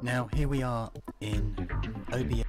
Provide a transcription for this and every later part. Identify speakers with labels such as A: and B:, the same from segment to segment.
A: Now here we are in OBS.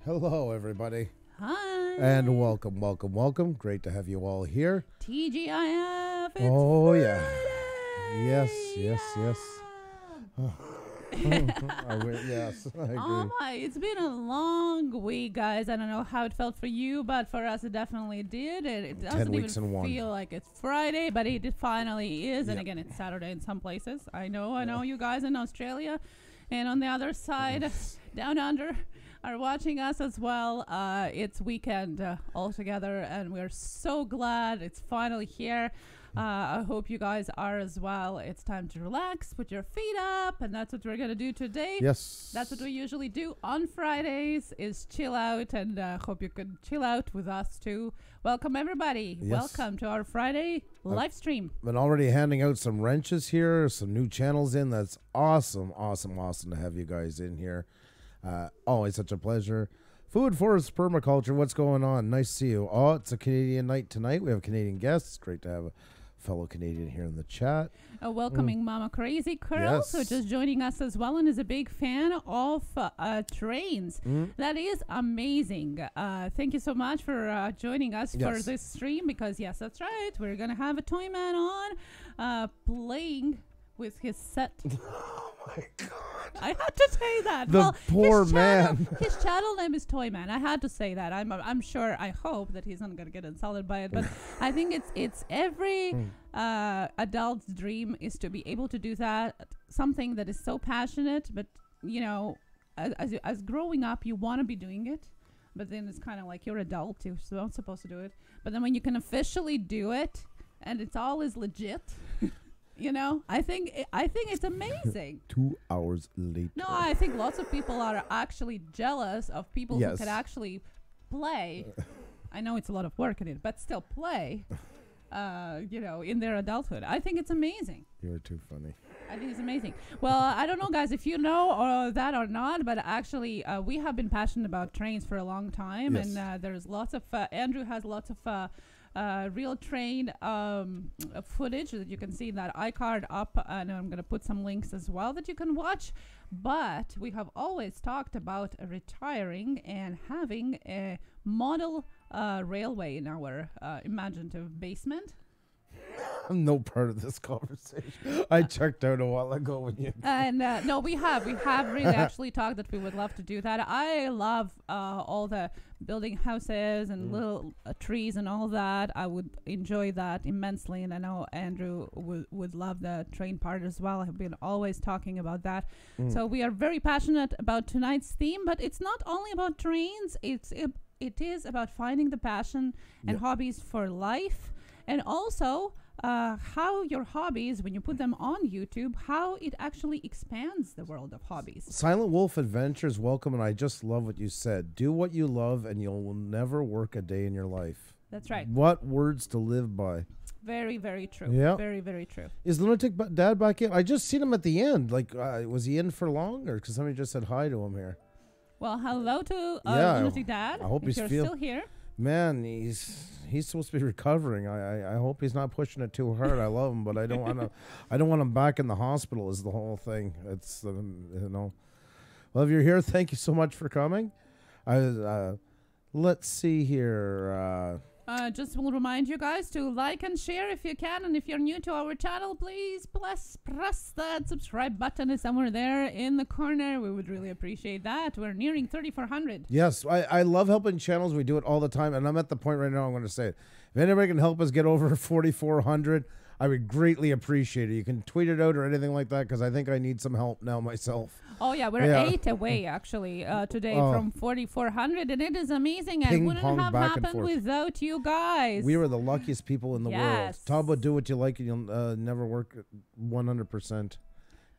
B: Hello, everybody.
C: Hi.
B: And welcome, welcome, welcome. Great to have you all here.
C: TGIF. It's
B: Oh, yeah.
C: Friday.
B: Yes, yes, yes.
C: Yeah.
B: Yes, I agree.
C: Oh my, it's been a long week, guys. I don't know how it felt for you, but for us, it definitely did. It
B: 10
C: doesn't
B: weeks
C: even
B: in one.
C: feel like it's Friday, but it finally is. And
B: Yep.
C: again, it's Saturday in some places. I know you guys in Australia. And on the other side, down under, are watching us as well. It's weekend all together, and we're so glad it's finally here. I hope you guys are as well. It's time to relax, put your feet up, and that's what we're going to do today.
B: Yes.
C: That's what we usually do on Fridays, is chill out, and hope you could chill out with us too. Welcome, everybody.
B: Yes.
C: Welcome to our Friday live stream.
B: Been already handing out some wrenches here, some new channels in. That's awesome, awesome, awesome to have you guys in here. Always such a pleasure. Food Forest Permaculture, what's going on? Nice to see you. Oh, it's a Canadian night tonight. We have Canadian guests. Great to have a fellow Canadian here in the chat.
C: Welcoming Mama Crazy Curl,
B: Yes.
C: who just joining us as well and is a big fan of trains. That is amazing. Thank you so much for joining us for
B: Yes.
C: this stream, because yes, that's right. We're going to have a Toyman on playing with his set.
B: Oh my God.
C: I had to say that.
B: The poor
C: his channel,
B: man.
C: His channel name is Toyman. I had to say that. I'm sure. I hope that he's not gonna get insulted by it. But I think it's every adult's dream is to be able to do that. Something that is so passionate, but you know, as growing up, you want to be doing it. But then it's kind of like you're adult, you're not supposed to do it. But then when you can officially do it, and it's all is legit. You know, I think it's amazing.
B: 2 hours later.
C: No, I think lots of people are actually jealous of people who
B: Yes.
C: can actually play. I know it's a lot of work in it, but still play. You know, in their adulthood. I think it's amazing.
B: You're too funny.
C: I think it's amazing. Well, I don't know, guys, if you know that or not, but actually, we have been passionate about trains for a long time,
B: Yes.
C: and there's lots of Andrew has lots of. Real train footage that you can see in that iCard up, and I'm going to put some links as well that you can watch. But we have always talked about retiring and having a model railway in our imaginative basement.
B: I'm no part of this conversation. I checked out a while ago when you.
C: And no, we have really actually talked that we would love to do that. I love all the building houses and little trees and all that. I would enjoy that immensely, and I know Andrew would love the train part as well. I've been always talking about that. So we are very passionate about tonight's theme, but it's not only about trains. It is about finding the passion and hobbies for life, and also how your hobbies, when you put them on YouTube, how it actually expands the world of hobbies.
B: Silent Wolf Adventures, welcome, and I just love what you said. Do what you love, and you'll never work a day in your life.
C: That's right.
B: What words to live by.
C: Very, very true.
B: Yeah.
C: Very, very true.
B: Is Lunatic Dad back in? I just seen him at the end. Like, was he in for long, or because somebody just said hi to him here?
C: Well, hello to
B: Yeah,
C: Lunatic Dad.
B: I hope
C: if
B: he's
C: you're
B: feel-
C: still here.
B: Man, he's supposed to be recovering. I hope he's not pushing it too hard. I love him, but I don't want to. I don't want him back in the hospital. Is the whole thing? It's Well, if you're here, thank you so much for coming. Let's see here.
C: Just will remind you guys to like and share if you can, and if you're new to our channel, please press that subscribe button is somewhere there in the corner. We would really appreciate that. We're nearing 3,400.
B: Yes, I love helping channels. We do it all the time, and I'm at the point right now. I'm going to say it. If anybody can help us get over 4,400, I would greatly appreciate it. You can tweet it out or anything like that, because I think I need some help now myself.
C: Oh yeah, we're 8 away actually today from 4,400, and it is amazing. And
B: Ping
C: wouldn't
B: pong
C: have
B: back and
C: happened
B: forth.
C: without you guys.
B: We were the luckiest people in the world.
C: Yes.
B: Talk about do what you like and you'll never work 100%.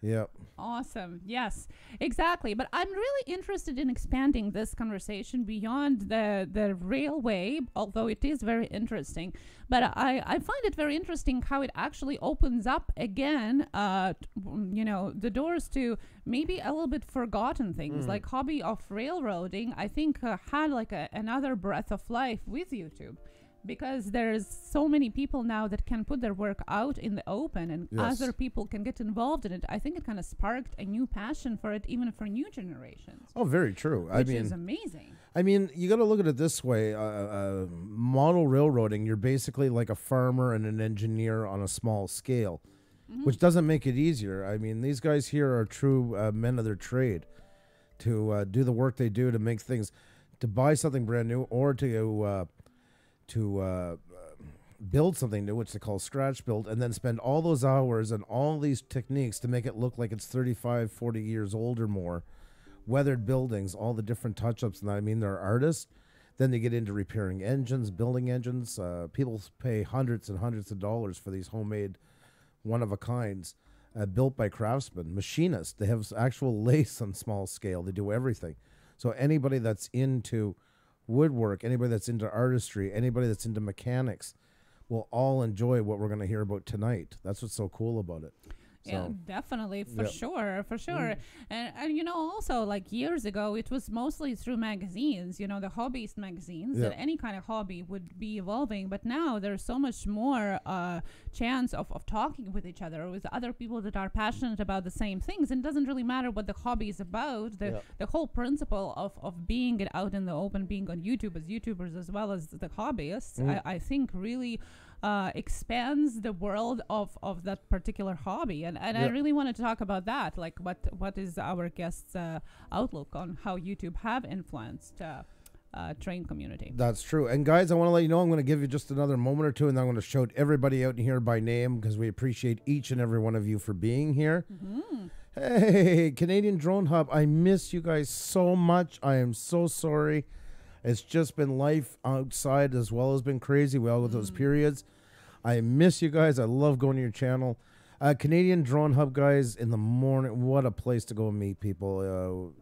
B: Yep.
C: Awesome. Yes, exactly. But I'm really interested in expanding this conversation beyond the railway, although it is very interesting. But I find it very interesting how it actually opens up again, the doors to maybe a little bit forgotten things, like hobby of railroading. I think had like another breath of life with YouTube. Because there's so many people now that can put their work out in the open, and
B: Yes.
C: other people can get involved in it. I think it kind of sparked a new passion for it, even for new generations.
B: Oh, very true.
C: Which is amazing.
B: I mean, you got to look at it this way. Model railroading, you're basically like a farmer and an engineer on a small scale, which doesn't make it easier. I mean, these guys here are true men of their trade to do the work they do to make things, to buy something brand new or to build something new, which they call scratch build, and then spend all those hours and all these techniques to make it look like it's 35, 40 years old or more. Weathered buildings, all the different touch-ups, and I mean, they're artists. Then they get into repairing engines, building engines. People pay hundreds and hundreds of dollars for these homemade, one-of-a-kinds, built by craftsmen, machinists. They have actual lathes on small scale. They do everything. So anybody that's into woodwork, anybody that's into artistry, anybody that's into mechanics will all enjoy what we're going to hear about tonight. That's what's so cool about it.
C: Yeah,
B: So,
C: definitely, for
B: yeah.
C: sure. And also, like years ago, it was mostly through magazines, the hobbyist magazines,
B: Yeah.
C: that any kind of hobby would be evolving. But now there's so much more chance of talking with each other, with other people that are passionate about the same things. And it doesn't really matter what the hobby is about. The whole principle of being it out in the open, being on YouTube as YouTubers as well as the hobbyists, I think really expands the world of that particular hobby, and I really wanted to talk about that, like what is our guests' outlook on how YouTube have influenced train community.
B: That's true. And guys, I want to let you know, I'm going to give you just another moment or two, and then I'm going to shout everybody out in here by name, because we appreciate each and every one of you for being here. Hey, Canadian Drone Hub, I miss you guys so much. I am so sorry. It's just been life outside as well as been crazy. We all go through those periods. I miss you guys. I love going to your channel. Canadian Drone Hub, guys, in the morning. What a place to go and meet people.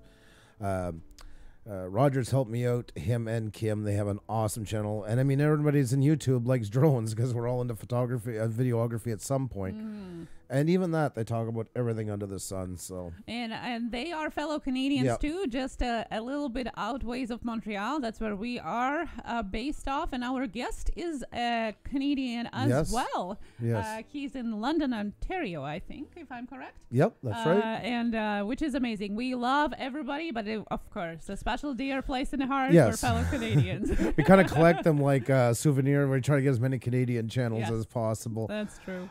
B: Roger's helped me out, him and Kim. They have an awesome channel. And I mean, everybody's in YouTube likes drones because we're all into photography, videography at some point. And even that, they talk about everything under the sun. So
C: and they are fellow Canadians too, just a little bit out ways of Montreal. That's where we are based off, and our guest is a Canadian as well.
B: Yes.
C: He's in London, Ontario, I think, if I'm correct.
B: Yep, that's right.
C: And which is amazing. We love everybody, but of course, a special dear place in the heart for
B: Yes.
C: fellow Canadians.
B: We kind of collect them like a souvenir. We try to get as many Canadian channels
C: Yes.
B: as possible.
C: That's true.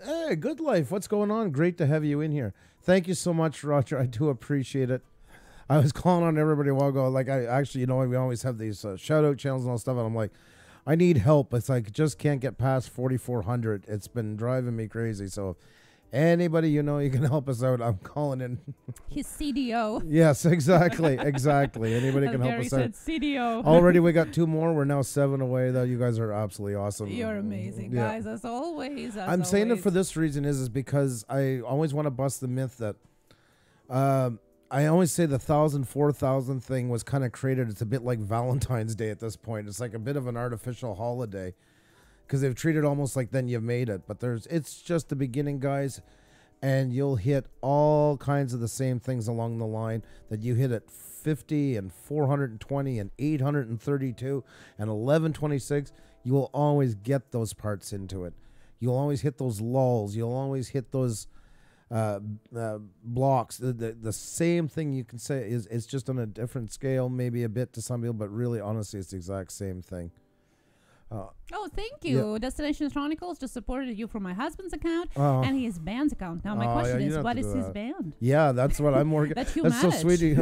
B: Hey, good life. What's going on? Great to have you in here. Thank you so much, Roger. I do appreciate it. I was calling on everybody a while ago. Like, I actually, we always have these shout out channels and all stuff. And I'm like, I need help. It's like, just can't get past 4,400. It's been driving me crazy. So, anybody you can help us out, I'm calling in.
C: His CDO.
B: Yes, exactly. Anybody can help
C: Gary
B: us
C: said
B: out.
C: CDO.
B: Already we got 2 more. We're now 7 away. Though you guys are absolutely awesome.
C: You're amazing,
B: Yeah.
C: guys, as always.
B: I'm saying it for this reason is because I always want to bust the myth that I always say the 1,000, 4,000 thing was kind of created. It's a bit like Valentine's Day at this point. It's like a bit of an artificial holiday because they've treated almost like then you've made it. But it's just the beginning, guys. and you'll hit all kinds of the same things along the line that you hit at 50 and 420 and 832 and 1126. You will always get those parts into it. You'll always hit those lulls. You'll always hit those blocks. The same thing you can say is it's just on a different scale, maybe a bit to some people, but really, honestly, it's the exact same thing.
C: Oh, thank you.
B: Yeah.
C: Destination Chronicles just supported you from my husband's account and his band's account. Now, my question is, what is his band?
B: Yeah, that's what I'm more.
C: That you
B: that's so
C: manage.
B: sweet.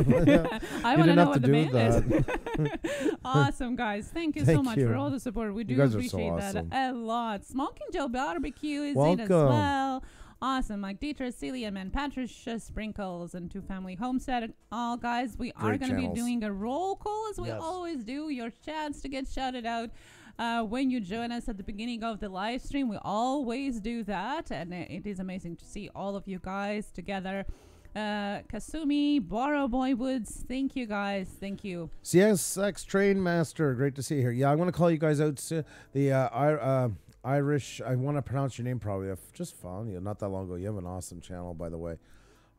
C: I want to know what the band is. Awesome, guys. Thank you so
B: Thank
C: much
B: you.
C: for all the support. We do
B: guys are so
C: appreciate
B: awesome.
C: that a lot. Smoking Joe Barbecue is in
B: Welcome.
C: as well. Awesome. Like Dieter, Celia, Man, Patricia, Sprinkles, and Two Family Homestead. All guys, we are
B: Great
C: going to be
B: channels.
C: doing a roll call as we
B: Yes.
C: always do. Your chance to get shouted out. When you join us at the beginning of the live stream, we always do that, and it is amazing to see all of you guys together. Kasumi, Borrow Boy Woods, thank you guys, thank you.
B: CSX Train Master, great to see you here. Yeah, I want to call you guys out. The Irish, I want to pronounce your name probably. I've just found you not that long ago. You have an awesome channel, by the way.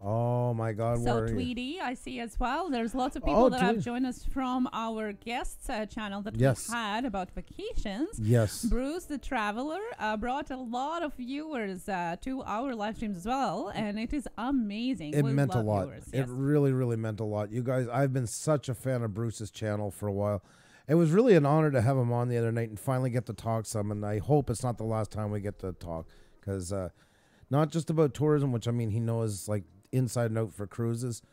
B: Oh my God,
C: So
B: where are you?
C: Tweety, I see as well. There's lots of people that have
B: Tweety.
C: joined us from our guests channel that
B: Yes.
C: we had about vacations.
B: Yes.
C: Bruce the Traveler brought a lot of viewers to our live streams as well, and it is amazing.
B: It
C: We
B: meant a
C: love
B: lot.
C: viewers,
B: It
C: yes.
B: really, really meant a lot. You guys, I've been such a fan of Bruce's channel for a while. It was really an honor to have him on the other night and finally get to talk some, and I hope it's not the last time we get to talk, because not just about tourism, which I mean he knows like inside and out for cruises,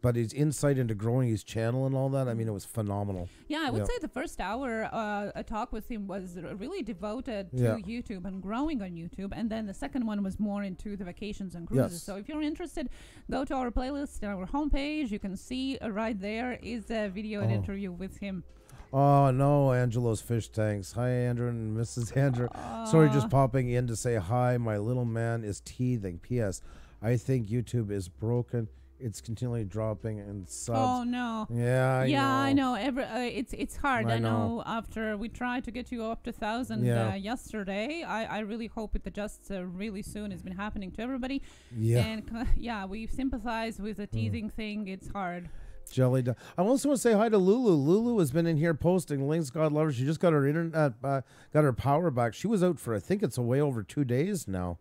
B: but his insight into growing his channel and all that, I mean, it was phenomenal.
C: Yeah, I would say the first hour a talk with him was really devoted to
B: Yeah.
C: YouTube and growing on YouTube, and then the second one was more into the vacations and cruises.
B: Yes.
C: So if you're interested, go to our playlist on our homepage. You can see right there is a video and interview with him.
B: Oh no, Angelo's fish tanks. Hi, Andrew and Mrs. Andrew. Sorry, just popping in to say hi. My little man is teething. P.S. I think YouTube is broken. It's continually dropping in subs.
C: Oh no.
B: Yeah,
C: I know. It's hard.
B: I
C: I know.
B: know.
C: After we tried to get you up to 1,000
B: Yeah.
C: yesterday, I really hope it adjusts really soon. It's been happening to everybody.
B: Yeah.
C: And we sympathize with the teething thing. It's hard.
B: Jelly. I also want to say hi to Lulu. Lulu has been in here posting links. God love her. She just got her internet, got her power back. She was out for, I think it's way over 2 days now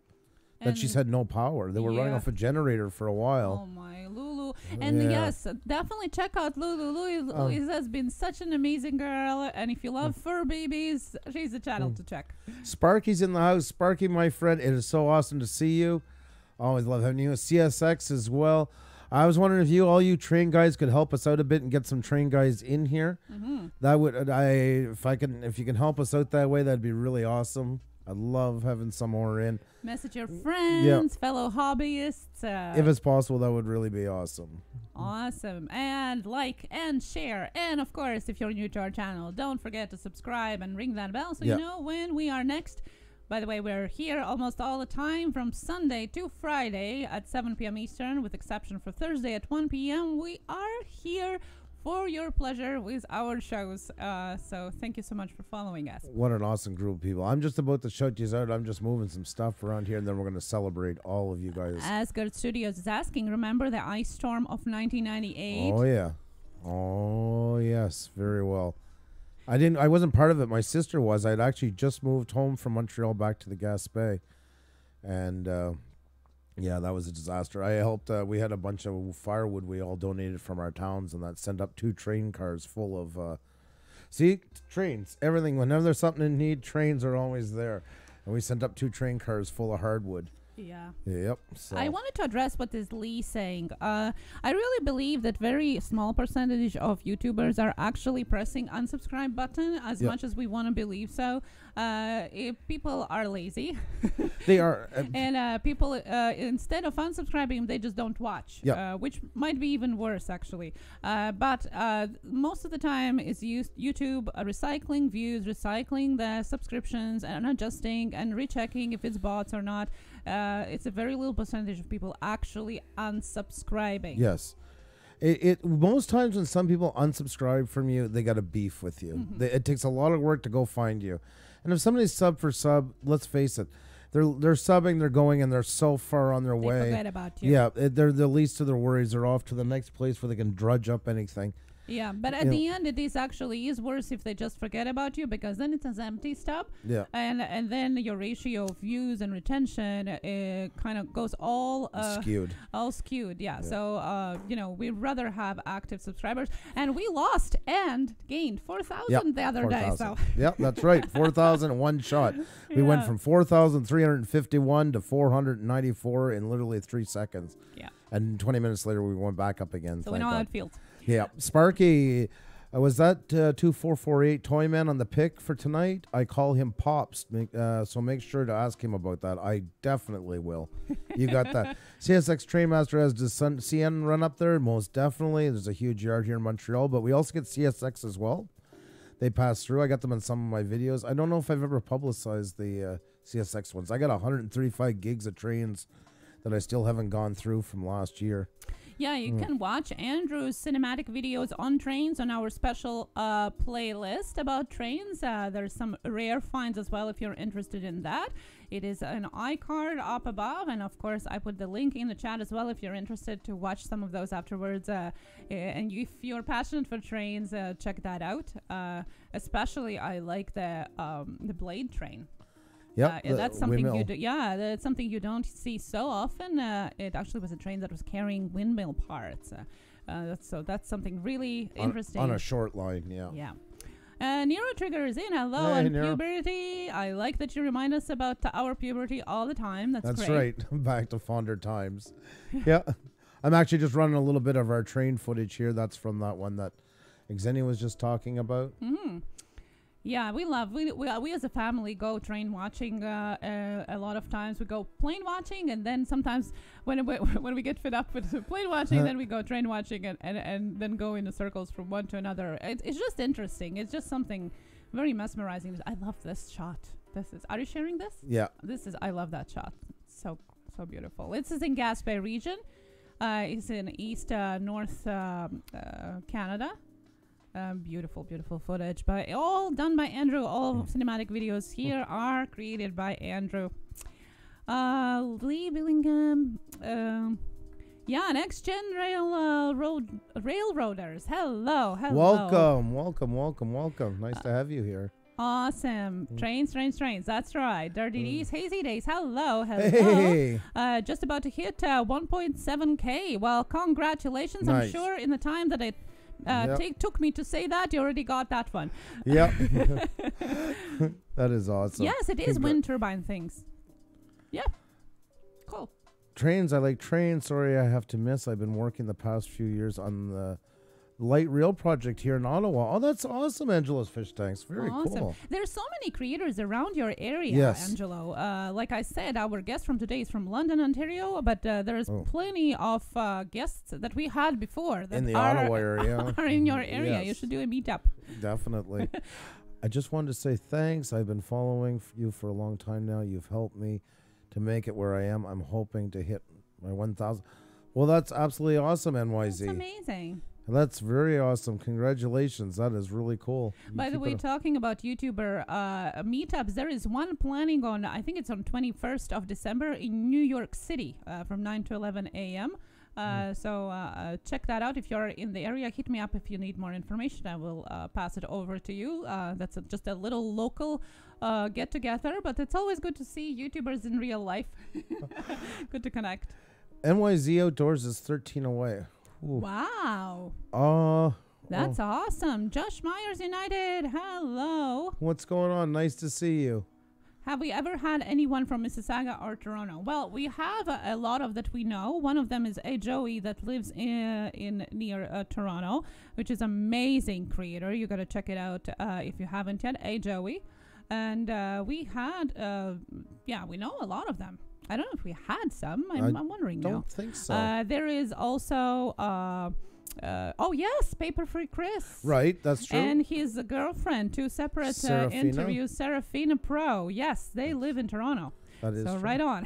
B: that she's had no power. They were running
C: Yeah.
B: off a generator for a while.
C: Oh my Lulu. And yes, definitely check out Lulu. Lulu has been such an amazing girl, and if you love fur babies, she's a channel to check.
B: Sparky's in the house. Sparky, my friend, it is so awesome to see you. Always love having you. CSX as well. I was wondering if all you train guys could help us out a bit and get some train guys in here. That would, if you can help us out that way, that'd be really awesome. I'd love having some more in.
C: Message your friends, fellow hobbyists.
B: If it's possible, that would really be awesome.
C: Awesome. And like and share. And of course, if you're new to our channel, don't forget to subscribe and ring that bell so you know when we are next. By the way, we're here almost all the time from Sunday to Friday at 7 p.m. Eastern, with exception for Thursday at 1 p.m. We are here for your pleasure with our shows. So thank you so much for following us.
B: What an awesome group of people. I'm just about to shout you out. I'm just moving some stuff around here, and then we're going to celebrate all of you guys.
C: Asgard Studios is asking, remember the ice storm of 1998?
B: Oh, yeah. Oh, yes. Very well. I wasn't part of it. My sister was. I'd actually just moved home from Montreal back to the Gaspé. And, that was a disaster. I helped. We had a bunch of firewood we all donated from our towns, and that sent up 2 train cars full of, trains, everything. Whenever there's something in need, trains are always there. And we sent up 2 train cars full of hardwood.
C: Yeah.
B: Yep. So.
C: I wanted to address what is Lee saying. I really believe that very small percentage of YouTubers are actually pressing unsubscribe button as much as we want to believe so. If people are lazy.
B: They are.
C: And people, instead of unsubscribing, they just don't watch, which might be even worse, actually. But most of the time is YouTube recycling views, recycling the subscriptions, and adjusting and rechecking if it's bots or not. It's a very little percentage of people actually unsubscribing.
B: Yes. It most times when some people unsubscribe from you, they got a beef with you. It takes a lot of work to go find you. And if somebody's sub for sub, let's face it, they're subbing, they're going, and they're so far on their way.
C: They forget about you.
B: Yeah, they're the least of their worries. They're off to the next place where they can drudge up anything.
C: Yeah, but at the end, it is actually is worse if they just forget about you, because then it's an empty stub.
B: Yeah.
C: And then your ratio of views and retention kind of goes all
B: skewed.
C: All skewed, yeah. So we'd rather have active subscribers, and we lost and gained 4,000 the other day. So
B: yep, that's right, 4,000 in one shot. We went from 4,351 to 494 in literally 3 seconds.
C: Yeah.
B: And 20 minutes later, we went back up again.
C: So we know how it feels.
B: Yeah, Sparky, was that 2448toyman on the pick for tonight? I call him Pops, so make sure to ask him about that. I definitely will. You got that. CSX Trainmaster has the CN run up there, most definitely. There's a huge yard here in Montreal, but we also get CSX as well. They pass through. I got them in some of my videos. I don't know if I've ever publicized the CSX ones. I got 135 gigs of trains that I still haven't gone through from last year.
C: Yeah, you can watch Andrew's cinematic videos on trains on our special playlist about trains. There's some rare finds as well if you're interested in that. It is an iCard up above, and of course I put the link in the chat as well if you're interested to watch some of those afterwards. And if you're passionate for trains, check that out. Especially I like the Blade train.
B: Yep,
C: that's something that's something you don't see so often. It actually was a train that was carrying windmill parts. So that's something really interesting.
B: On a short line, yeah.
C: Yeah. Nero Trigger is in. Hello,
B: hey,
C: and
B: Nero.
C: Puberty. I like that you remind us about our puberty all the time. That's great.
B: Right. Back to fonder times. Yeah. I'm actually just running a little bit of our train footage here. That's from that one that Xenia was just talking about.
C: Mm-hmm. Yeah, we as a family go train watching a lot of times. We go plane watching, and then sometimes when we get fed up with plane watching, then we go train watching and then go in the circles from one to another. It's just interesting. It's just something very mesmerizing. I love this shot. Are you sharing this?
B: Yeah.
C: I love that shot. So beautiful. This is in Gaspé region. It's in east north Canada. Beautiful footage, but all done by Andrew. All cinematic videos here are created by Andrew. Lee Billingham. Next gen railroaders. Hello.
B: Welcome. Nice to have you here.
C: Awesome. Trains. That's right. Dirty D's, Hazy Days. Hello.
B: Hey.
C: Just about to hit 1.7K. Well, congratulations.
B: Nice.
C: I'm sure in the time that it took me to say that, you already got that one.
B: Yep. That is awesome.
C: Yes, it is wind turbine things. Yeah. Cool.
B: Trains, I like trains. Sorry I have to miss. I've been working the past few years on the light rail project here in Ottawa. Oh, that's awesome, Angelo's Fish Tanks. Very cool.
C: There's so many creators around your area,
B: yes.
C: Angelo. Like I said, our guest from today is from London, Ontario, but there's plenty of guests that we had before that
B: in the Ottawa area.
C: Are in your area.
B: Yes.
C: You should do a meetup.
B: Definitely. I just wanted to say thanks. I've been following you for a long time now. You've helped me to make it where I am. I'm hoping to hit my 1,000. Well, that's absolutely awesome, NYZ.
C: That's amazing.
B: That's very awesome. Congratulations. That is really cool.
C: By the way, talking about YouTuber meetups, there is one planning on, I think it's on 21st of December in New York City from 9 to 11 a.m. So check that out. If you're in the area, hit me up if you need more information. I will pass it over to you. That's just a little local get-together, but it's always good to see YouTubers in real life. Good to connect.
B: NYZ Outdoors is 13 away. Ooh.
C: Wow. That's awesome. Josh Myers United. Hello.
B: What's going on? Nice to see you.
C: Have we ever had anyone from Mississauga or Toronto? Well, we have a lot of that we know. One of them is a Joey that lives in near Toronto, which is amazing creator. You got to check it out if you haven't yet. A Joey. And we had, we know a lot of them. I don't know if we had some. I'm wondering now.
B: I don't think so.
C: There is also, Paper Free Chris.
B: Right, that's true.
C: And his girlfriend, two separate interviews. Serafina Pro. Yes, they live in Toronto.
B: That is
C: so
B: true.
C: Right on.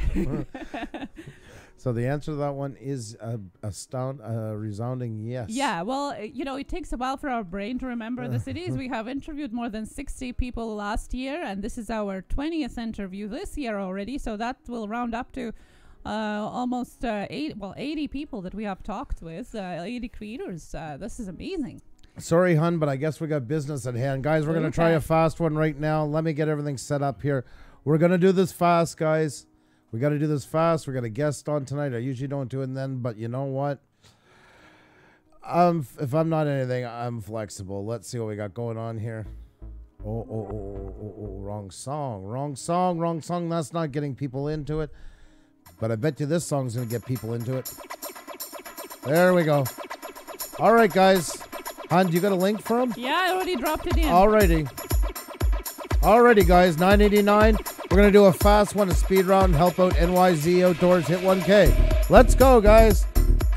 B: So the answer to that one is a resounding yes.
C: Yeah, well, it takes a while for our brain to remember the cities. We have interviewed more than 60 people last year, and this is our 20th interview this year already. So that will round up to almost 80 people that we have talked with, 80 creators. This is amazing.
B: Sorry, hun, but I guess we got business at hand. Guys, we're going to try a fast one right now. Let me get everything set up here. We're going to do this fast, guys. We got to do this fast. We got a guest on tonight. I usually don't do it then, but you know what? If I'm not anything, I'm flexible. Let's see what we got going on here. Oh, wrong song. That's not getting people into it. But I bet you this song's going to get people into it. There we go. All right, guys. Han, you got a link for him?
C: Yeah, I already dropped it in.
B: Alrighty, guys. $9.89. We're going to do a fast one, a speed round, help out NYZ Outdoors, hit 1K. Let's go, guys.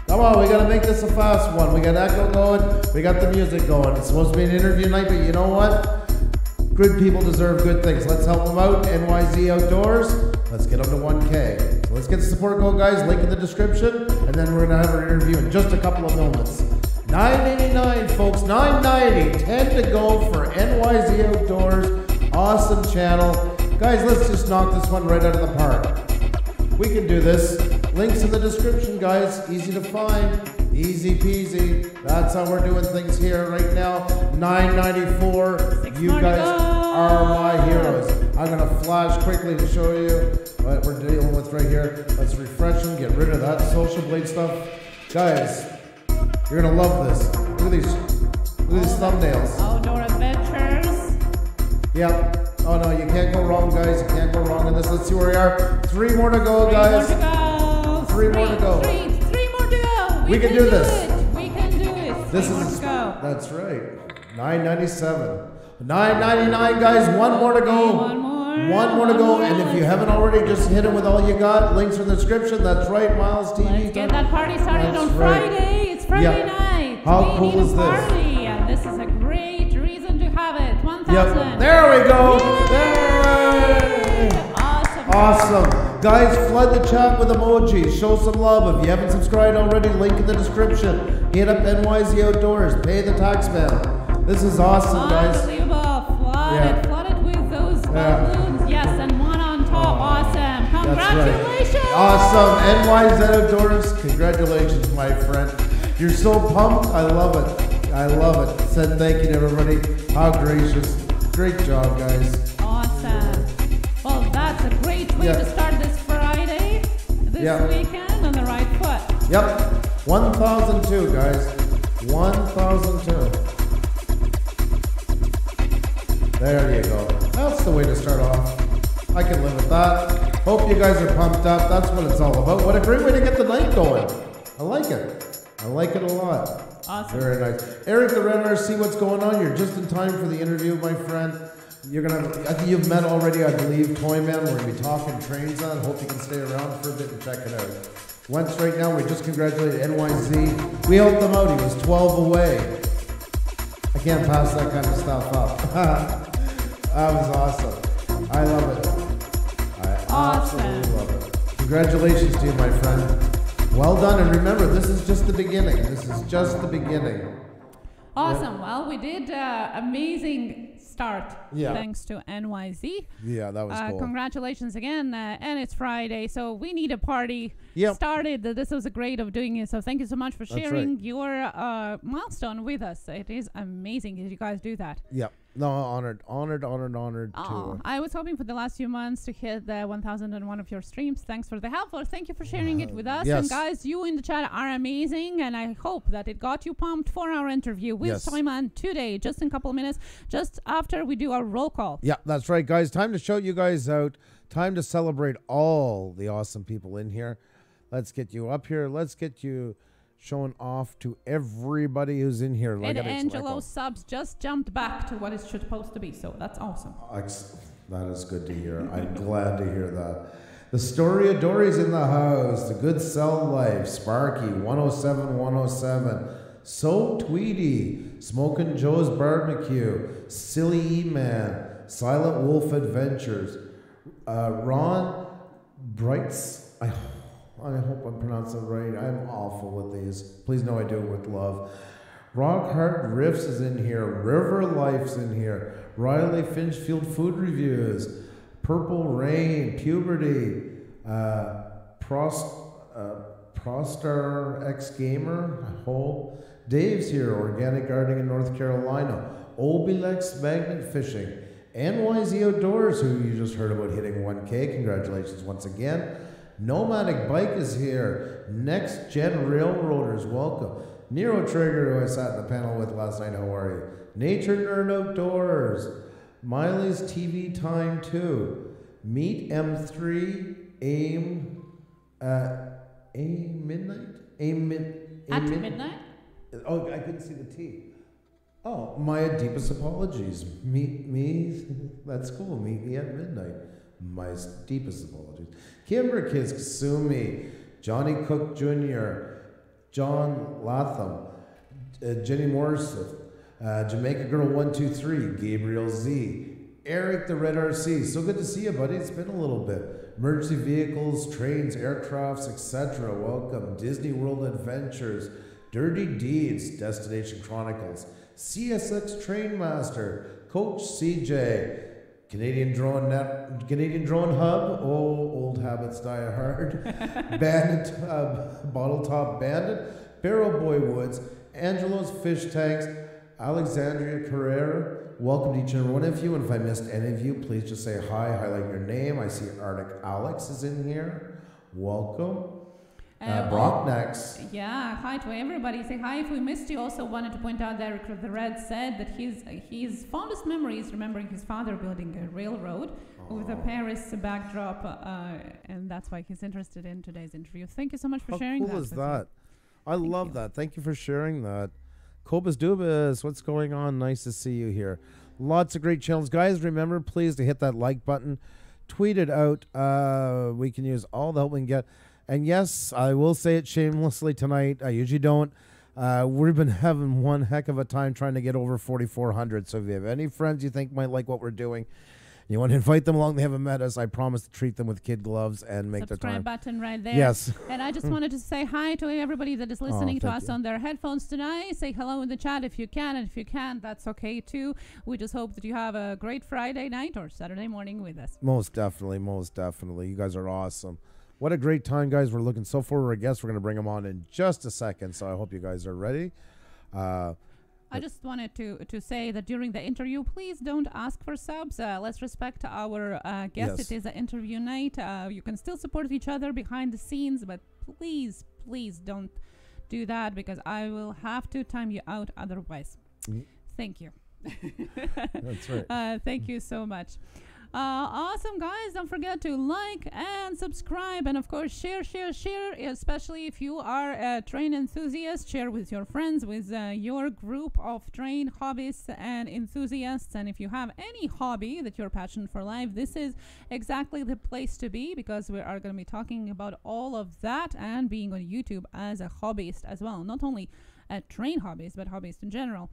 B: Come on, we got to make this a fast one. We got echo going. We got the music going. It's supposed to be an interview night, but you know what? Good people deserve good things. Let's help them out. NYZ Outdoors. Let's get them to 1K. So let's get the support going, guys. Link in the description. And then we're going to have our interview in just a couple of moments. $9.89, folks. $9.90. 10 to go for NYZ Outdoors. Awesome channel. Guys, let's just knock this one right out of the park. We can do this. Links in the description, guys. Easy to find. Easy peasy. That's how we're doing things here right now. $9.94. You guys are my heroes. I'm going to flash quickly to show you what we're dealing with right here. Let's refresh them. Get rid of that social blade stuff. Guys, you're going to love this. Look at these thumbnails.
C: Outdoor adventures.
B: Yep. Oh no, you can't go wrong, guys. You can't go wrong in this. Let's see where we are. 3 more to go, guys. 3 more to go.
C: 3 more to go.
B: We can do this.
C: We can do it.
B: This
C: 3 more
B: is
C: to go.
B: That's right. $9.97. $9.99, guys. 1 more to go. One more to go. And if you haven't already, just hit it with all you got. Links in the description. That's right, Miles TV.
C: Let's get that party started on Friday. It's Friday night.
B: How cool is this?
C: Party, and this is a great reason to have it. 1,000.
B: Yep. There we go.
C: Yay!
B: Awesome. Guys, flood the chat with emojis. Show some love. If you haven't subscribed already, link in the description. Hit up NYZ Outdoors. Pay the tax man. This is awesome, guys.
C: Unbelievable. Flood it with those balloons. Yes, and one on top. Awesome. Congratulations.
B: Right. Awesome. NYZ Outdoors. Congratulations, my friend. You're so pumped. I love it. I love it. Said thank you to everybody. How gracious. Great job, guys.
C: Awesome. Well, that's a great way to start this Friday, this weekend on the right foot.
B: Yep. 1,002, guys. 1,002. There you go. That's the way to start off. I can live with that. Hope you guys are pumped up. That's what it's all about. What a great way to get the night going. I like it. I like it a lot.
C: Awesome.
B: Very nice. Eric the Renner, see what's going on. You're just in time for the interview, my friend. You're gonna. I think you've met already, I believe, Toyman. We're gonna be talking trains on. Hope you can stay around for a bit and check it out. Once right now, we just congratulated NYZ. We helped them out. He was 12 away. I can't pass that kind of stuff up. That was awesome. I love it. I absolutely love it. Congratulations to you, my friend. Well done, and remember, this is just the beginning. This is just the beginning.
C: Awesome. Well, we did amazing start thanks to NYZ.
B: Yeah, that was cool.
C: Congratulations again, and it's Friday, so we need a party started. This was a great of doing it, so thank you so much for sharing your milestone with us. It is amazing that you guys do that.
B: Yeah. No, honored to.
C: I was hoping for the last few months to hit the 1,001 of your streams. Thanks for the help. Well, thank you for sharing it with us. And guys, you in the chat are amazing, and I hope that it got you pumped for our interview with Toyman today, just in a couple of minutes, just after we do our roll call. Yeah,
B: that's right, guys. Time to show you guys out. Time to celebrate all the awesome people in here. Let's get you up here. Let's get you showing off to everybody who's in here.
C: And Angelo subs just jumped back to what it's supposed to be, so that's awesome.
B: That is good to hear. I'm glad to hear that. The story of Dory's in the house. The Good Cell Life. Sparky 107. So Tweety. Smoking Joe's Barbecue. Silly E-Man. Silent Wolf Adventures. Ron Brights. I hope I'm pronouncing it right. I'm awful with these. Please know I do it with love. Rock Hard Riffs is in here. River Life's in here. Riley Finchfield Food Reviews. Purple Rain. Puberty. Prostar X Gamer. I hope. Dave's here. Organic Gardening in North Carolina. Obilex Magnet Fishing. NYZ Outdoors, who you just heard about hitting 1K. Congratulations once again. Nomadic Bike is here. Next Gen Railroaders, welcome. Nero Trigger, who I sat in the panel with last night, how are you? Nature Nerd Outdoors. Miley's TV Time 2. Meet M3. Aim Midnight?
C: At midnight?
B: Oh, I couldn't see the T. Oh, my deepest apologies. Meet me. That's cool. Meet me at midnight. My deepest apologies. Kimber Kiss Kasumi, Johnny Cook Jr., John Latham, Jenny Morris, Jamaica Girl 123, Gabriel Z, Eric the Red RC. So good to see you, buddy. It's been a little bit. Emergency vehicles, trains, aircrafts, etc. Welcome. Disney World Adventures, Dirty Deeds, Destination Chronicles, CSX Train Master, Coach CJ, Canadian Drone Hub, old habits die hard, Bandit, Bottle Top Bandit, Barrel Boy Woods, Angelo's Fish Tanks, Alexandria Carrera. Welcome to each and every one of you, and if I missed any of you, please just say hi, highlight your name. I see Arctic Alex is in here. Welcome. Brock next.
C: Yeah, hi to everybody. Say hi if we missed you. Also wanted to point out that Eric the Red said that his fondest memory is remembering his father building a railroad with a Paris backdrop, and that's why he's interested in today's interview. Thank you so much for sharing that.
B: How cool is that? I love that. Thank you for sharing that. Cobus Dubas, what's going on? Nice to see you here. Lots of great channels. Guys, remember, please, to hit that like button. Tweet it out. We can use all the help we can get. And yes, I will say it shamelessly tonight. I usually don't. We've been having one heck of a time trying to get over 4,400. So if you have any friends you think might like what we're doing, you want to invite them along, they haven't met us, I promise to treat them with kid gloves and make the time.
C: Subscribe button right there.
B: Yes.
C: And I just wanted to say hi to everybody that is listening to us on their headphones tonight. Say hello in the chat if you can, and if you can't, that's okay too. We just hope that you have a great Friday night or Saturday morning with us.
B: Most definitely, most definitely. You guys are awesome. What a great time, guys. We're looking so forward to our guests. We're going to bring them on in just a second, so I hope you guys are ready.
C: I just wanted to say that during the interview, please don't ask for subs. Let's respect our guests.
B: Yes.
C: It is an interview night. You can still support each other behind the scenes, but please, please don't do that because I will have to time you out otherwise. Thank you.
B: That's right.
C: Thank you so much. Awesome, guys. Don't forget to like and subscribe, and of course share, especially if you are a train enthusiast. Share with your friends, with your group of train hobbyists and enthusiasts. And if you have any hobby that you're passionate for life, this is exactly the place to be, because we are going to be talking about all of that and being on YouTube as a hobbyist as well, not only a train hobbyist but hobbyist in general.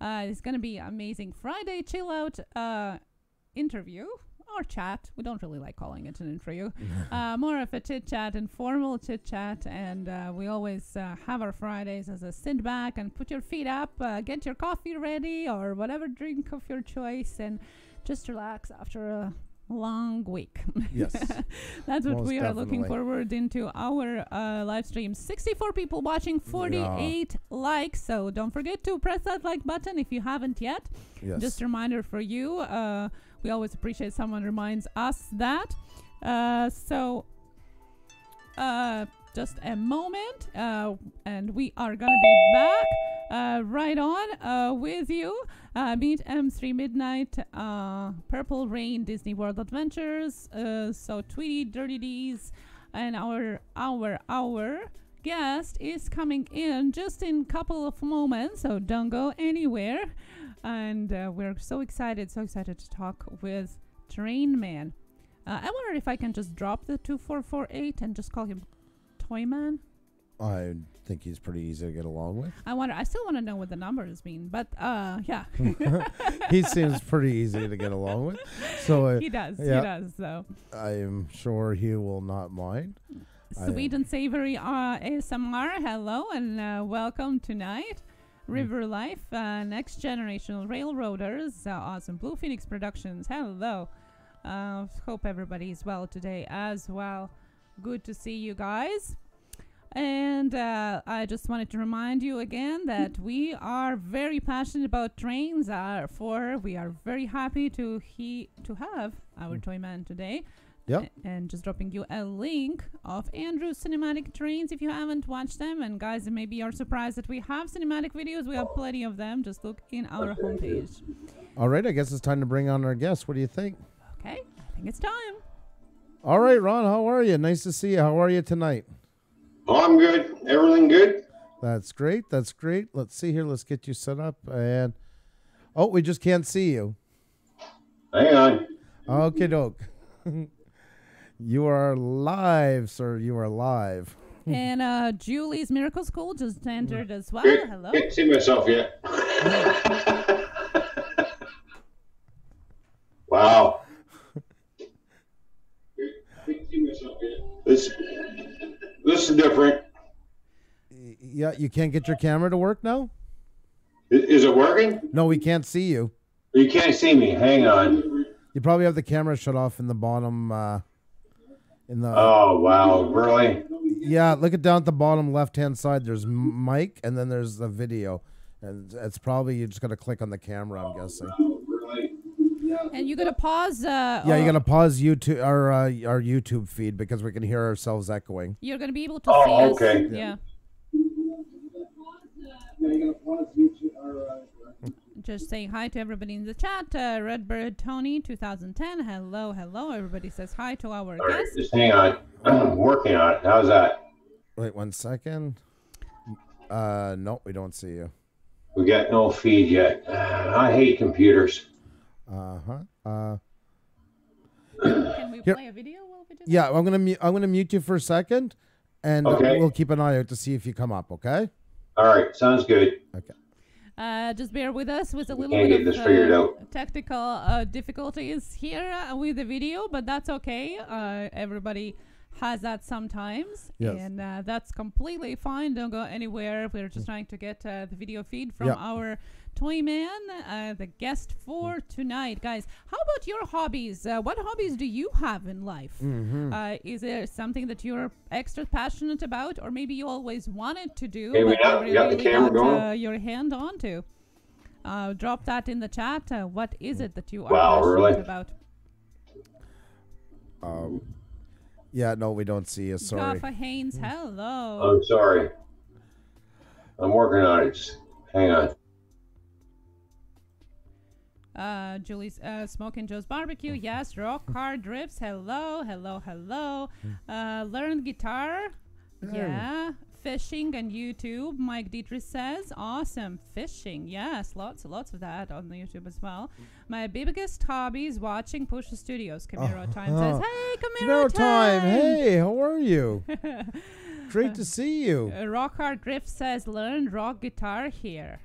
C: It's going to be amazing Friday chill out interview or chat. We don't really like calling it an interview. More of a chit chat, informal chit chat, and we always have our Fridays as a sit back and put your feet up, get your coffee ready or whatever drink of your choice, and just relax after a long week.
B: Yes.
C: That's what
B: Most
C: we are looking
B: definitely.
C: forward into our live stream. 64 people watching, 48 likes, so don't forget to press that like button if you haven't yet.
B: Yes.
C: Just a reminder for you, we always appreciate someone reminds us that. Just a moment, and we are gonna be back right on with you. Meet M3 Midnight, Purple Rain, Disney World Adventures, so Tweety, Dirty D's, and our guest is coming in just in a couple of moments, so don't go anywhere. And we're so excited to talk with Train Man. I wonder if I can just drop the 2448 and just call him Toyman.
B: I think he's pretty easy to get along with.
C: I still want to know what the numbers mean, but yeah.
B: He seems pretty easy to get along with. So
C: He does, so.
B: I am sure he will not mind.
C: Sweet and Savory ASMR, hello and welcome tonight. River Life, Next Generational Railroaders, awesome. Blue Phoenix Productions, hello. Hope everybody's well today as well. Good to see you guys. And I just wanted to remind you again that we are very passionate about trains. We are very happy to have our Toyman today.
B: Yep.
C: And just dropping you a link of Andrew's cinematic trains if you haven't watched them. And guys, maybe you're surprised that we have cinematic videos. We have plenty of them. Just look in our homepage.
B: All right, I guess it's time to bring on our guest. What do you think?
C: Okay, I think it's time.
B: All right, Ron, how are you? Nice to see you. How are you tonight?
D: Oh, I'm good. Everything good?
B: That's great. That's great. Let's see here. Let's get you set up. And oh, we just can't see you.
D: Hang on.
B: Okay, doke. You are live, sir. You are live.
C: And Julie's Miracle School just entered as well. Hello.
D: Can't see myself yet. Wow. Can't see myself yet. This is different.
B: Yeah, you can't get your camera to work now?
D: Is it working?
B: No, we can't see you.
D: You can't see me. Hang on.
B: You probably have the camera shut off in the bottom.
D: Oh, wow. Really?
B: Yeah, look at down at the bottom left-hand side. There's mic, and then there's the video. And it's probably you just got to click on the camera, I'm guessing.
D: Really?
C: And you got to pause.
B: Yeah, you got to pause YouTube our YouTube feed because we can hear ourselves echoing.
C: You're going to be able to see us.
D: Okay.
C: Yeah. Just saying hi to everybody in the chat. Redbird Tony 2010. Hello, hello. Everybody says hi to our
D: All right,
C: guest.
D: just hang on. I'm working on it. How's that?
B: Wait 1 second. No, we don't see you.
D: We got no feed yet. I hate computers.
C: Can we
B: Here.
C: play a video? While we do that?
B: Yeah, I'm gonna mute you for a second, and
D: Okay.
B: we'll keep an eye out to see if you come up. Okay.
D: All right, sounds good.
B: Okay.
C: Just bear with us with a little
D: Can't
C: bit
D: get this figured
C: of
D: out.
C: technical difficulties here with the video, but that's okay. Everybody has that sometimes,
B: Yes.
C: and that's completely fine. Don't go anywhere. We're just trying to get the video feed from
B: Yeah.
C: our Toyman, the guest for tonight. Guys, how about your hobbies? What hobbies do you have in life? Is there something that you're extra passionate about, or maybe you always wanted to do,
D: Hey, we
C: but
D: got the
C: really
D: camera
C: got
D: going?
C: your hand onto? Drop that in the chat. What is it that you are
D: Wow,
C: passionate
D: really?
C: about?
B: Yeah, no, we don't see you. Sorry.
C: Gaffa Haynes, hello.
D: I'm sorry. I'm working on it. Just hang on.
C: Julie's Smoking Joe's Barbecue, yes. Rock Car Drifts, hello, hello, hello. Learn guitar, yeah. Fishing and YouTube, Mike Dietrich says, awesome. Fishing, yes, lots of that on the YouTube as well. My biggest hobby is watching Pusa Studios. Camaro Time says, hey, Camaro
B: Time. Hey, how are you? Great to see you.
C: Rock Hard Drift says, learn rock guitar here.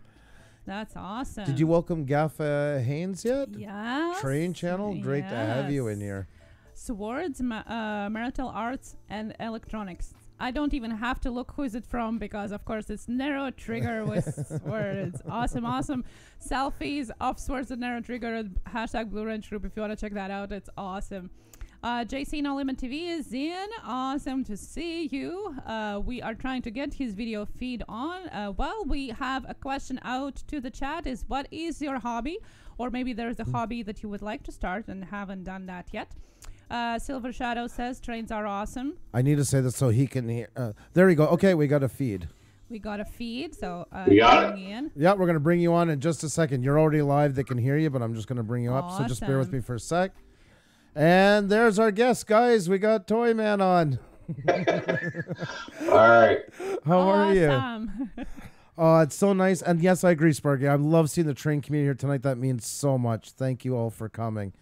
C: That's awesome.
B: Did you welcome Gaffa Haynes yet?
C: Yes.
B: Train channel? Great to have you in here. Swords,
C: Marital Arts, and Electronics. I don't even have to look who's it from because, of course, it's Narrow Trigger with words. Awesome. Selfies of Swords and Narrow Trigger. Hashtag Blue Ranch Group if you want to check that out. It's awesome. JC No Limit TV is in. Awesome to see you. We are trying to get his video feed on. Well, we have a question out to the chat is what is your hobby? Or maybe there's a hobby that you would like to start and haven't done that yet. Silver Shadow says trains are awesome.
B: I need to say this so he can hear. There we go. Okay, we got a feed.
C: We got a feed, so
D: We got it?
C: in.
B: Yeah, we're going to bring you on in just a second. You're already live. They can hear you, but I'm just going to bring you up. So just bear with
C: Awesome.
B: me for a sec. And there's our guest, guys. We got Toyman on.
D: All right.
B: How are you?
C: Awesome.
B: Oh, it's so nice. And yes, I agree, Sparky. I love seeing the train community here tonight. That means so much. Thank you all for coming.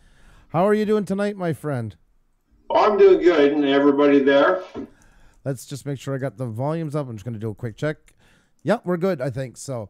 B: How are you doing tonight, my friend?
D: I'm doing good, and everybody there?
B: Let's just make sure I got the volumes up. I'm just going to do a quick check. Yep, we're good, I think. So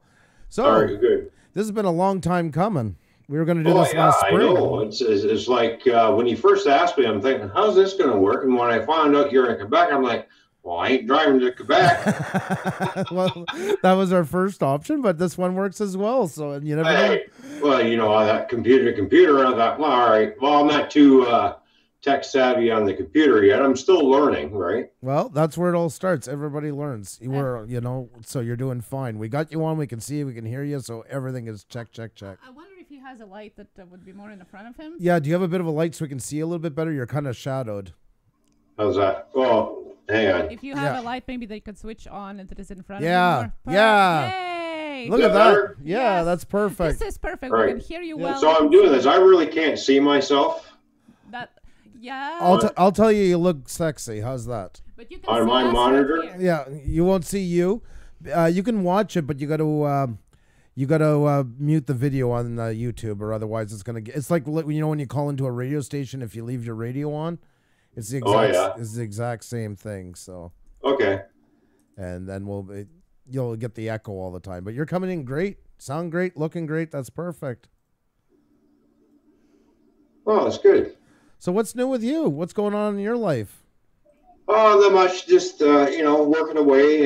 D: All right, good.
B: this has been a long time coming. We were going to do
D: Oh,
B: this
D: yeah,
B: last
D: I
B: spring.
D: know. It's like when you first asked me, I'm thinking, how's this going to work? And when I found out you're in Quebec, I'm like, Well, I ain't driving to Quebec.
B: Well, that was our first option, but this one works as well. So you never know.
D: Well, you know, that computer to computer, I thought, well, all right. Well, I'm not too tech savvy on the computer yet. I'm still learning, right?
B: Well, that's where it all starts. Everybody learns. You were, you know, so you're doing fine. We got you on. We can see you. We can hear you. So everything is check.
C: I wonder if he has a light that would be more in the front of him.
B: Yeah. Do you have a bit of a light so we can see you a little bit better? You're kind of shadowed.
D: How's that? Well, hang on.
C: If you have a light, maybe they could switch on and it is in front of
B: Yeah.
C: you.
B: Yeah.
C: Yay!
B: Look at that.
D: Better?
B: Yeah,
C: Yes.
B: that's perfect.
C: This is perfect.
D: Right.
C: We can hear you well.
D: So I'm doing this. I really can't see myself
B: I'll tell you, you look sexy. How's that?
C: But you can
D: on
C: see
D: my
C: us right
D: monitor.
C: here.
B: Yeah, you won't see you. You can watch it, but you got to mute the video on YouTube, or otherwise it's gonna get. It's like, you know, when you call into a radio station, if you leave your radio on, it's the exact it's the exact same thing. So
D: Okay.
B: and then you'll get the echo all the time. But you're coming in great, sound great, looking great. That's perfect.
D: Oh, that's good.
B: So what's new with you? What's going on in your life?
D: Oh, not much. Just you know, working away,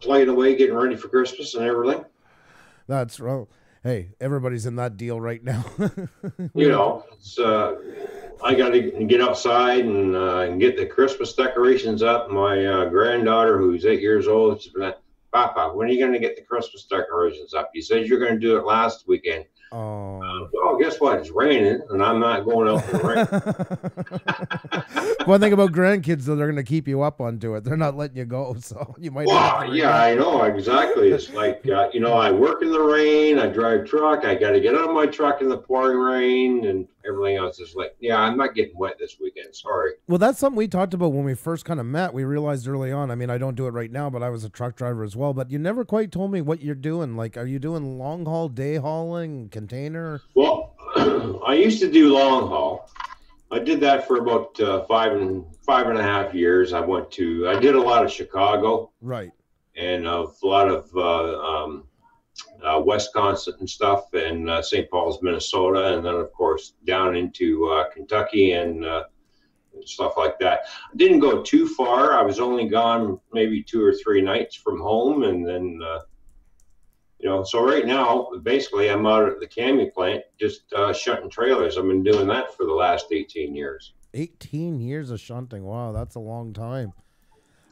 D: playing away, getting ready for Christmas and everything.
B: That's well. Hey, everybody's in that deal right now.
D: You know, it's, I got to get outside and get the Christmas decorations up. My granddaughter, who's 8 years old, she's been like, Papa, when are you going to get the Christmas decorations up? You said you're going to do it last weekend.
B: Oh.
D: Well, guess what? It's raining, and I'm not going out in the rain.
B: One thing about grandkids, though, they're going to keep you up onto it. They're not letting you go, so you might.
D: Well, yeah, I know exactly. It's like you know, I work in the rain, I drive truck, I got to get out of my truck in the pouring rain, and everything else is like, yeah, I'm not getting wet this weekend. Sorry.
B: Well, that's something we talked about when we first kind of met. We realized early on. I mean, I don't do it right now, but I was a truck driver as well. But you never quite told me what you're doing. Like, are you doing long haul, day hauling, container?
D: Well, I used to do long haul. I did that for about 5.5 years. I did a lot of Chicago,
B: Right.
D: and a lot of Wisconsin and stuff, and St. Paul's, Minnesota, and then of course down into Kentucky and stuff like that. I didn't go too far. I was only gone maybe 2 or 3 nights from home, and then you know, so right now, basically, I'm out at the Cami plant just shunting trailers. I've been doing that for the last 18 years.
B: 18 years of shunting. Wow, that's a long time.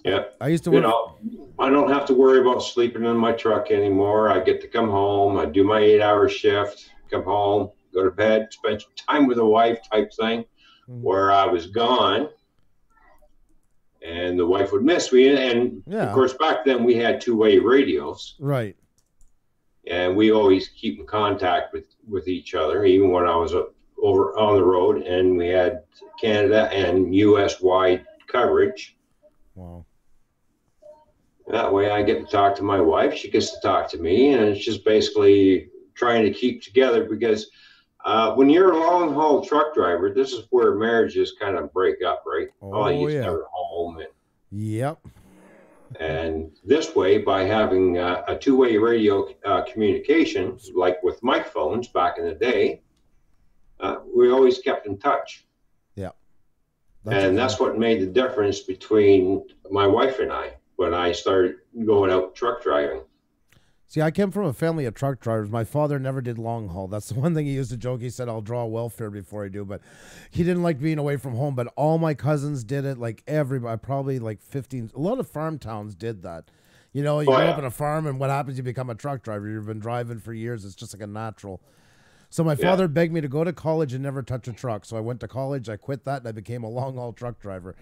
D: Yeah.
B: I used to work.
D: You know, I don't have to worry about sleeping in my truck anymore. I get to come home. I do my 8-hour shift, come home, go to bed, spend some time with the wife type thing, where I was gone. And the wife would miss me. And of course, back then we had 2-way radios.
B: Right.
D: And we always keep in contact with each other, even when I was over on the road, and we had Canada and U.S. wide coverage.
B: Wow.
D: That way I get to talk to my wife, she gets to talk to me, and it's just basically trying to keep together, because when you're a long haul truck driver, this is where marriages kind of break up, right?
B: Oh,
D: he's
B: yeah.
D: never home.
B: Yep.
D: And this way, by having a 2-way radio communication, like with microphones back in the day, we always kept in touch.
B: Yeah.
D: That's what made the difference between my wife and I when I started going out truck driving.
B: See, I came from a family of truck drivers. My father never did long haul. That's the one thing he used to joke. He said, I'll draw welfare before I do. But he didn't like being away from home. But all my cousins did it. Like everybody, probably like 15. A lot of farm towns did that. You know, you grow up in a farm, and what happens? You become a truck driver. You've been driving for years. It's just like a natural. So my father begged me to go to college and never touch a truck. So I went to college, I quit that, and I became a long-haul truck driver.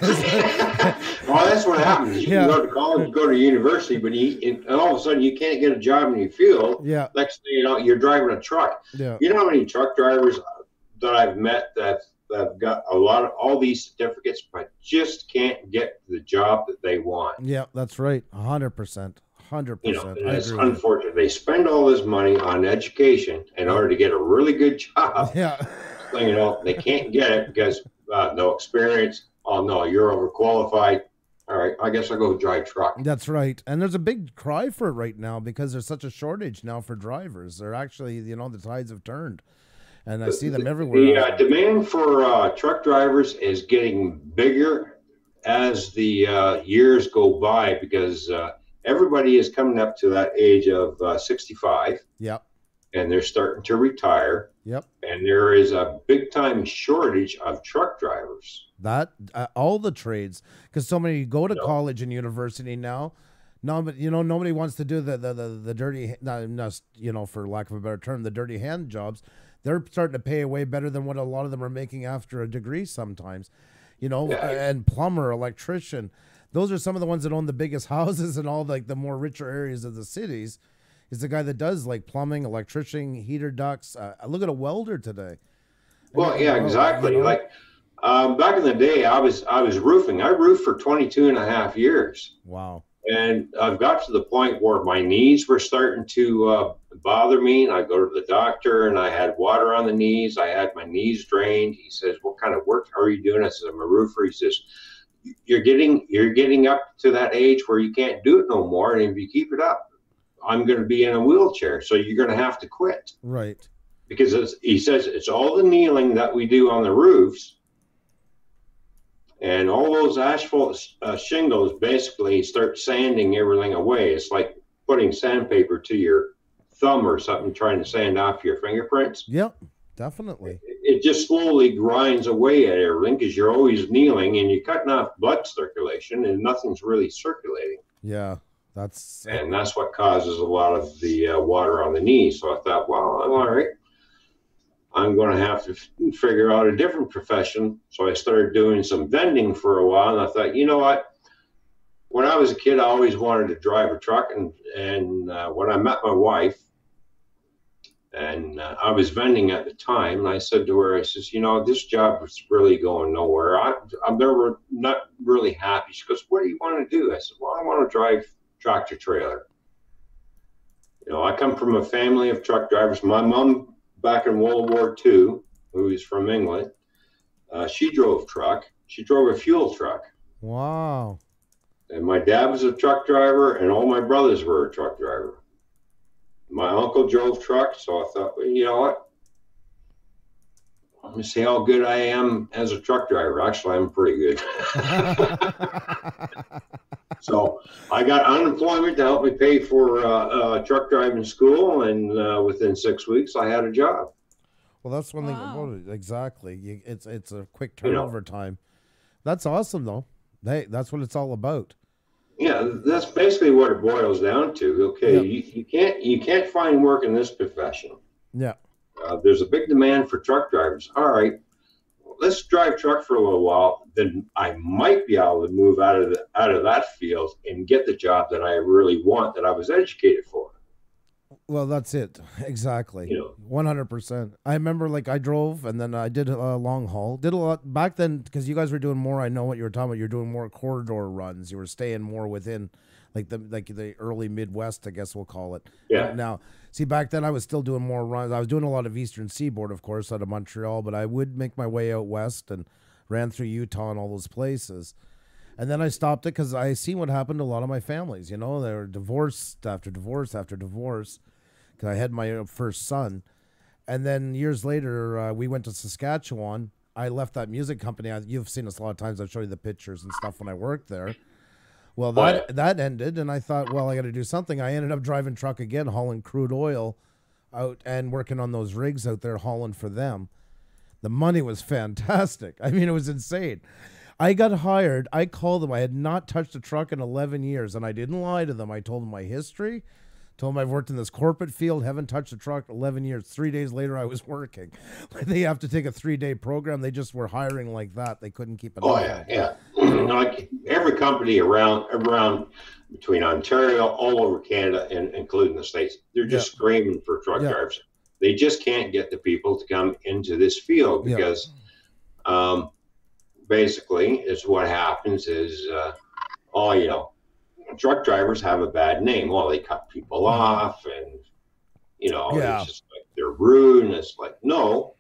D: Well, that's what happens. You can go to college, go to university, but and all of a sudden you can't get a job in your field.
B: Yeah.
D: Next thing you know, you're driving a truck.
B: Yeah.
D: You know how many truck drivers that I've met that have got all these certificates, but just can't get the job that they want.
B: Yeah, that's right. 100%. 100%.
D: You know, and it's unfortunate. They spend all this money on education in order to get a really good job.
B: Yeah.
D: You know, they can't get it because no experience. Oh, no, you're overqualified. All right, I guess I'll go drive truck.
B: That's right. And there's a big cry for it right now because there's such a shortage now for drivers. They're actually, you know, the tides have turned. And I see them everywhere.
D: The demand for truck drivers is getting bigger as the years go by, because everybody is coming up to that age of 65.
B: Yep.
D: And they're starting to retire.
B: Yep.
D: And there is a big time shortage of truck drivers.
B: That all the trades, because so many go to college and university now. No, but nobody wants to do the dirty, not for lack of a better term, the dirty hand jobs. They're starting to pay way better than what a lot of them are making after a degree sometimes. And plumber, electrician, those are some of the ones that own the biggest houses and all the more richer areas of the cities. Is the guy that does like plumbing, electrician, heater ducts. Look at a welder today.
D: Well, yeah, exactly. Like back in the day, I was roofing. I roofed for 22 and a half years.
B: Wow.
D: And I've got to the point where my knees were starting to bother me. And I go to the doctor and I had water on the knees. I had my knees drained. He says, "What kind of work are you doing?" I said, "I'm a roofer." He says, you're getting up to that age where you can't do it no more. And if you keep it up, I'm going to be in a wheelchair. So you're going to have to quit."
B: Right.
D: Because he says it's all the kneeling that we do on the roofs. And all those asphalt shingles basically start sanding everything away. It's like putting sandpaper to your thumb or something, trying to sand off your fingerprints.
B: Yep, definitely.
D: It just slowly grinds away at everything because you're always kneeling and you're cutting off blood circulation and nothing's really circulating.
B: Yeah, that's
D: what causes a lot of the water on the knees. So I thought, well, all right. I'm going to have to figure out a different profession. So I started doing some vending for a while. And I thought, you know what? When I was a kid, I always wanted to drive a truck. And when I met my wife, and I was vending at the time, and I said to her, I says, this job is really going nowhere. I'm never not really happy. She goes, "What do you want to do?" I said, "Well, I want to drive tractor trailer." I come from a family of truck drivers. My mom, back in World War II, who is from England, she drove truck. She drove a fuel truck.
B: Wow.
D: And my dad was a truck driver, and all my brothers were a truck driver. My uncle drove truck, so I thought, well, you know what? Let me see how good I am as a truck driver. Actually, I'm pretty good. So I got unemployment to help me pay for truck driving school, and within 6 weeks, I had a job.
B: Well, that's one thing about it. Exactly. It's a quick turnover time. That's awesome, though. Hey, that's what it's all about.
D: Yeah, that's basically what it boils down to. Okay, you can't find work in this profession.
B: Yeah.
D: There's a big demand for truck drivers. All right, let's drive truck for a little while. Then I might be able to move out of that field and get the job that I really want, that I was educated for.
B: Well, that's it. Exactly. 100%. I remember I drove and then I did a long haul. Did a lot back then because you guys were doing more. I know what you were talking about. You're doing more corridor runs. You were staying more within the early Midwest, I guess we'll call it.
D: Yeah.
B: Now, see, back then I was still doing more runs. I was doing a lot of Eastern Seaboard, of course, out of Montreal, but I would make my way out west and ran through Utah and all those places. And then I stopped it because I seen what happened to a lot of my families. They were divorced after divorce after divorce. Because I had my first son. And then years later, we went to Saskatchewan. I left that music company. You've seen us a lot of times. I've showed you the pictures and stuff when I worked there. Well, that ended, and I thought, well, I got to do something. I ended up driving truck again, hauling crude oil out and working on those rigs out there, hauling for them. The money was fantastic. I mean, it was insane. I got hired. I called them. I had not touched a truck in 11 years, and I didn't lie to them. I told them my history. Told them I've worked in this corporate field, haven't touched a truck 11 years. 3 days later, I was working. They have to take a 3-day program. They just were hiring like that. They couldn't keep it up.
D: Oh, yeah. Like every company around between Ontario, all over Canada, and including the States, they're just screaming for truck drivers. They just can't get the people to come into this field because basically is what happens is, truck drivers have a bad name. Well, they cut people off and, it's just like they're rude. And it's like, no,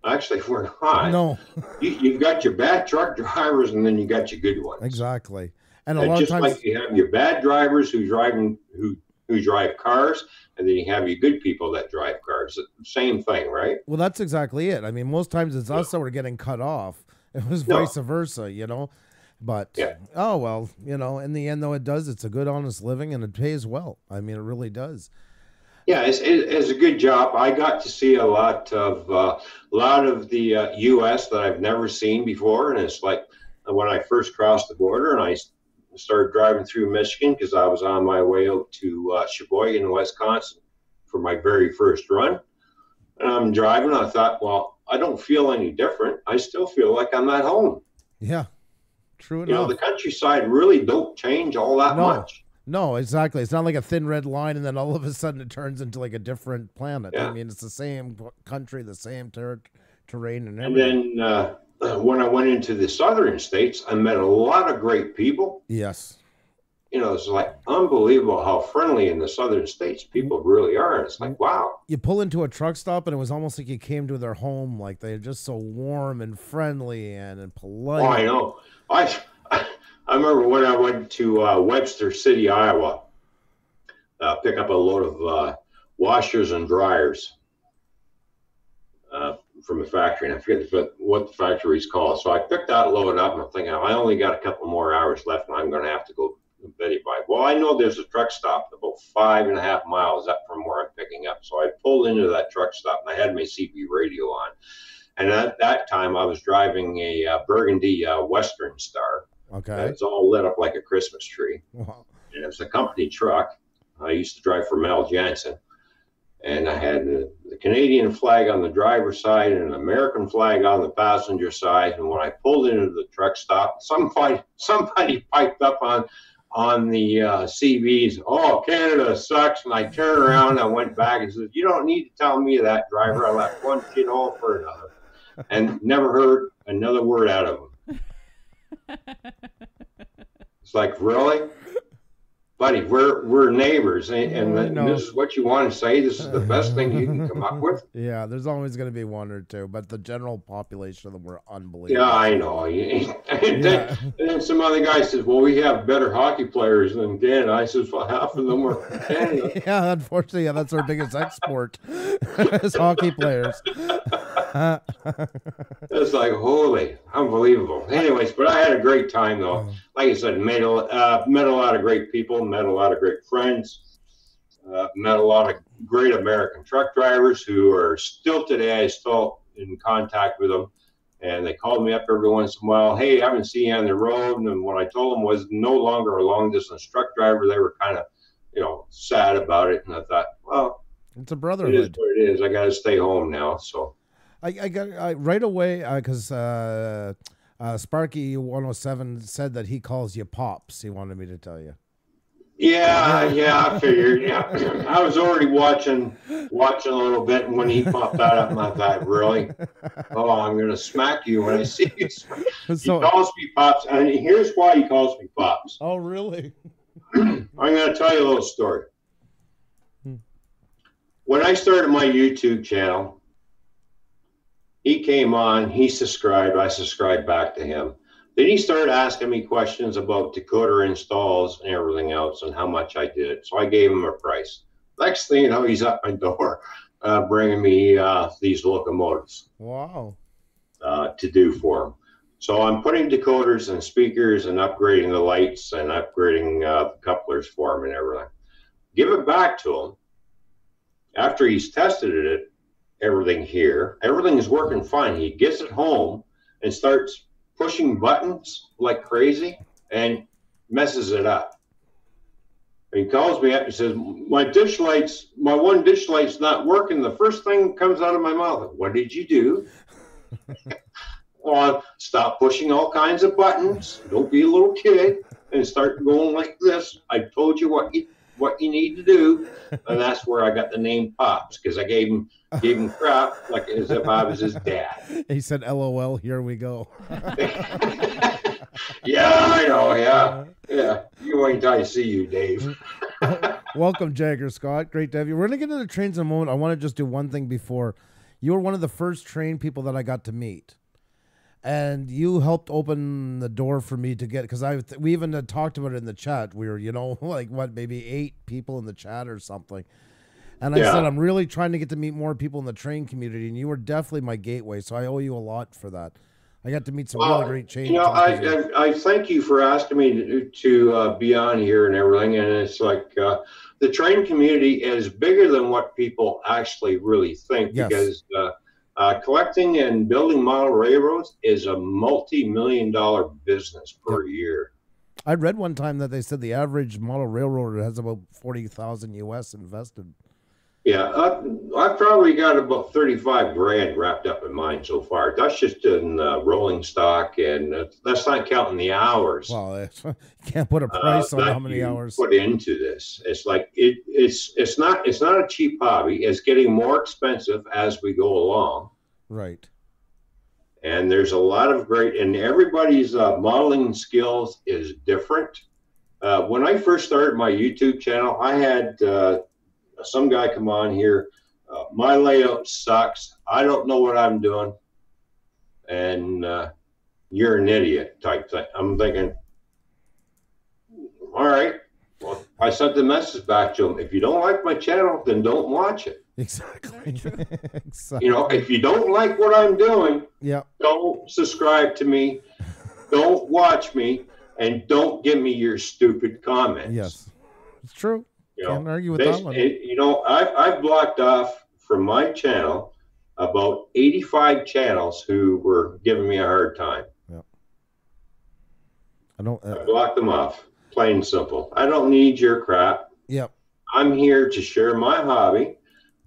D: actually, we're not.
B: No.
D: You've got your bad truck drivers and then you got your good ones.
B: Exactly. And a lot
D: just
B: of times,
D: like you have your bad drivers who drive cars, and then you have your good people that drive cars. Same thing, right?
B: Well, that's exactly it. I mean, most times it's us that were getting cut off. It was vice versa, But,
D: Yeah.
B: oh, well, you know, in the end, though, it does. It's a good, honest living, and it pays well. I mean, it really does.
D: Yeah, it's a good job. I got to see a lot of the U.S. that I've never seen before, and it's like when I first crossed the border and I started driving through Michigan because I was on my way out to Sheboygan, Wisconsin, for my very first run. And I'm driving. I thought, well, I don't feel any different. I still feel like I'm at home.
B: Yeah, true enough.
D: You know, the countryside really don't change all that much.
B: No, exactly. It's not like a thin red line and then all of a sudden it turns into like a different planet.
D: Yeah.
B: I mean, it's the same country, the same terrain and everything.
D: And then when I went into the southern states, I met a lot of great people.
B: Yes.
D: You know, it's like unbelievable how friendly in the southern states people really are. It's like, wow.
B: You pull into a truck stop and it was almost like you came to their home. Like they're just so warm and friendly and polite.
D: Oh, I know. I remember when I went to Webster City, Iowa, pick up a load of washers and dryers from a factory. And I forget what the factory's called. So I picked that load up and I'm thinking, I only got a couple more hours left and I'm going to have to go to Betty Bye. Well, I know there's a truck stop about 5.5 miles up from where I'm picking up. So I pulled into that truck stop and I had my CB radio on. And at that time, I was driving a Burgundy Western Star.
B: Okay.
D: It's all lit up like a Christmas tree.
B: Wow.
D: And it was a company truck. I used to drive for Mel Jansen. And I had the Canadian flag on the driver's side and an American flag on the passenger side. And when I pulled into the truck stop, somebody piped up on the CVs, "Oh, Canada sucks." And I turned around and I went back and said, "You don't need to tell me that, driver. I left one shithole for another." And never heard another word out of him. It's like, really? Buddy, we're neighbors, and this is what you want to say? This is the best thing you can come up with?
B: Yeah, there's always going to be one or two, but the general population of them were unbelievable.
D: Yeah, I know. And then some other guy says, well, we have better hockey players than Canada. I says, well, half of them are from Canada.
B: Yeah, unfortunately, that's our biggest export is hockey players.
D: It's like, holy, unbelievable. Anyways, but I had a great time, though. Like I said, met a lot of great people, met a lot of great friends, met a lot of great American truck drivers who are still today, I still in contact with them. And they called me up every once in a while. Hey, I haven't seen you on the road. And what I told them was no longer a long distance truck driver. They were kind of, sad about it. And I thought, well,
B: it's a brotherhood.
D: It is what it is. I got to stay home now. So
B: I got right away because Sparky 107 said that he calls you Pops. He wanted me to tell you.
D: Yeah, I figured. Yeah, I was already watching a little bit, and when he popped that up, and I thought, really? Oh, I'm going to smack you when I see you. He calls me Pops, and here's why he calls me Pops.
B: Oh, really?
D: I'm going to tell you a little story. When I started my YouTube channel, he came on, he subscribed, I subscribed back to him. Then he started asking me questions about decoder installs and everything else and how much I did it. So I gave him a price. Next thing you know, he's at my door bringing me these locomotives.
B: Wow.
D: To do for him. So I'm putting decoders and speakers and upgrading the lights and upgrading the couplers for him and everything. Give it back to him. After he's tested it, everything is working fine. He gets it home and starts pushing buttons like crazy and messes it up. He calls me up and says, my one dish light's not working. The first thing comes out of my mouth, what did you do? Well, stop pushing all kinds of buttons. Don't be a little kid and start going like this. I told you what you need to do. And that's where I got the name Pops, because I gave him crap like as if I was his dad.
B: He said, LOL, here we go.
D: Yeah, I know. Yeah. You wait until I see you, Dave.
B: Welcome, Jagger Scott. Great to have you. We're going to get into the trains in a moment. I want to just do one thing before. You were one of the first train people that I got to meet. And you helped open the door for me to get, because we even had talked about it in the chat. We were, maybe 8 people in the chat or something. And I said, I'm really trying to get to meet more people in the train community. And you were definitely my gateway. So I owe you a lot for that. I got to meet some really great changes.
D: You know, I thank you for asking me to be on here and everything. And it's like the train community is bigger than what people actually really think,
B: Yes.
D: because collecting and building model railroads is a multi-million-dollar business per year.
B: I read one time that they said the average model railroader has about 40,000 US invested.
D: Yeah, I've probably got about 35 grand wrapped up in mine so far. That's just in rolling stock, and that's not counting the hours.
B: Well, you can't put a price on how many hours
D: put into this. It's like it's not a cheap hobby. It's getting more expensive as we go along.
B: Right.
D: And there's a lot of great, and everybody's modeling skills is different. When I first started my YouTube channel, I had some guy come on here. My layout sucks. I don't know what I'm doing. And you're an idiot type thing. I'm thinking, all right. Well, I sent the message back to him. If you don't like my channel, then don't watch it.
B: Exactly.
D: You know, if you don't like what I'm doing,
B: yeah,
D: don't subscribe to me, don't watch me, and don't give me your stupid comments.
B: Yes, it's true.
D: You
B: Can't
D: know,
B: argue with that one.
D: You know, I've blocked off from my channel about 85 channels who were giving me a hard time.
B: Yeah.
D: I blocked them off, plain and simple. I don't need your crap.
B: Yep.
D: I'm here to share my hobby,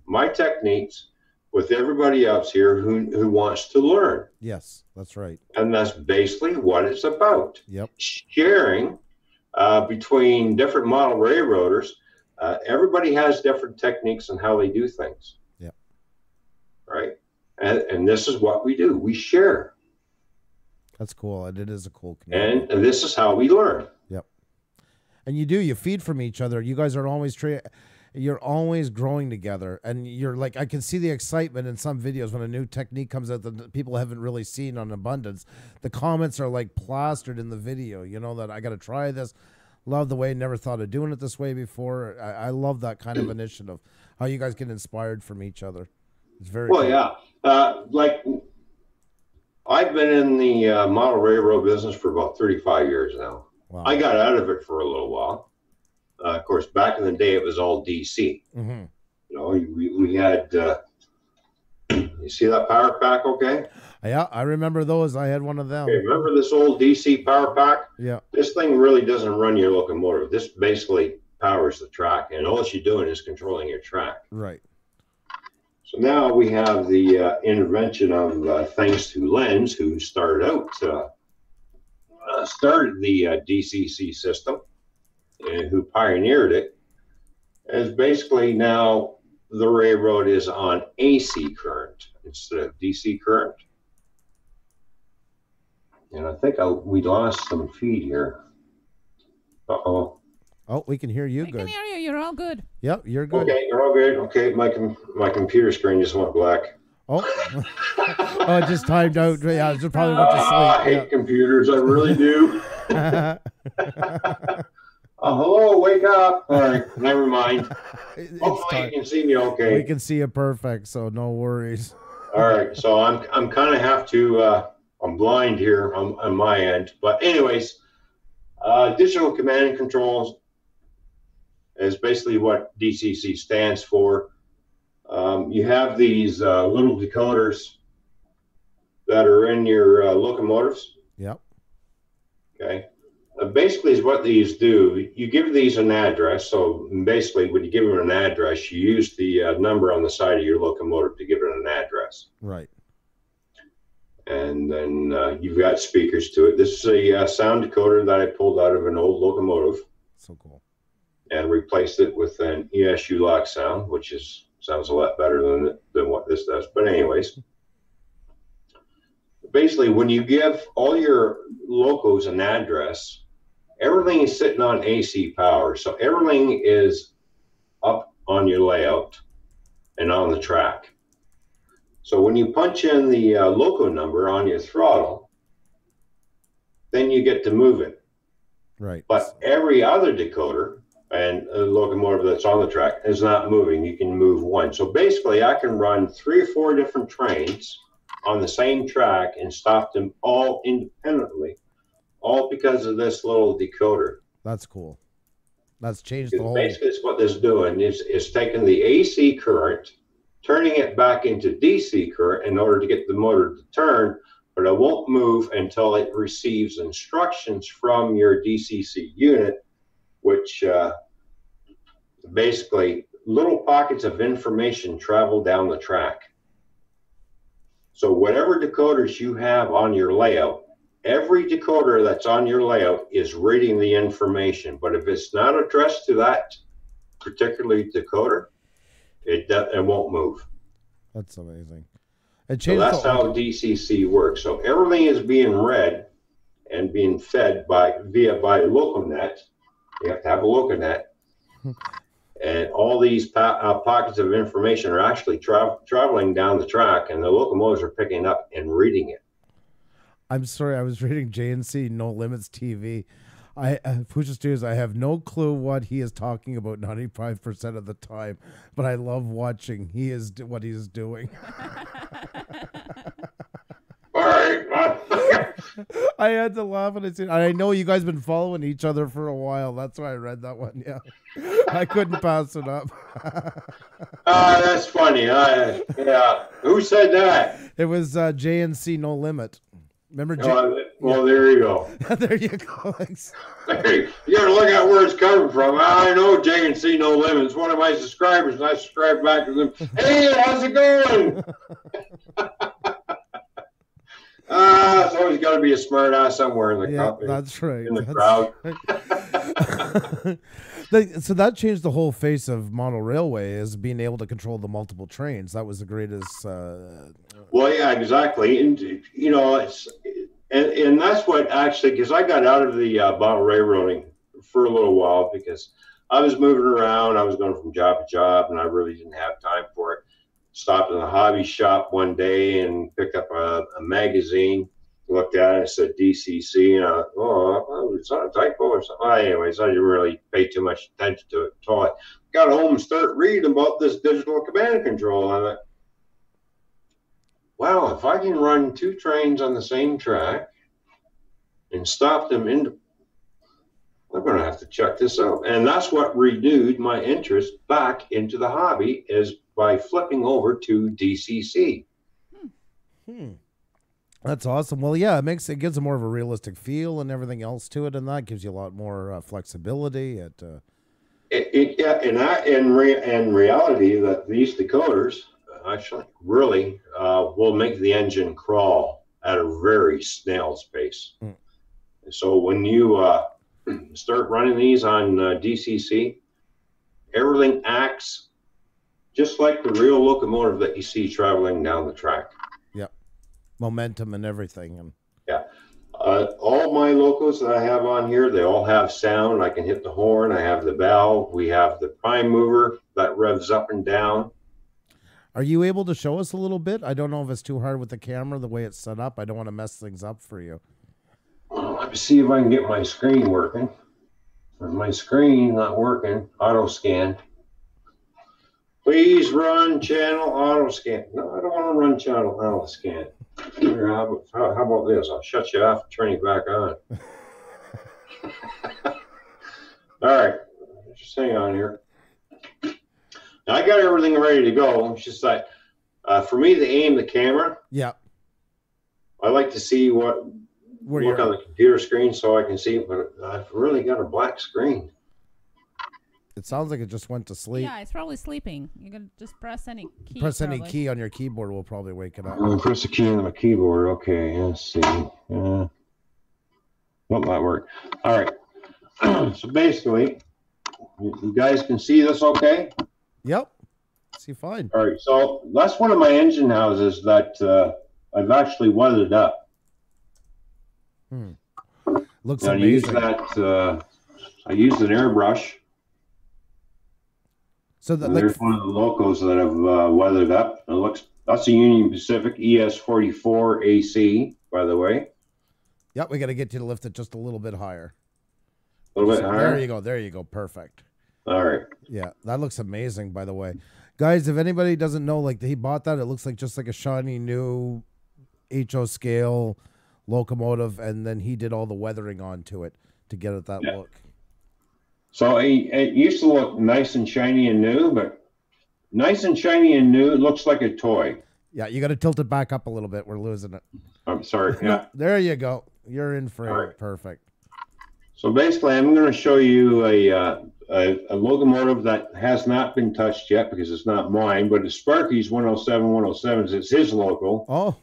D: my techniques with everybody else here who wants to learn.
B: Yes, that's right.
D: And that's basically what it's about.
B: Yep.
D: Sharing between different model railroaders. Everybody has different techniques on how they do things.
B: Yep.
D: Right. And this is what we do. We share.
B: That's cool. It is a cool community.
D: And this is how we learn.
B: Yep. And you feed from each other. You guys are always you're always growing together, and you're like, I can see the excitement in some videos when a new technique comes out that people haven't really seen on Abundance. The comments are like plastered in the video, you know, that I got to try this. Love the way, never thought of doing it this way before. I love that kind of initiative, how you guys get inspired from each other. It's very
D: well,
B: cool.
D: Yeah. Like I've been in the model railroad business for about 35 years now.
B: Wow.
D: I got out of it for a little while. Of course, back in the day, it was all DC.
B: Mm-hmm.
D: You know, we had, you see that power pack, okay?
B: Yeah, I remember those. I had one of them.
D: Okay, remember this old DC power pack?
B: Yeah.
D: This thing really doesn't run your locomotive. This basically powers the track, and all you're doing is controlling your track.
B: Right.
D: So now we have the intervention of thanks to Lenz, who started the DCC system, and who pioneered it, is basically now the railroad is on AC current instead of DC current. And I think we lost some feed here. Uh-oh.
B: Oh, we can hear you
C: We
B: good.
C: can hear you. You're all good.
B: Yep, you're good.
D: Okay, you're all good. Okay, my computer screen just went black.
B: Oh, oh, it just timed out. Yeah, it just probably went to sleep.
D: I hate computers. I really do. Hello, wake up. All right, never mind. Hopefully you can see me okay.
B: We can see you perfect, so no worries.
D: All right, so I'm kind of have to, I'm blind here on my end. But anyways, digital command and controls is basically what DCC stands for. You have these little decoders that are in your locomotives.
B: Yep.
D: Okay. Basically, is what these do. You give these an address. So basically, when you give them an address, you use the number on the side of your locomotive to give it an address.
B: Right.
D: And then you've got speakers to it. This is a sound decoder that I pulled out of an old locomotive.
B: So cool.
D: And replaced it with an ESU lock sound, which sounds a lot better than what this does. But anyways, basically, when you give all your locos an address, everything is sitting on AC power. So everything is up on your layout and on the track. So when you punch in the loco number on your throttle, then you get to move it.
B: Right.
D: But every other decoder and a locomotive that's on the track is not moving. You can move one. So basically, I can run 3 or 4 different trains on the same track and stopped them all independently, all because of this little decoder.
B: That's cool. That's changed the whole.
D: Basically, it's what this is doing is taking the AC current, turning it back into DC current in order to get the motor to turn, but it won't move until it receives instructions from your DCC unit, which basically little pockets of information travel down the track. So whatever decoders you have on your layout, every decoder that's on your layout is reading the information, but if it's not addressed to that particular decoder, it won't move.
B: That's amazing.
D: So that's how DCC works. So everything is being read and being fed by LocalNet. You have to have a LocalNet, and all these pockets of information are actually traveling down the track, and the locomotives are picking up and reading it.
B: I'm sorry, I was reading JNC No Limits TV. Pusa Studios, I have no clue what he is talking about 95% of the time, but I love watching what he is doing.
D: All right.
B: I had to laugh when I said, I know you guys been following each other for a while. That's why I read that one. Yeah, I couldn't pass it up.
D: That's funny. Yeah, who said that?
B: It was JNC No Limit. Remember?
D: Well, there you go.
B: There you go.
D: Hey, you gotta look at where it's coming from. I know JNC No Limits. One of my subscribers, and I subscribe back to them. Hey, how's it going? It's always got to be a smart ass somewhere in the company.
B: That's right.
D: In the crowd.
B: Right. So that changed the whole face of model railway, is being able to control the multiple trains. That was the greatest.
D: Well, yeah, exactly. And you know, and that's what actually, because I got out of the model railroading for a little while because I was moving around. I was going from job to job, and I really didn't have time for it. Stopped in a hobby shop one day and picked up a magazine, looked at it, and it said DCC, and I thought, oh, it's not a typo or something. Anyways, I didn't really pay too much attention to it until I got home and started reading about this digital command control. And I thought, wow, if I can run two trains on the same track and stop them I'm going to have to check this out. And that's what renewed my interest back into the hobby, is by flipping over to DCC.
B: That's awesome. Well, yeah, it gives it more of a realistic feel and everything else to it, and that gives you a lot more flexibility.
D: In reality, that these decoders actually really will make the engine crawl at a very snail's pace. So when you start running these on DCC, everything acts just like the real locomotive that you see traveling down the track.
B: Yep. Momentum and everything. And
D: yeah. All my locos that I have on here, they all have sound. I can hit the horn. I have the bell. We have the prime mover that revs up and down.
B: Are you able to show us a little bit? I don't know if it's too hard with the camera, the way it's set up. I don't want to mess things up for you.
D: Well, let me see if I can get my screen working. If my screen not working, auto scan. Please run channel auto scan. No, I don't want to run channel auto scan. Here, how about this? I'll shut you off and turn you back on. All right, just hang on here. Now I got everything ready to go. It's just like for me to aim the camera.
B: Yeah.
D: I like to see look on the computer screen so I can see it, but I've really got a black screen.
B: It sounds like it just went to sleep.
C: Yeah, it's probably sleeping. You can just press any key.
B: Press any key on your keyboard will probably wake it up.
D: Press the key on my keyboard. Okay, let's see. Well, that worked. All right. So basically, you guys can see this okay?
B: Yep. See fine.
D: All right. So that's one of my engine houses that I've actually weathered up.
B: Looks
D: now,
B: amazing.
D: I used an airbrush.
B: So
D: there's one of the locos that I've weathered up. That's a Union Pacific ES44 AC, by the way.
B: Yep, we got to get you to lift it just a little bit higher.
D: A little bit higher?
B: There you go. There you go. Perfect.
D: All right.
B: Yeah, that looks amazing, by the way. Guys, if anybody doesn't know, like he bought that, it looks like just like a shiny new HO scale locomotive, and then he did all the weathering onto it to get it that look.
D: So it used to look nice and shiny and new, but nice and shiny and new, it looks like a toy.
B: Yeah, you got to tilt it back up a little bit. We're losing it.
D: I'm sorry. Yeah.
B: No, there you go. You're in frame.
D: Right.
B: Perfect.
D: So basically, I'm going to show you a locomotive that has not been touched yet because it's not mine, but it's Sparky's 107 107s. It's his local.
B: Oh.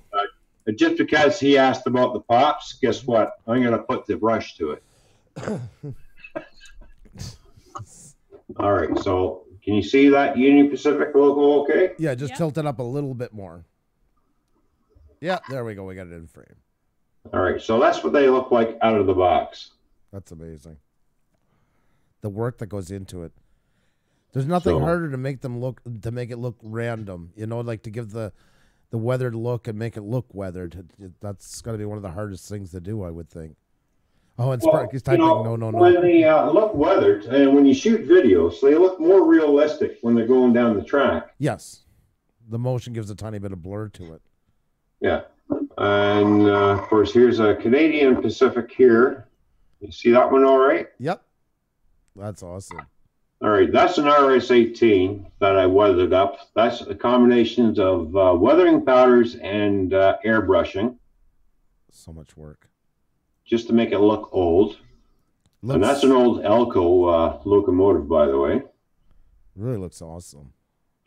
D: Just because he asked about the pops, guess what? I'm going to put the brush to it. All right. So can you see that Union Pacific logo okay?
B: Yeah, just tilt it up a little bit more. Yeah, there we go. We got it in frame.
D: All right. So that's what they look like out of the box.
B: That's amazing. The work that goes into it. There's nothing harder to make it look random. You know, like to give the weathered look and make it look weathered. That's got to be one of the hardest things to do, I would think. Oh, and Sparky's typing, no.
D: When they look weathered, and when you shoot videos, they look more realistic when they're going down the track.
B: Yes. The motion gives a tiny bit of blur to it.
D: Yeah. And, of course, here's a Canadian Pacific here. You see that one all right?
B: Yep. That's awesome.
D: All right. That's an RS-18 that I weathered up. That's a combination of weathering powders and airbrushing.
B: So much work.
D: Just to make it look old. And that's an old Elko locomotive, by the way.
B: Really looks awesome.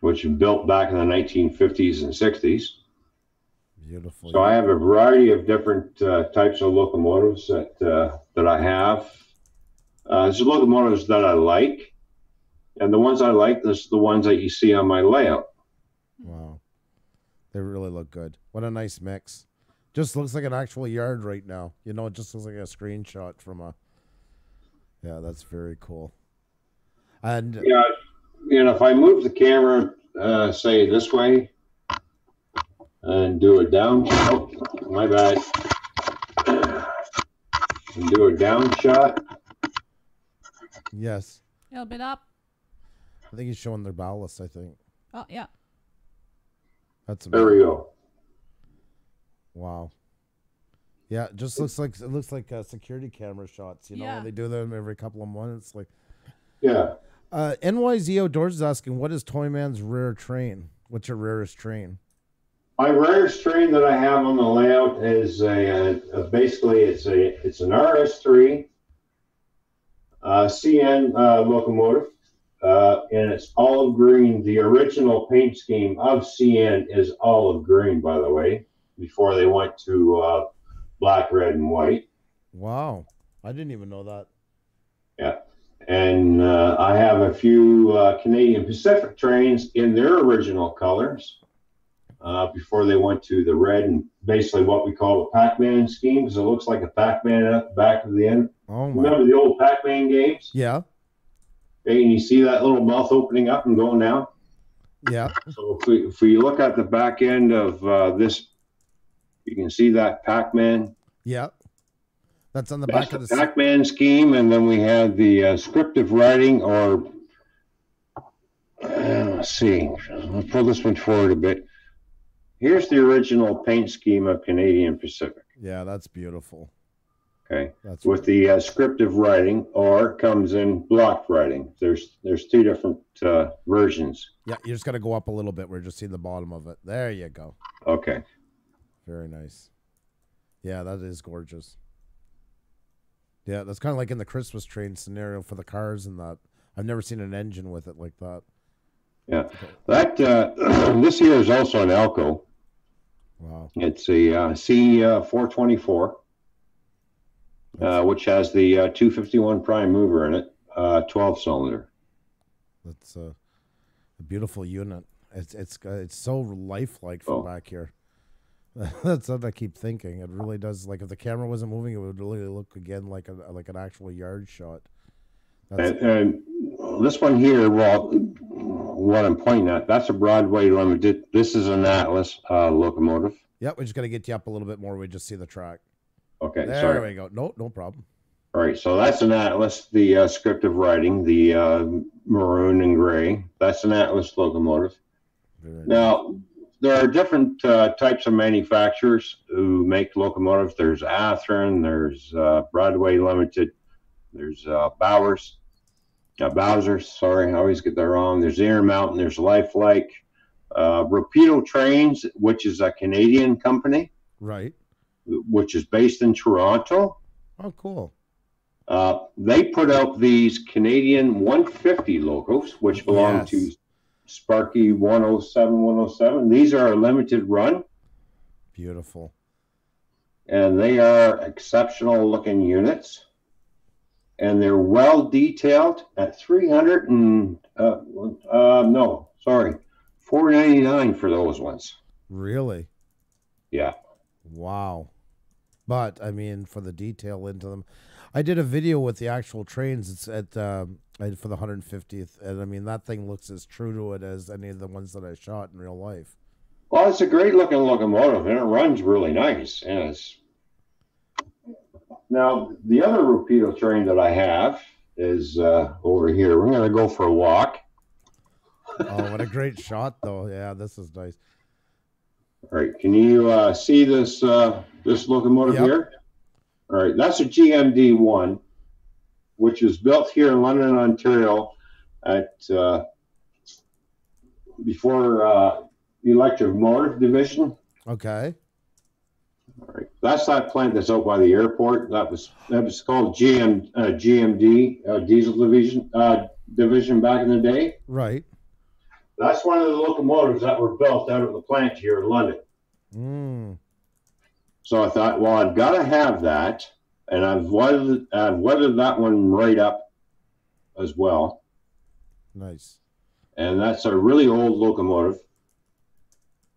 D: Which was built back in the 1950s and 60s.
B: Beautiful.
D: So I have a variety of different types of locomotives that I have. There's locomotives that I like. And the ones I like, those are the ones that you see on my layout.
B: Wow. They really look good. What a nice mix. Just looks like an actual yard right now. You know, it just looks like a screenshot from a... Yeah, that's very cool. And...
D: Yeah, you know, if I move the camera, say this way, and do a down... Oh, my bad. And do a down shot.
B: Yes.
C: A little bit up.
B: I think he's showing their ballast, I think.
C: Oh, yeah.
B: That's amazing.
D: There we go.
B: Wow. Yeah, it just looks like security camera shots. You know, when they do them every couple of months. Like,
D: yeah.
B: NYZ Outdoors is asking, what is Toyman's rare train? What's your rarest train?
D: My rarest train that I have on the layout is basically it's an RS3 CN locomotive, and it's olive green. The original paint scheme of CN is olive green, by the way, before they went to black, red, and white.
B: Wow, I didn't even know that.
D: Yeah, and I have a few Canadian Pacific trains in their original colors. Before they went to the red and basically what we call the Pac-Man scheme, because it looks like a Pac-Man at the back of the end.
B: Oh my.
D: Remember the old Pac-Man games?
B: Yeah.
D: Okay, and you see that little mouth opening up and going down?
B: Yeah.
D: So if we look at the back end of this, you can see that Pac-Man.
B: Yeah. That's on the back of the
D: Pac-Man scheme, and then we have the scriptive writing, or let's see. I'll pull this one forward a bit. Here's the original paint scheme of Canadian Pacific.
B: Yeah, that's beautiful.
D: Okay,
B: that's
D: with the scriptive writing, or comes in block writing. There's two different versions.
B: Yeah, you just got to go up a little bit. We're just seeing the bottom of it. There you go.
D: Okay.
B: Very nice. Yeah, that is gorgeous. Yeah, that's kind of like in the Christmas train scenario for the cars and that. I've never seen an engine with it like that.
D: Yeah, that this here is also an Elko.
B: Wow.
D: It's a C424, which has the 251 prime mover in it, 12-cylinder.
B: That's a beautiful unit. It's so lifelike from back here. That's what I keep thinking. It really does. Like if the camera wasn't moving, it would really look again like an actual yard shot.
D: And this one here, well, what I'm pointing at, that's a Broadway Limited. This is an Atlas locomotive.
B: Yep, we just got to get you up a little bit more. We just see the track.
D: Okay,
B: there
D: sorry.
B: We go. No problem.
D: All right, so that's an Atlas, the scriptive writing, the maroon and gray. That's an Atlas locomotive.
B: Very
D: now, there are different types of manufacturers who make locomotives. There's Athearn, there's Broadway Limited, there's Bowser, sorry, I always get that wrong. There's Intermountain, there's Lifelike. Rapido Trains, which is a Canadian company.
B: Right.
D: Which is based in Toronto.
B: Oh, cool.
D: They put out these Canadian 150 locos, which belong to Sparky 107, 107. These are a limited run.
B: Beautiful. And
D: they are exceptional looking units. And they're well detailed at $499 for those ones.
B: Really?
D: Yeah.
B: Wow. But I mean, for the detail into them, I did a video with the actual trains. It's at for the 150th, and I mean that thing looks as true to it as any of the ones that I shot in real life.
D: Well, it's a great looking locomotive, and it runs really nice. And now the other Rapido train that I have is over here. We're going to go for a walk.
B: Oh, what a great shot, though! Yeah, this is nice.
D: All right, can you see this this locomotive here? All right, that's a GMD1, which was built here in London, Ontario, at before the Electric Motive Division.
B: Okay.
D: All right, that's that plant that's out by the airport. That was called GMD Diesel Division back in the day.
B: Right.
D: That's one of the locomotives that were built out of the plant here in London.
B: Mm.
D: So I thought, well, I've got to have that, and I've weathered that one right up as well.
B: Nice.
D: And that's a really old locomotive.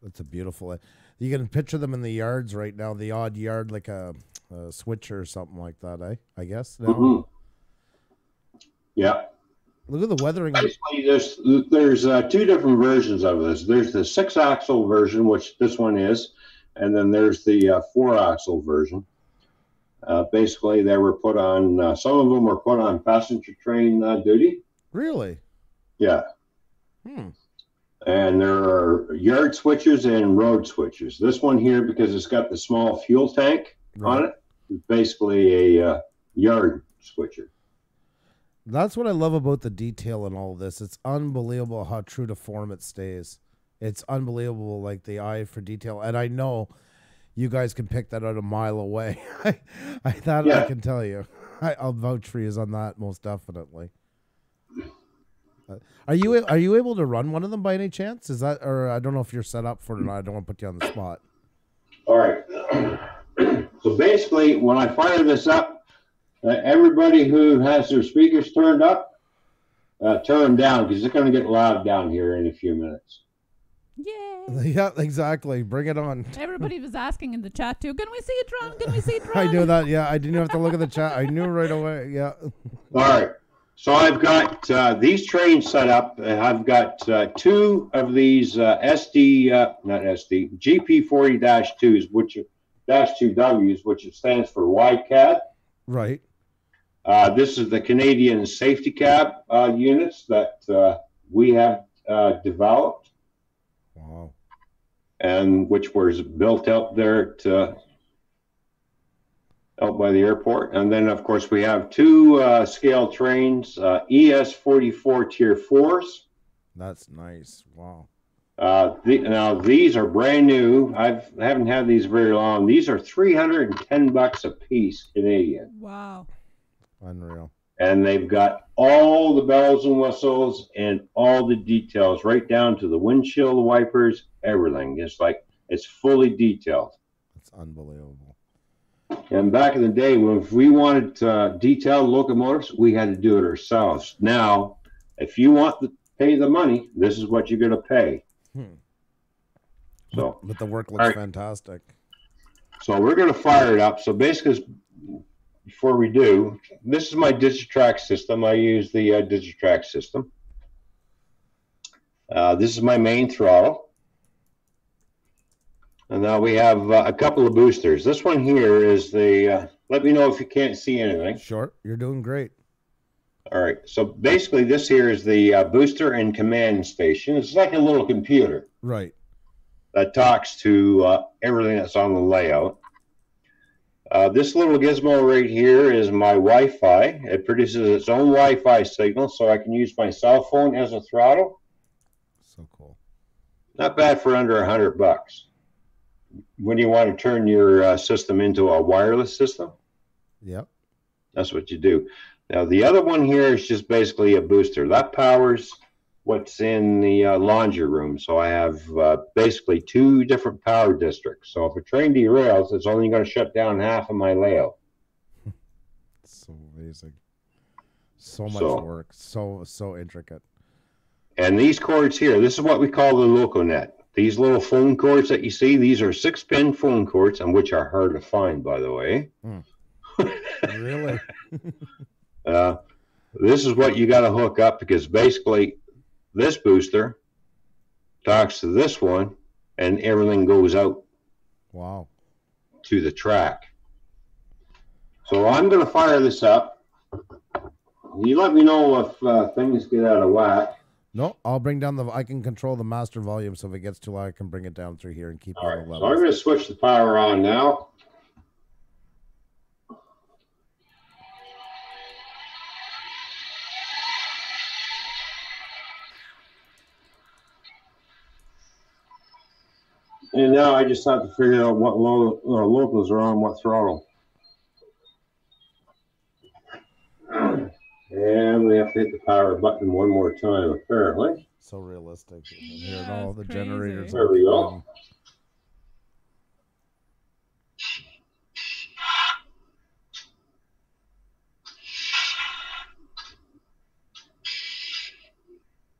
B: That's a beautiful. You can picture them in the yards right now. The odd yard, like a switcher or something like that. I guess. No?
D: Mm-hmm. Yeah.
B: Look at the weathering.
D: Basically, there's two different versions of this. There's the 6-axle version, which this one is, and then there's the 4-axle version. Basically, they were put on. Some of them were put on passenger train duty.
B: Really?
D: Yeah. And there are yard switches and road switches. This one here, because it's got the small fuel tank on it, is basically a yard switcher.
B: That's what I love about the detail in all of this. It's unbelievable how true to form it stays. It's unbelievable, like the eye for detail. And I know you guys can pick that out a mile away. I can tell you. I'll vouch for you on that, most definitely. Are you able to run one of them by any chance? Is that, or I don't know if you're set up for it or not. I don't want to put you on the spot.
D: All right. So basically, when I fire this up, everybody who has their speakers turned up, turn them down, because it's going to get loud down here in a few minutes.
C: Yay!
B: Yeah, exactly. Bring it on.
C: Everybody was asking in the chat too. Can we see it run? Can we see it run?
B: I knew that. Yeah, I didn't have to look at the chat. I knew right away. Yeah.
D: All right. So I've got these trains set up. I've got two of these GP40-2s, which are -2Ws, which stands for wide cab.
B: Right.
D: This is the Canadian safety cab units that we have developed.
B: Wow.
D: And which was built out there out by the airport. And then, of course, we have two scale trains, ES44 Tier 4s.
B: That's nice. Wow.
D: Now, these are brand new. I haven't had these very long. These are $310 a piece Canadian.
C: Wow.
B: Unreal.
D: And they've got all the bells and whistles and all the details, right down to the windshield wipers, everything. It's fully detailed.
B: That's unbelievable.
D: And back in the day, if we wanted detailed locomotives, we had to do it ourselves. Now, if you want to pay the money, this is what you're going to pay. So,
B: but the work looks fantastic.
D: So we're going to fire it up. So basically, before we do, this is my Digitrax system. I use the Digitrax system. This is my main throttle. And now we have a couple of boosters. This one here is the, let me know if you can't see anything.
B: Sure, you're doing great.
D: All right, so basically this here is the booster and command station. It's like a little computer.
B: Right.
D: that talks to everything that's on the layout. This little gizmo right here is my Wi-Fi. It produces its own Wi-Fi signal, so I can use my cell phone as a throttle.
B: So cool.
D: Not bad for under $100. When you want to turn your system into a wireless system,
B: Yep.
D: that's what you do. Now, the other one here is just basically a booster. That powers what's in the laundry room. So I have basically 2 different power districts. So if a train derails, it's only going to shut down half of my layout.
B: So amazing. So much
D: So-
B: work. So intricate.
D: And these cords here, this is what we call the LocoNet. These little phone cords that you see, these are 6-pin phone cords, and which are hard to find, by the way.
B: Really?
D: This is what you got to hook up, because basically this booster talks to this one, and everything goes out
B: Wow.
D: to the track. So I'm going to fire this up. You let me know if things get out of whack.
B: No, I'll bring down I can control the master volume, so if it gets too loud, I can bring it down through here and keep it
D: All
B: on
D: right,
B: the
D: so I'm
B: level.
D: going to switch the power on now. And now I just have to figure out what locals are on what throttle. And we have to hit the power button one more time, apparently.
B: So realistic.
C: Yeah,
B: Hearing all
C: it's
B: the
C: crazy.
B: generators.
D: There we go.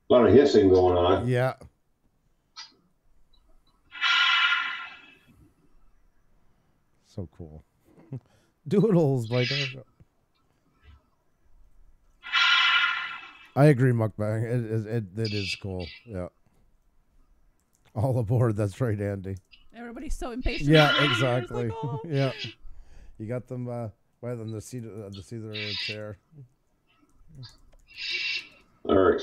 D: A lot of hissing going on.
B: Yeah. So cool. Doodles by Dojo. I agree, Mukbang. It is cool. Yeah. All aboard. That's right, Andy.
C: Everybody's so impatient.
B: Yeah,
C: It's
B: exactly.
C: like, oh.
B: Yeah. You got them by them the seat of their chair.
D: All right.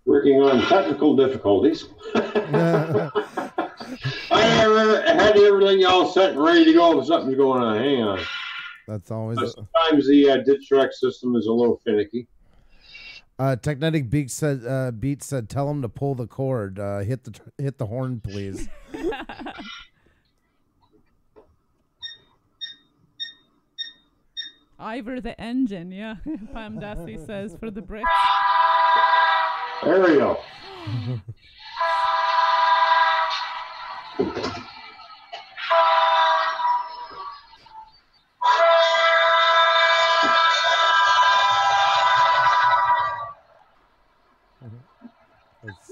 D: Working on technical difficulties. I had everything all set and ready to go, but something's going on. Hang on.
B: That's always
D: Sometimes the ditch track system is a little finicky.
B: Technetic Beat said tell him to pull the cord. Hit the horn, please.
C: Ivor the engine, yeah. Pam Dassey says for the Brits.
D: There we go.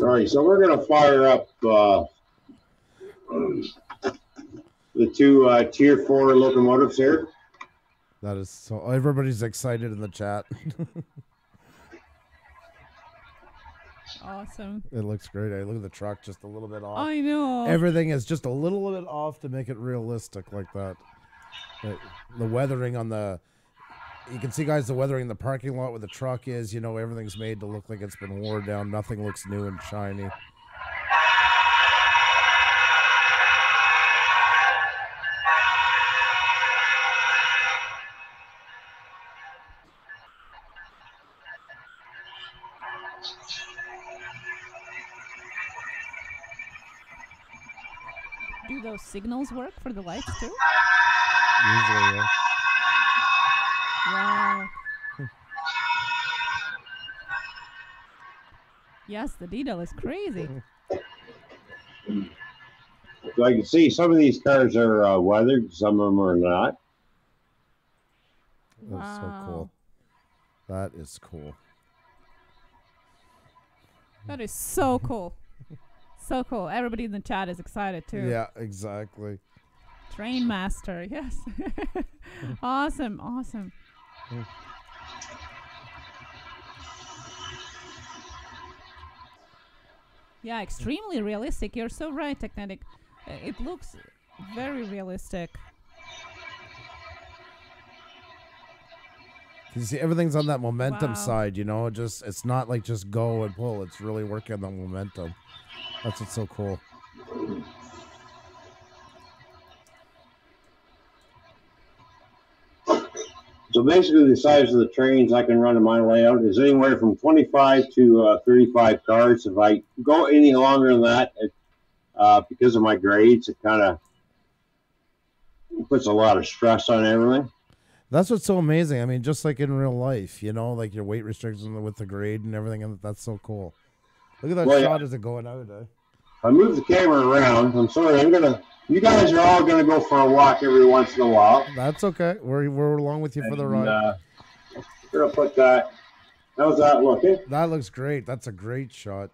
D: All right, so we're going to fire up the 2 Tier 4 locomotives here.
B: That is so. Everybody's excited in the chat.
C: Awesome.
B: It looks great. I look at the truck just a little bit off.
C: I know.
B: Everything is just a little bit off to make it realistic like that. The weathering on the... You can see, guys, the weathering in the parking lot where the truck is. You know, everything's made to look like it's been worn down. Nothing looks new and shiny.
C: Do those signals work for the lights too?
B: Usually, yeah.
C: Wow. Yes, the detail is crazy.
D: So I can see some of these cars are weathered, some of them are not.
B: That's so cool. That is cool.
C: That is so cool. So cool. Everybody in the chat is excited too.
B: Yeah, exactly.
C: Train master, yes. Awesome, awesome. Yeah, extremely realistic. You're so right, Technetic. It looks very realistic.
B: You see, everything's on that momentum
C: Wow.
B: side, you know. It's not like just go and pull. It's really working on the momentum. That's what's so cool.
E: So basically, the size of the trains I can run in my layout is anywhere from 25 to 35 cars. If I go any longer than that, because of my grades, it kind of puts a lot of stress on everything.
B: That's what's so amazing. I mean, just like in real life, you know, like your weight restrictions with the grade and everything, and that's so cool. Look at that shot as it going out.
E: I move the camera around. I'm sorry. You guys are all gonna go for a walk every once in a while.
B: That's okay. We're along with you for the ride.
E: We're gonna put that. How's that looking?
B: That looks great. That's a great shot.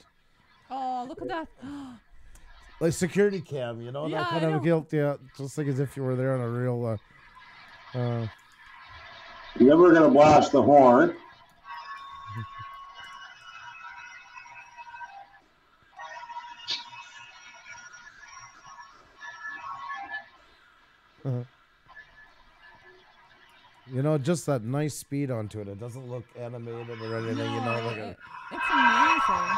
C: Oh, look at that.
B: Like security cam, you know,
C: Yeah,
B: that kind of guilt. Yeah, just like as if you were there on a real.
E: Then we're gonna blast the horn.
B: You know, just that nice speed onto it. It doesn't look animated or anything.
C: No,
B: you know, like
C: it's amazing.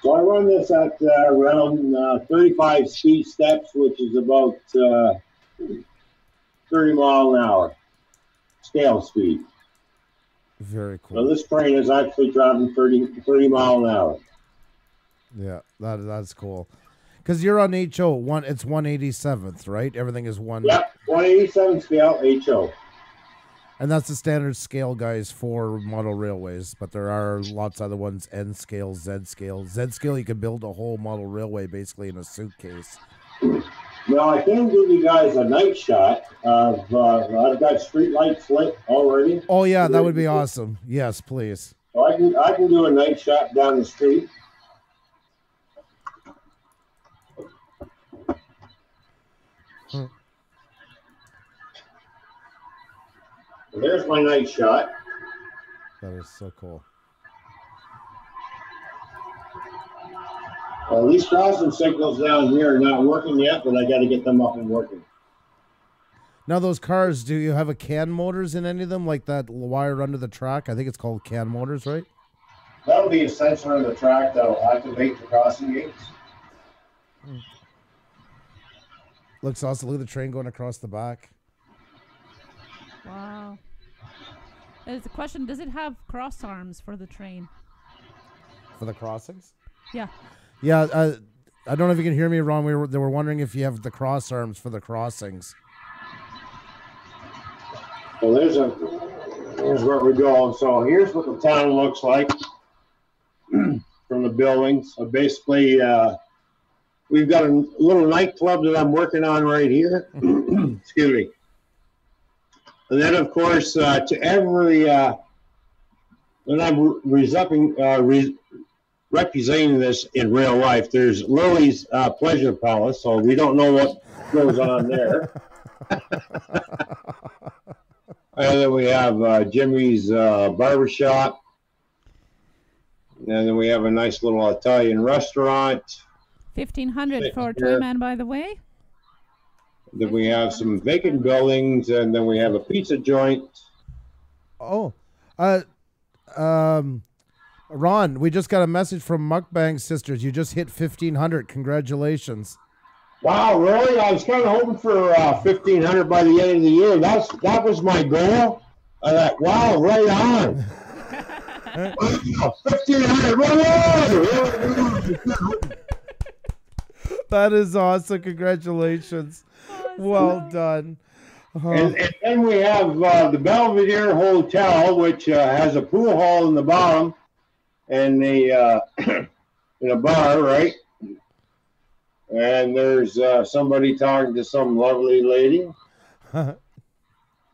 E: So I run this at around 35 speed steps, which is about 30 mile an hour scale speed.
B: very cool.
E: So this train is actually driving 30 mile an hour.
B: Yeah, that's cool. Because you're on HO one, it's 187th, right? Everything is one.
E: Yep, 187 scale HO.
B: And that's the standard scale, guys, for model railways. But there are lots of other ones: N scale, Z scale. Z scale, you can build a whole model railway basically in a suitcase.
E: Now I can give you guys a night shot of. I've got street lights lit already.
B: Oh yeah, that would be awesome. Yes, please.
E: So I can do a night shot down the street. And there's my night shot.
B: That is so cool.
E: Well, these crossing signals down here are not working yet, but I got to get them up and working.
B: Now those cars, do you have a CAN motors in any of them, like that wire under the track? I think it's called CAN motors, right?
E: That'll be a sensor on the track that'll activate the crossing gates.
B: Looks awesome. Look at the train going across the back.
C: Wow. There's a question, does it have cross arms for the train?
B: For the crossings?
C: Yeah.
B: Yeah, I don't know if you can hear me, Ron. They were wondering if you have the cross arms for the crossings.
E: So here's where we're going. So here's what the town looks like from the buildings. So basically, we've got a little nightclub that I'm working on right here. Excuse me. And then, of course, to every, when I'm representing this in real life, there's Lily's Pleasure Palace, so we don't know what goes on there. And then we have Jimmy's Barbershop. And then we have a nice little Italian restaurant.
C: 1,500 for Toyman, by the way.
E: Then we have some vacant buildings, and then we have a pizza joint.
B: Oh, Ron, we just got a message from Mukbang Sisters. You just hit 1,500. Congratulations.
E: Wow, really? I was kind of hoping for 1,500 by the end of the year. That was my goal. I thought, wow, right on. 1,500, right on.
B: That is awesome. Congratulations. Well done.
E: And then we have the Belvedere Hotel, which has a pool hall in the bottom and a bar, right? And there's somebody talking to some lovely lady. You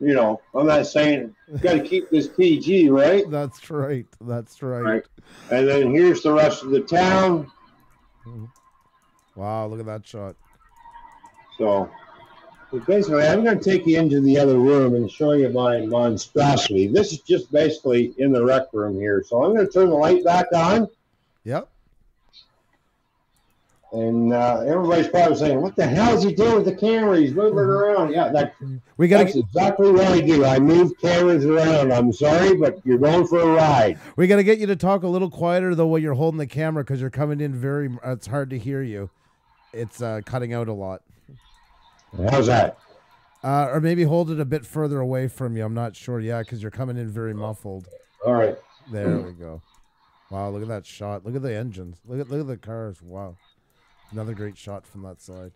E: know, I'm not saying got to keep this PG, right?
B: That's right. That's right.
E: And then here's the rest of the town.
B: Wow, look at that shot.
E: So basically, I'm going to take you into the other room and show you my monstrosity. This is just basically in the rec room here. So I'm going to turn the light back on.
B: Yep.
E: And everybody's probably saying, "What the hell is he doing with the camera? He's moving it around." Yeah, that's exactly what I do. I move cameras around. I'm sorry, but you're going for a ride.
B: We got to get you to talk a little quieter though while you're holding the camera because you're coming in very. It's hard to hear you. It's cutting out a lot.
E: How's that?
B: Or maybe hold it a bit further away from you. I'm not sure. Yeah, because you're coming in very muffled.
E: All right.
B: There we go. Wow, look at that shot. Look at the engines. Look at the cars. Wow. Another great shot from that side.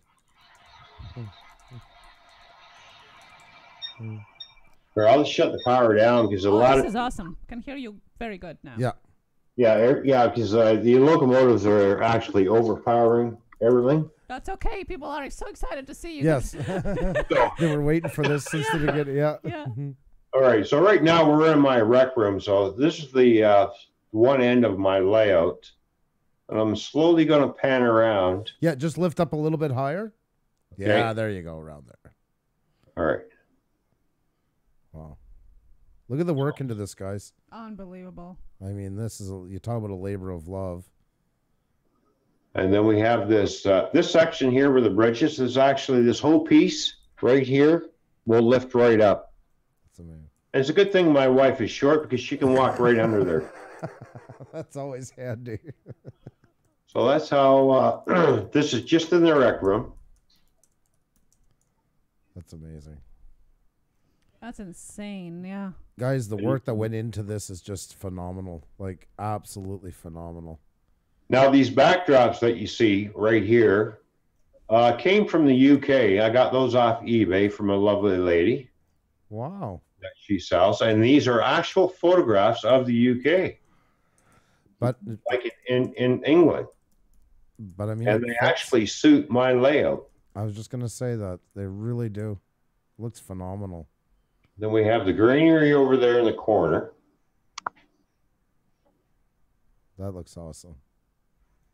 E: Here, I'll just shut the power down because
C: this is awesome. Can hear you very good now.
B: Yeah.
E: Yeah, because the locomotives are actually overpowering everything.
C: That's okay. People are so excited to see you.
B: Yes. They were waiting for this since they get yeah.
E: All right. So right now we're in my rec room. So this is the one end of my layout. And I'm slowly going to pan around.
B: Yeah, just lift up a little bit higher.
E: Okay.
B: Yeah, there you go, around there.
E: All right.
B: Wow. Look at the work into this, guys.
C: Unbelievable.
B: I mean, this is, you talk about a labor of love.
E: And then we have this this section here where the bridges is actually this whole piece right here will lift right up.
B: That's amazing.
E: And it's a good thing my wife is short because she can walk right under there.
B: That's always handy.
E: So that's how this is just in the rec room.
B: That's amazing.
C: That's insane, yeah.
B: Guys, the work that went into this is just phenomenal. Like, absolutely phenomenal.
E: Now, these backdrops that you see right here came from the UK. I got those off eBay from a lovely lady.
B: Wow.
E: That she sells. And these are actual photographs of the UK.
B: But
E: like in England.
B: But I mean,
E: and they actually suit my layout.
B: I was just gonna say that they really do. Looks phenomenal.
E: Then we have the granary over there in the corner.
B: That looks awesome.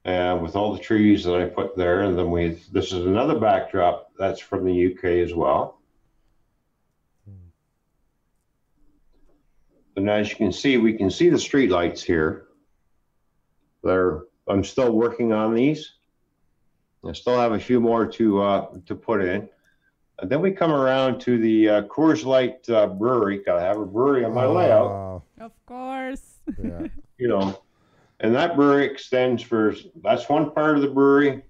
E: And with all the trees that I put there, and then this is another backdrop that's from the UK as well. And as you can see, we can see the street lights here. I'm still working on these. I still have a few more to put in. And then we come around to the Coors Light brewery. Gotta have a brewery on my layout.
C: Of course.
B: Yeah.
E: You know, and that brewery extends that's one part of the brewery.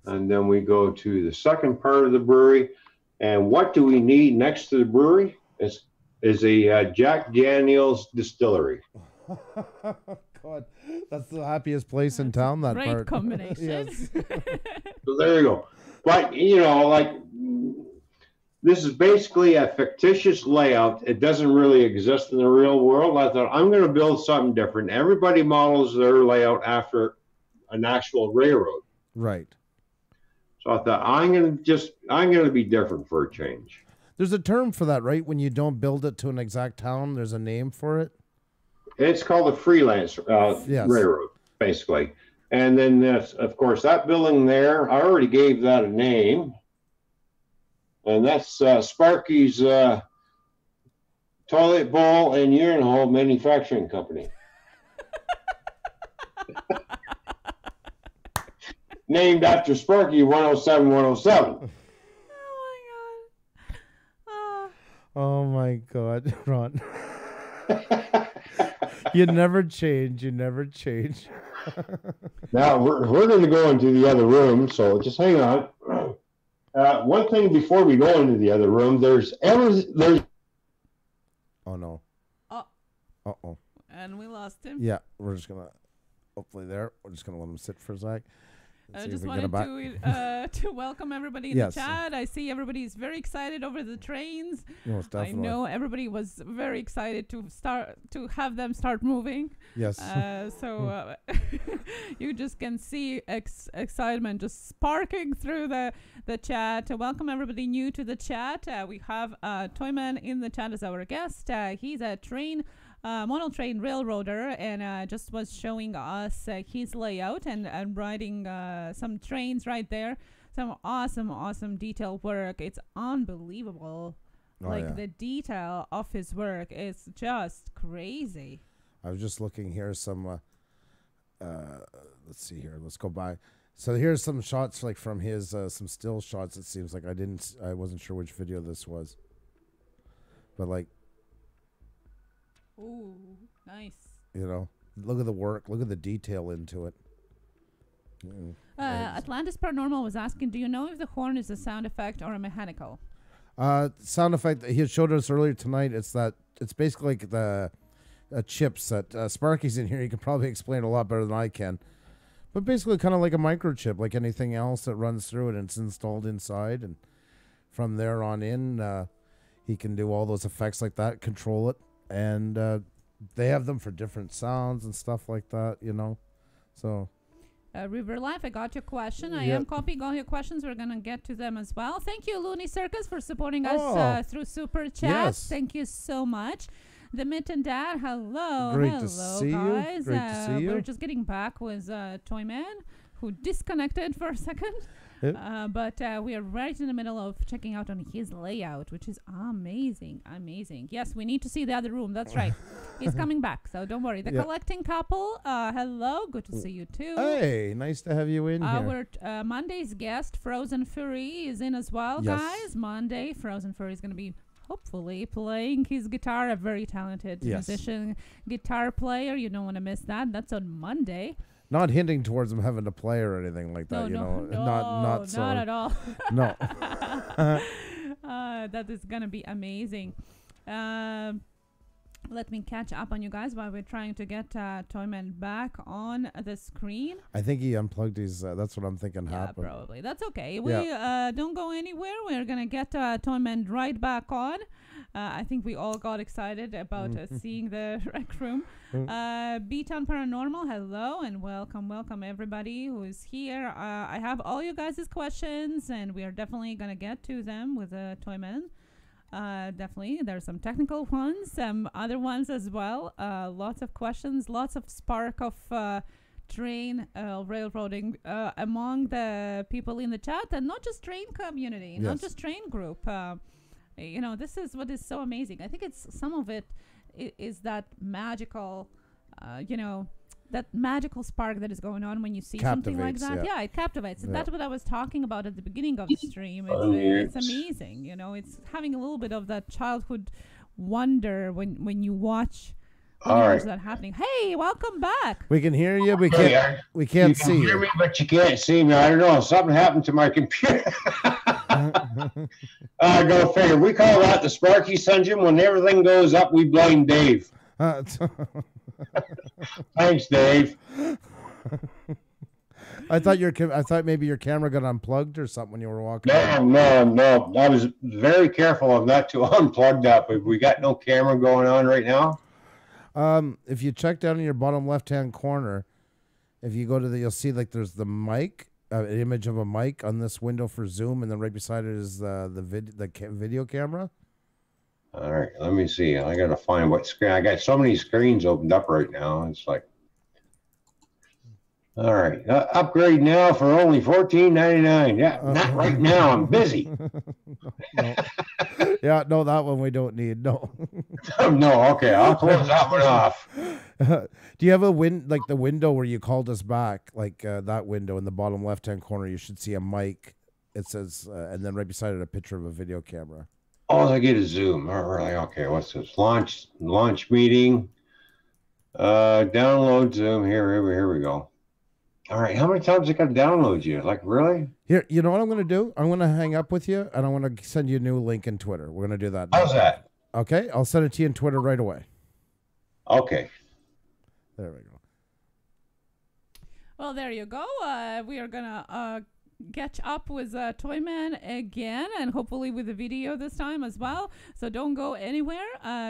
E: And then we go to the second part of the brewery. And what do we need next to the brewery? Is a Jack Daniel's distillery.
B: God, that's the happiest place in town. That
C: great
B: part.
C: Combination.
B: Yes.
E: So there you go. But you know, like this is basically a fictitious layout. It doesn't really exist in the real world. I thought I'm going to build something different. Everybody models their layout after an actual railroad.
B: Right.
E: So I thought I'm going to be different for a change.
B: There's a term for that, right? When you don't build it to an exact town, there's a name for it.
E: It's called a freelance
B: Yes.
E: railroad, basically. And then, of course, that building there, I already gave that a name. And that's Sparky's Toilet Bowl and Urinal Manufacturing Company. Named after Sparky 107-107.
B: Oh my God, Ron. You never change. You never change.
E: Now we're going to go into the other room, so just hang on. One thing before we go into the other room, there's. Oh
B: no. Uh-oh.
C: And we lost him.
B: Yeah, we're just gonna. Hopefully, we're just gonna let him sit for a sec.
C: I just wanted to welcome everybody in the chat. I see everybody's very excited over the trains.
B: Most definitely.
C: I know everybody was very excited to have them start moving.
B: Yes.
C: So you just can see excitement just sparking through the chat. Welcome everybody new to the chat. We have Toyman in the chat as our guest. He's a model train railroader, and just was showing us his layout and riding some trains right there. Some awesome detail work. It's unbelievable. The detail of his work is just crazy.
B: I was just looking here, some let's see here. Let's go by. So here's some shots like from his some still shots. It seems like I wasn't sure which video this was, but like,
C: Ooh, nice.
B: you know, look at the work, look at the detail into it.
C: Atlantis Paranormal was asking, do you know if the horn is a sound effect or a mechanical?
B: Sound effect that he showed us earlier tonight. It's basically like the chips that Sparky's in here. He can probably explain a lot better than I can. But basically kind of like a microchip, like anything else that runs through it, and it's installed inside. And from there on in, he can do all those effects like that, control it. And they have them for different sounds and stuff like that, you know. So...
C: River Life, I got your question. I am copying all your questions. We're going to get to them as well. Thank you, Looney Circus, for supporting us through Super Chat.
B: Yes.
C: Thank you so much. The Mitten Dad, hello.
B: Great to see
C: guys.
B: you. Great to see you.
C: We're just getting back with Toyman, who disconnected for a second. But we are right in the middle of checking out on his layout, which is amazing. Yes, we need to see the other room. That's right. He's coming back, so don't worry. The collecting couple, hello. Good to see you too.
B: Hey, nice to have you in here.
C: Our Monday's guest, Frozen Fury, is in as well, guys. Monday, Frozen Fury is going to be hopefully playing his guitar. A very talented musician, guitar player. You don't want to miss that. That's on Monday.
B: Not hinting towards him having to play or anything like that,
C: not at all.
B: No.
C: That is gonna be amazing. Let me catch up on you guys while we're trying to get Toyman back on the screen.
B: I think he unplugged his. That's what I'm thinking happened.
C: Probably. That's okay. We don't go anywhere. We're gonna get Toyman right back on. I think we all got excited about seeing the rec room. B-Town Paranormal, hello and welcome everybody who is here. I have all you guys' questions, and we are definitely going to get to them with Toyman. Definitely. There's some technical ones, some other ones as well. Lots of questions, lots of spark of train railroading among the people in the chat, and not just train community, not just train group. You know, this is what is so amazing. I think it's some of it is that magical, that magical spark that is going on when you see something like that. Yeah, it captivates. And that's what I was talking about at the beginning of the stream. It's amazing. You know, it's having a little bit of that childhood wonder when you watch. That happening. Hey, welcome back.
B: We can hear you. We can't see you.
E: You can hear me, but you can't see me. I don't know. Something happened to my computer. Go figure. We call that the Sparky Sungeon. When everything goes up, we blame Dave. Thanks, Dave.
B: I thought maybe your camera got unplugged or something when you were walking.
E: No. I was very careful of not to unplug that, but we got no camera going on right now.
B: If you check down in your bottom left-hand corner, if you go to you'll see like there's the mic, an image of a mic on this window for Zoom, and then right beside it is the video camera.
E: All right, let me see. I gotta find what screen. I got so many screens opened up right now. It's like, all right, upgrade now for only $14.99. Yeah, not right now. I'm busy.
B: No, that one we don't need. No.
E: No, okay, I'll close that one off.
B: Do you have a the window where you called us back, like that window in the bottom left-hand corner? You should see a mic. It says, and then right beside it, a picture of a video camera.
E: Oh, I get a Zoom. All right, okay, what's this? Launch meeting. Download Zoom. Here we go. All right, how many times I got to download you? Like, really?
B: Here, you know what I'm going to do? I'm going to hang up with you, and I'm going to send you a new link in Twitter. We're going to do that now.
E: How's that?
B: Okay, I'll send it to you in Twitter right away.
E: Okay.
B: There we go.
C: Well, there you go. We are going to catch up with Toyman again, and hopefully with the video this time as well. So don't go anywhere.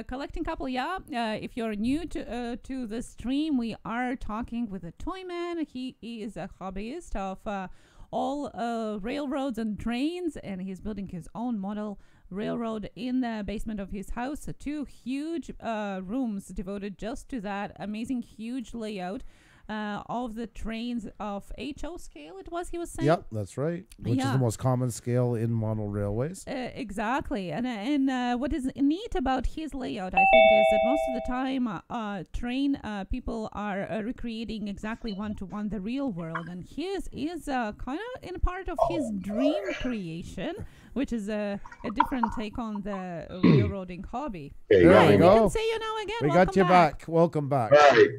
C: Collecting couple, if you're new to the stream, we are talking with a Toyman. He is a hobbyist of all railroads and trains, and he's building his own model railroad in the basement of his house. So 2 huge rooms devoted just to that amazing huge layout. all of the trains of HO scale. It was he was saying.
B: Yep, that's right. Which is
C: Yeah.
B: the most common scale in model railways.
C: Exactly, and what is neat about his layout, I think, is that most of the time, train people are recreating exactly one-to-one the real world, and his is kind of in part of his dream creation, which is a different take on the railroading hobby.
D: Okay,
B: There
C: Hi,
B: we
C: we
B: go.
C: can see you now again.
B: We
C: Welcome
B: got you back. Welcome back.
E: All right.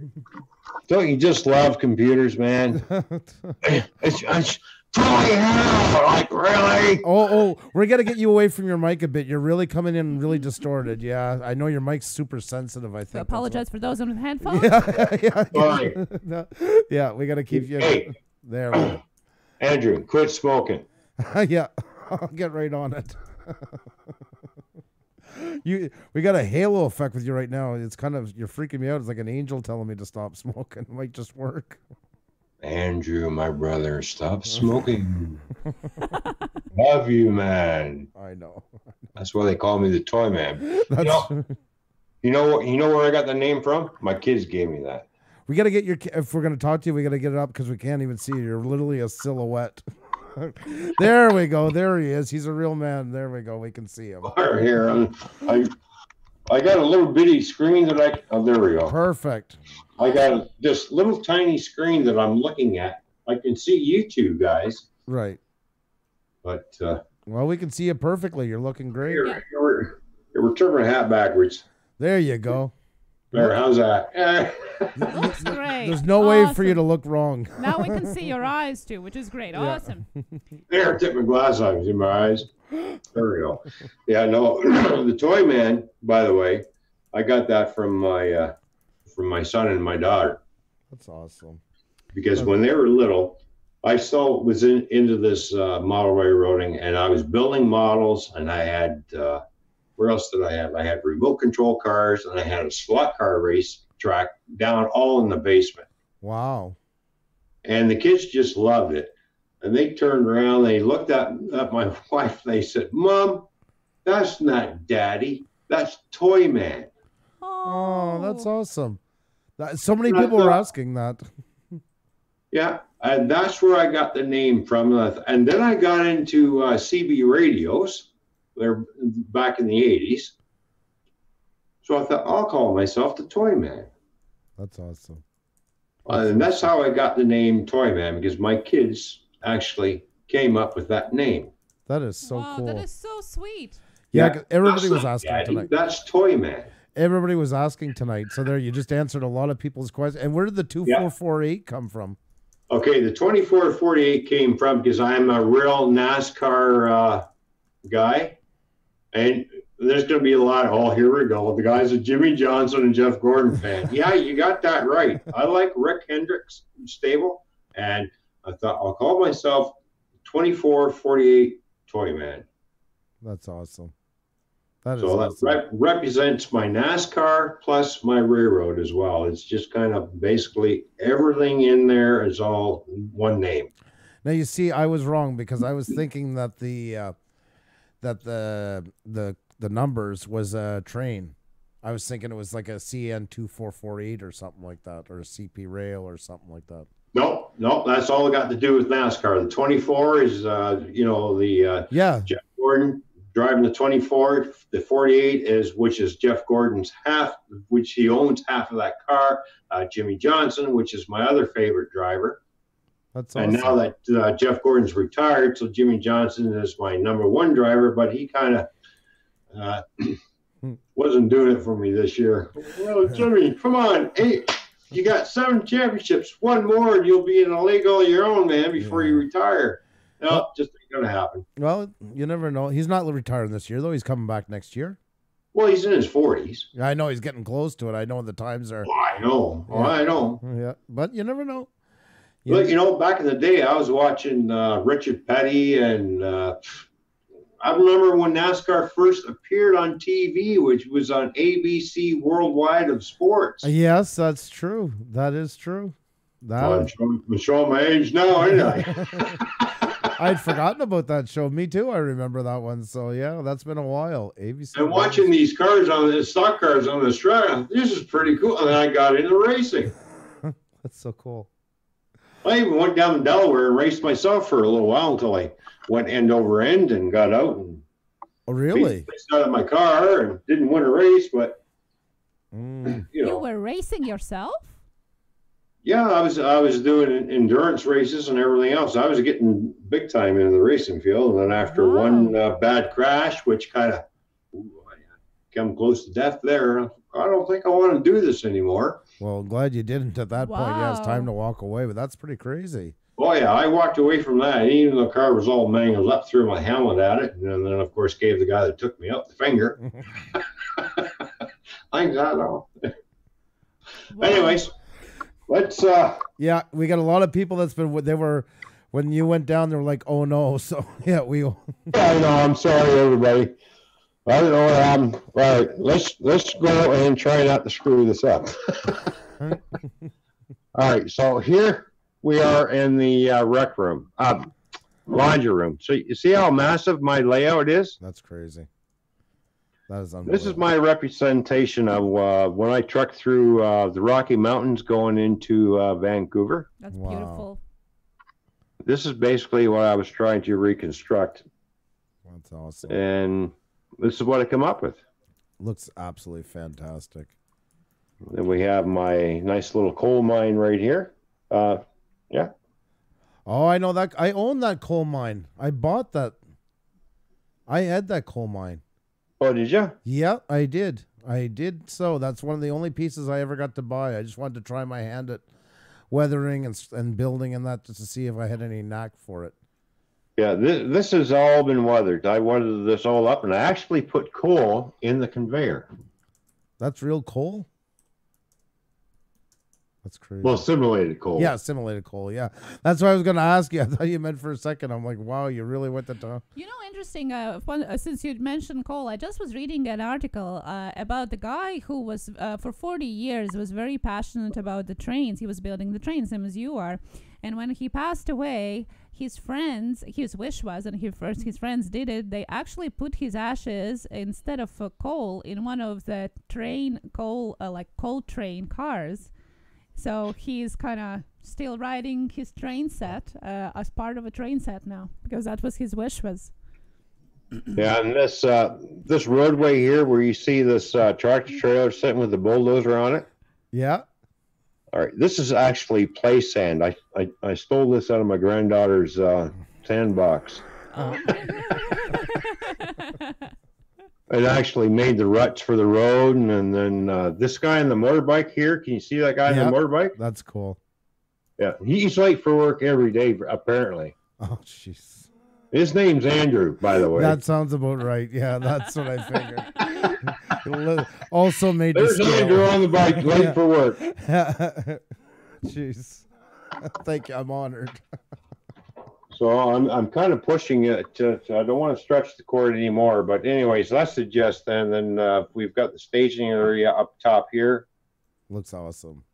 E: Don't you just love computers, man? It's totally hell. Like, really?
B: Oh, we're gonna get you away from your mic a bit. You're really coming in really distorted. Yeah, I know your mic's super sensitive. I think.
C: So
B: that's
C: apologize for those on the headphones.
B: what- Yeah,
E: Sorry.
B: No, yeah, we gotta keep you
E: Hey.
B: there. we
E: Andrew, quit smoking.
B: go. Yeah, I'll get right on it. We got a halo effect with you right now. It's kind of you're freaking me out. It's like an angel telling me to stop smoking. It might just work.
E: Andrew, my brother, stop smoking. Love you, man.
B: I know.
E: That's why they call me the toy man.
B: That's
E: You know where I got the name from? My kids gave me that.
B: we gotta get your. If we're gonna talk to you, we gotta get it up because we can't even see you. You're literally a silhouette. There we go. There he is. He's a real man. There we go. We can see him.
E: Here, I got a little bitty screen that there we go.
B: Perfect.
E: I got this little tiny screen that I'm looking at. I can see you two guys,
B: Right.
E: but
B: Well, we can see you perfectly. You're looking great.
E: here we're turning my hat backwards.
B: There you go.
E: There, how's that?
C: Looks great.
B: There's no way for you
C: Awesome.
B: to look wrong.
C: Now we can see your eyes too, which is great. Awesome.
E: There, I took my glass off. See my eyes? There we go. Yeah, no, the toy man, by the way, I got that from my son and my daughter
B: That's awesome.
E: because when they were little, I still was into this model railroading, and I was building models, and I had where else did I have? I had remote control cars, and I had a slot car race track down all in the basement.
B: Wow.
E: And the kids just loved it. And they turned around, they looked at my wife, they said, "Mom, that's not Daddy, that's Toy Man."
B: Oh, that's awesome. So many
E: And I
B: people were
E: thought-
B: asking that.
E: Yeah, and that's where I got the name from. And then I got into CB radios. They're back in the 80s. So I thought, I'll call myself the Toy Man.
B: That's awesome.
E: And that's how I got the name Toy Man, because my kids actually came up with that name.
B: That is so
C: wow,
B: cool.
C: that is so sweet.
B: Yeah, 'cause everybody
E: That's
B: was
E: not
B: asking
E: Daddy,
B: tonight.
E: That's Toy Man.
B: Everybody was asking tonight. So there, you just answered a lot of people's questions. And where did the 2448 come from?
E: Okay, the 2448 came from because I'm a real NASCAR guy. And there's going to be a lot of, oh, here we go. The guy's a Jimmy Johnson and Jeff Gordon fan. Yeah, you got that right. I like Rick Hendrick's stable. And I thought, I'll call myself 2448 Toy Man.
B: That's awesome. That is
E: So
B: awesome.
E: that represents my NASCAR plus my railroad as well. It's just kind of basically everything in there is all one name.
B: Now you see, I was wrong because I was thinking that the numbers was a train. I was thinking it was like a CN 2448 or something like that, or a CP rail or something like that.
E: No, that's all got to do with NASCAR. The 24 is,
B: Yeah,
E: Jeff Gordon driving the 24. The 48 which is Jeff Gordon's half, which he owns half of that car. Jimmy Johnson, which is my other favorite driver.
B: that's awesome.
E: And now that Jeff Gordon's retired, so Jimmy Johnson is my number one driver, but he kind of wasn't doing it for me this year. Well, Jimmy, come on. Hey, you got 7 championships. One more and you'll be in a league all your own, man, before you retire. No, just ain't going to happen.
B: Well, you never know. He's not retiring this year, though. He's coming back next year.
E: Well, he's in his 40s.
B: I know he's getting close to it. I know the times are.
E: Oh, I know. Oh, I know.
B: Yeah, but you never know.
E: But, back in the day, I was watching Richard Petty, and I remember when NASCAR first appeared on TV, which was on ABC Worldwide of Sports.
B: Yes, that's true. That is true.
E: I'm showing my age now, ain't I?
B: I'd forgotten about that show. Me too. I remember that one. So yeah, that's been a while. ABC.
E: And watching these cars on the stock cars on the track, this is pretty cool. And then I got into racing.
B: That's so cool.
E: I even went down to Delaware and raced myself for a little while until I went end over end and got out and
B: Oh, really?
E: started my car and didn't win a race, but
C: You were racing yourself?
E: Yeah, I was doing endurance races and everything else. I was getting big time into the racing field, and then after one bad crash, which kind of come close to death there, I don't think I want to do this anymore.
B: Well, I'm glad you didn't at that point. Yeah, it's time to walk away, but that's pretty crazy.
E: Oh, yeah, I walked away from that. And even though the car was all mangled up, threw my helmet at it, and then, of course, gave the guy that took me up the finger. I got off. Anyways, let's...
B: Yeah, we got a lot of people that's been... When you went down, they were like, oh, no. So, yeah, we...
E: Yeah, I know. I'm sorry, everybody. I don't know what happened. All right, let's go and try not to screw this up. All right, so here we are in the rec room, laundry room. So you see how massive my layout is?
B: That's crazy. That is unbelievable.
E: This is my representation of when I trucked through the Rocky Mountains going into Vancouver.
C: That's beautiful.
E: This is basically what I was trying to reconstruct.
B: That's awesome.
E: And this is what I come up with.
B: Looks absolutely fantastic.
E: Then we have my nice little coal mine right here. Yeah.
B: Oh, I know that. I own that coal mine. I bought that. I had that coal mine.
E: Oh, did you?
B: Yeah, I did. So that's one of the only pieces I ever got to buy. I just wanted to try my hand at weathering and building and that just to see if I had any knack for it.
E: Yeah, this has all been weathered. I weathered this all up, and I actually put coal in the conveyor.
B: That's real coal? That's crazy.
E: Well, simulated coal.
B: Yeah, simulated coal, yeah. That's what I was going to ask you. I thought you meant for a second. I'm like, wow, you really went to town.
C: You know, interesting, since you mentioned coal, I just was reading an article about the guy who was, for 40 years, was very passionate about the trains. He was building the trains, same as you are. And when he passed away, his friends, his wish was, and his friends did it, they actually put his ashes instead of coal in one of the coal train cars. So he's kind of still riding his train set as part of a train set now, because that was his wish was.
E: Yeah, and this roadway here where you see this tractor trailer sitting with the bulldozer on it.
B: Yeah.
E: All right, this is actually play sand. I stole this out of my granddaughter's sandbox.
C: Oh.
E: It actually made the ruts for the road, and then this guy on the motorbike here. Can you see that guy on the motorbike?
B: That's cool.
E: Yeah, he's late for work every day, apparently.
B: Oh, jeez.
E: His name's Andrew, by the way.
B: That sounds about right. Yeah, that's what I figured. Also made
E: There's Andrew on the bike, late for work.
B: Jeez. Thank you. I'm honored.
E: So I'm kind of pushing it. I don't want to stretch the cord anymore. But anyways, that's the gist. And then we've got the staging area up top here.
B: Looks awesome.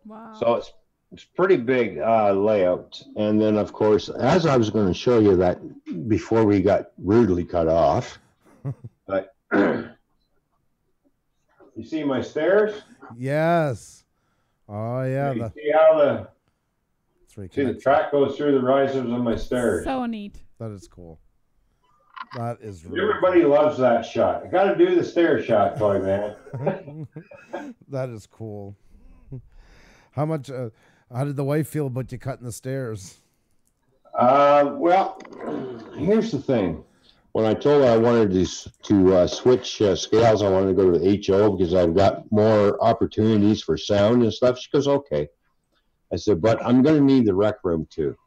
C: Wow.
E: So it's pretty big layout. And then, of course, as I was going to show you that before we got rudely cut off. But you see my stairs?
B: Yes. Oh, yeah.
E: You see how the track goes through the risers on my stairs.
C: So neat.
B: That is cool. That is really
E: Everybody loves that shot. I got to do the stair shot, toy man.
B: That is cool. How much? How did the wife feel about you cutting the stairs?
E: Well, here's the thing. When I told her I wanted to switch scales, I wanted to go to the HO because I've got more opportunities for sound and stuff. She goes, okay. I said, but I'm going to need the rec room too.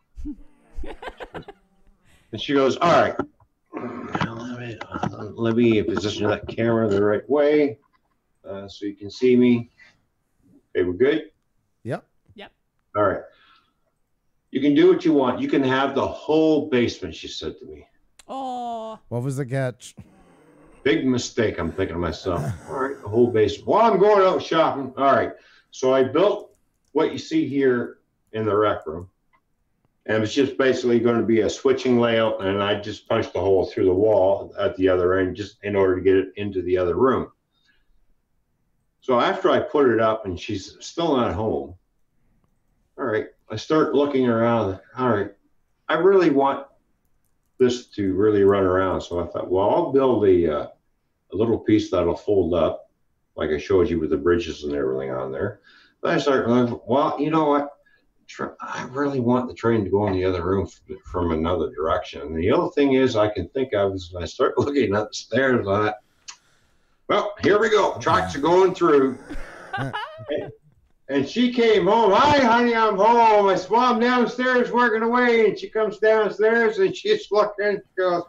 E: And she goes, all right. Let me position that camera the right way so you can see me. Okay, we're good?
B: Yep.
C: Yep.
E: All right. You can do what you want. You can have the whole basement, she said to me.
C: Oh.
B: What was the catch?
E: Big mistake, I'm thinking to myself. All right, the whole basement. Well, I'm going out shopping. All right. So I built what you see here in the rec room. And it's just basically going to be a switching layout, and I just punched a hole through the wall at the other end just in order to get it into the other room. So after I put it up and she's still not home,
D: all right. I start looking around. All right. I really want this to really run around. So I thought, well, I'll build a little piece that'll fold up, like I showed you with the bridges and everything on there. Then I started going, well, you know what? I really want the train to go in the other room from another direction. And the other thing is I can think of is when I start looking at the stairs, I thought, well, here we go. Tracks are going through. And she came home. Hi, honey, I'm home. I said, well, I'm downstairs working away. And she comes downstairs and she's looking. She goes,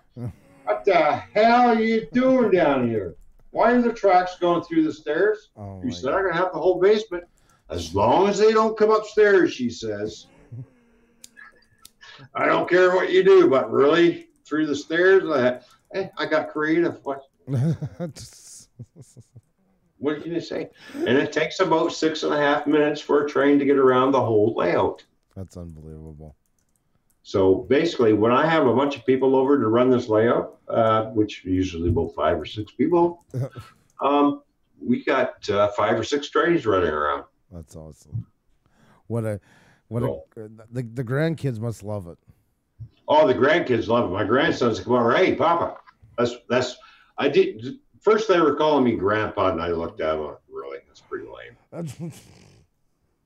D: what the hell are you doing down here? Why are the tracks going through the stairs?
B: Oh,
D: she said, I'm going to have the whole basement. As long as they don't come upstairs, she says. I don't care what you do, but really, through the stairs, I got creative. What can you say? And it takes about 6.5 minutes for a train to get around the whole layout.
B: That's unbelievable.
D: So basically, when I have a bunch of people over to run this layout, which usually about 5 or 6 people, we got 5 or 6 trains running around.
B: That's awesome. The grandkids must love it.
D: Oh, the grandkids love it. My grandsons come over, hey, Papa. First they were calling me Grandpa, and I looked at them, really, that's pretty lame.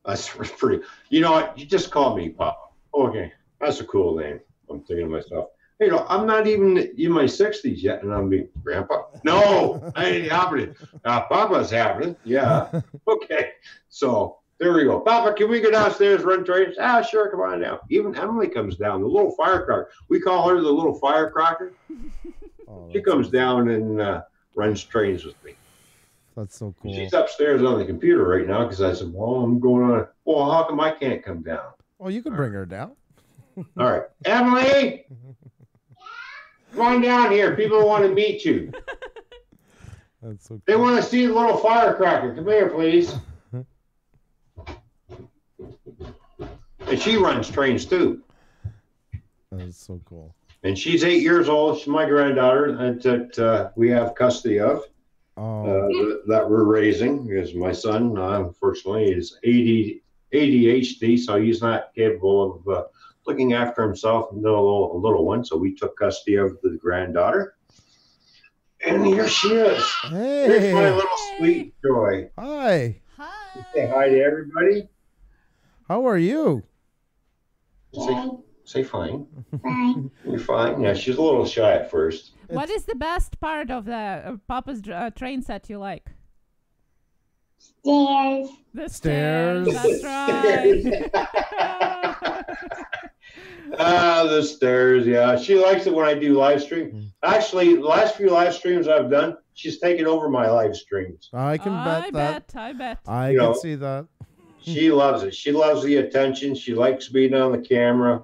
D: That's pretty, you know what, you just call me Papa. Okay, that's a cool name. I'm thinking to myself, you know, I'm not even in my 60s yet, and I'm being Grandpa. No, I ain't happening. Papa's happening. Yeah. Okay. So there we go. Papa, can we go downstairs, run trains? Sure. Come on down. Even Emily comes down, the little firecracker. We call her the little firecracker. She comes down and runs trains with me.
B: That's so cool.
D: She's upstairs on the computer right now because I said, well, I'm going on. Well, how come I can't come down?
B: Oh, you can bring her down.
D: All right. Emily! Come on down here. People want to meet you.
B: That's so cool.
D: They want to see the little firecracker. Come here, please. And she runs trains too.
B: That is so cool.
D: And she's 8 years old. She's my granddaughter that we have custody of. That we're raising because my son, unfortunately, is ADHD, so he's not capable of looking after himself, a little one. So we took custody of the granddaughter. And here she is.
B: Hey.
D: Here's my little sweet joy.
B: Hi.
C: Hi.
D: Say hi to everybody.
B: How are you?
D: Say fine.
F: Fine.
D: You're fine. Yeah, she's a little shy at first.
C: What is the best part of the Papa's train set you like?
F: Stairs.
C: The
B: Stairs.
C: That's right.
D: The stairs, yeah. She likes it when I do live stream. Actually, the last few live streams I've done, she's taken over my live streams.
B: I can bet that.
C: I bet.
B: I
D: You
B: can
D: know.
B: see that.
D: She loves it. She loves the attention. She likes being on the camera.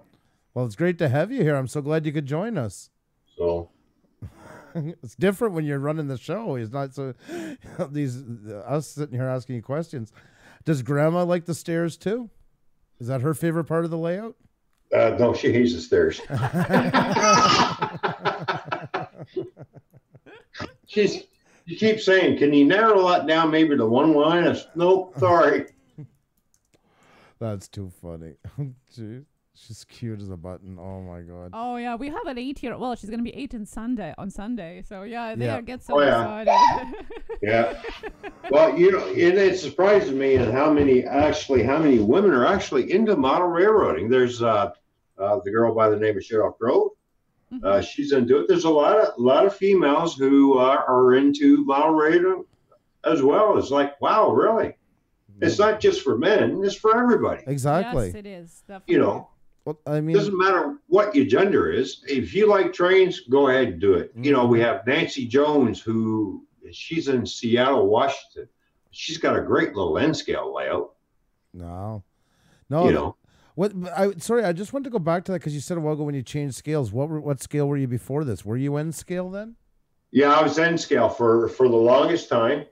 B: Well, it's great to have you here. I'm so glad you could join us.
D: So
B: It's different when you're running the show. It's not so us sitting here asking you questions. Does Grandma like the stairs too? Is that her favorite part of the layout?
D: no, she hates the stairs. She keeps saying, "Can you narrow that down maybe to one line?" I said, nope, sorry.
B: That's too funny. She's cute as a button. Oh my god.
C: Oh yeah, we have an 8-year. Well, she's gonna be 8 on Sunday. So yeah, they
B: Yeah.
C: get so
D: Oh, yeah.
C: excited.
D: Yeah. Well, you know, and it surprises me and how many women are actually into model railroading. There's the girl by the name of Cheryl Grove. She's into it. There's a lot of females who are into model railroading as well. It's like, wow, really? It's not just for men; it's for everybody.
B: Exactly.
C: Yes, it is. Definitely.
D: You know,
B: Well, I mean,
D: it doesn't matter what your gender is. If you like trains, go ahead and do it. You know, we have Nancy Jones, who she's in Seattle, Washington. She's got a great little N scale layout.
B: no.
D: You know,
B: Sorry, I just wanted to go back to that because you said a while ago when you changed scales. What scale were you before this? Were you N scale then?
D: yeah, I was N scale for the longest time.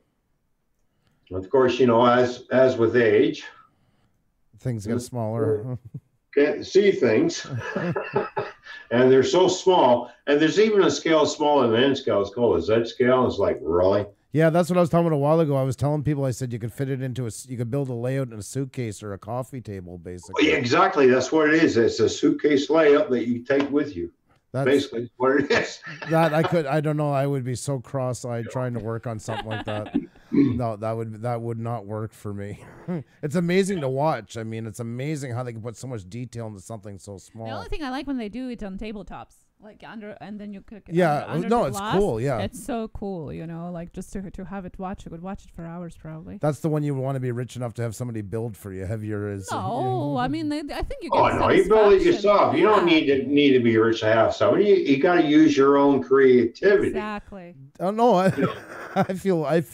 D: Of course, you know, as with age,
B: Things get smaller.
D: can't see things, and they're so small. And there's even a scale smaller than N scale. It's called a Z scale. It's like, really?
B: Yeah, that's what I was talking about a while ago. I was telling people, I said you could fit it into you could build a layout in a suitcase or a coffee table, basically.
E: Yeah, exactly. That's what it is. It's a suitcase layout that you take with you.
B: That's
E: basically what it is.
B: That I don't know. I would be so cross-eyed trying to work on something like that. No, that would not work for me. It's amazing to watch. I mean, it's amazing how they can put so much detail into something so small.
C: The only thing I like when they do it on tabletops, like under, and then you cook it.
B: Yeah,
C: under
B: no,
C: the
B: it's
C: glass.
B: cool. Yeah,
C: It's so cool, you know, like just to have it watch. I could watch it for hours probably.
B: that's the one you want to be rich enough to have somebody build for you. Heavier is.
C: No, I mean, I think you get.
E: Oh no, you build it
C: satisfaction.
E: yourself. You don't
C: Yeah.
E: need to be rich to have somebody. You got to use your own creativity.
C: Exactly.
B: Oh no, I feel.
E: Like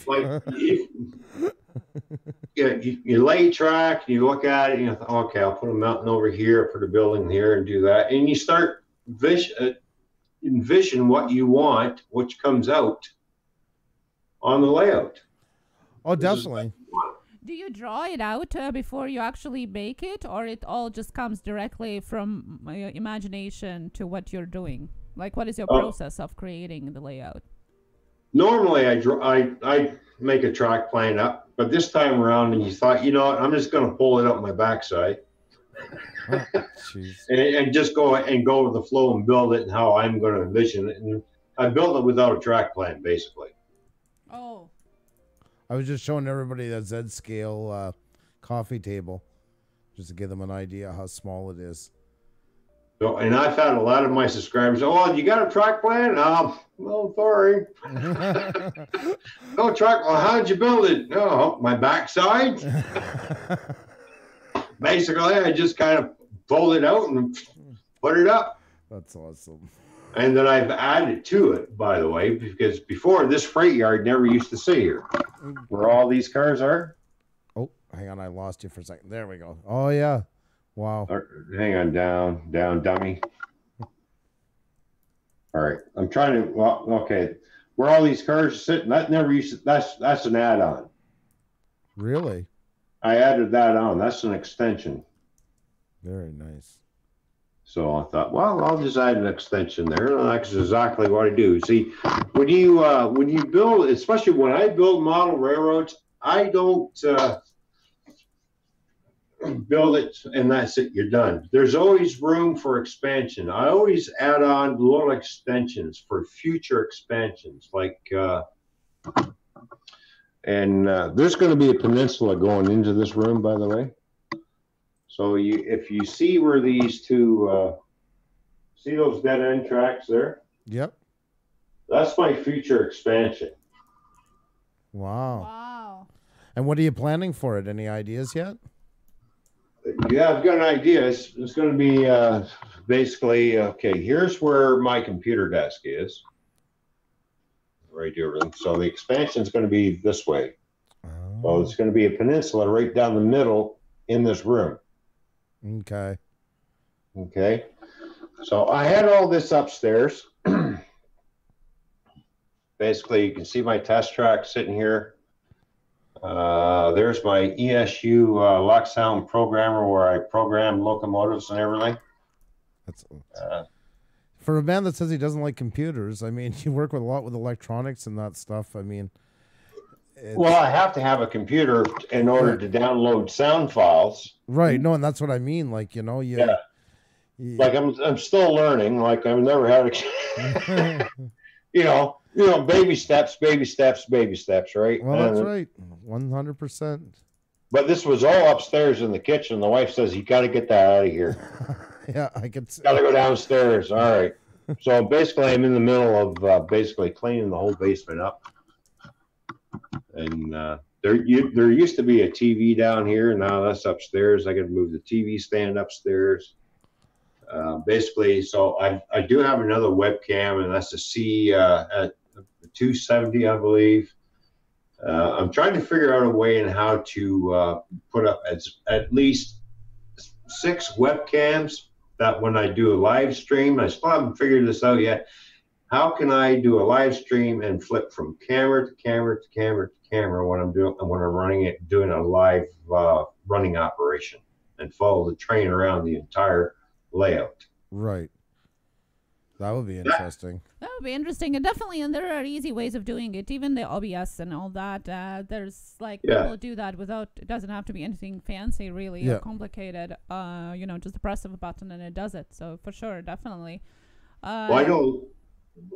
E: you lay track, you look at it, you know, okay, I'll put a mountain over here, put a building here, and do that, and you start envision what you want, which comes out on the layout.
B: Oh, definitely.
C: Do you draw it out before you actually make it, or it all just comes directly from your imagination to what you're doing? Like, what is your process of creating the layout?
E: Normally, I make a track plan up, but this time around, and you thought, you know what, I'm just going to pull it up my backside.
B: Oh, jeez.
E: and just go with the flow and build it and how I'm going to envision it. And I built it without a track plan, basically.
C: Oh.
B: I was just showing everybody that Z scale coffee table, just to give them an idea how small it is.
E: So, and I've had a lot of my subscribers, oh, you got a track plan? No, sorry. No track. Well, how did you build it? No, my backside. Basically, I just kind of pulled it out and put it up.
B: That's awesome.
E: And then I've added to it, by the way, because before this freight yard never used to sit here, where all these cars are.
B: Oh, hang on, I lost you for a second. There we go. Oh yeah, wow.
E: Hang on, down, dummy. All right, I'm trying to. Well, okay, where all these cars are sitting, that never used to. That's an add-on.
B: Really?
E: I added that on. That's an extension.
B: Very nice.
E: So I thought, well, I'll just add an extension there. And that's exactly what I do. See, when you build, especially when I build model railroads, I don't build it and that's it. You're done. There's always room for expansion. I always add on little extensions for future expansions, like. There's going to be a peninsula going into this room, by the way. So if you see where these two, see those dead end tracks there?
B: Yep.
E: That's my future expansion.
B: Wow.
C: Wow.
B: And what are you planning for it? Any ideas yet?
E: Yeah, I've got an idea. It's going to be basically, okay, here's where my computer desk is. Right here. So the expansion is going to be this way.
B: Oh.
E: So it's going to be a peninsula right down the middle in this room.
B: Okay.
E: Okay. So I had all this upstairs. Basically, you can see my test track sitting here. There's my ESU lock sound programmer where I program locomotives and everything.
B: That's for a man that says he doesn't like computers. I mean, you work with a lot with electronics and that stuff. I mean,
E: well, I have to have a computer in order to download sound files.
B: Right. No, and that's what I mean. Like, you know,
E: like I'm still learning. Like I've never had a, you know, baby steps, right?
B: Well, that's right. 100%.
E: But this was all upstairs in the kitchen. The wife says, you got to get that out of here.
B: Yeah, I could.
E: Got to go downstairs. All right. So basically, I'm in the middle of basically cleaning the whole basement up. And there used to be a TV down here. Now that's upstairs. I got to move the TV stand upstairs. Basically, so I do have another webcam, and that's a C at 270, I believe. I'm trying to figure out a way in how to put up at least 6 webcams that when I do a live stream, I still haven't figured this out yet. How can I do a live stream and flip from camera to camera to camera to camera when I'm doing a live running operation and follow the train around the entire layout?
B: Right. That would be interesting.
C: That would be interesting, and definitely, and there are easy ways of doing it. Even the OBS and all that. There's like people do that without. It doesn't have to be anything fancy, really, or complicated. You know, just the press of a button and it does it. So for sure, definitely.
D: Well, I know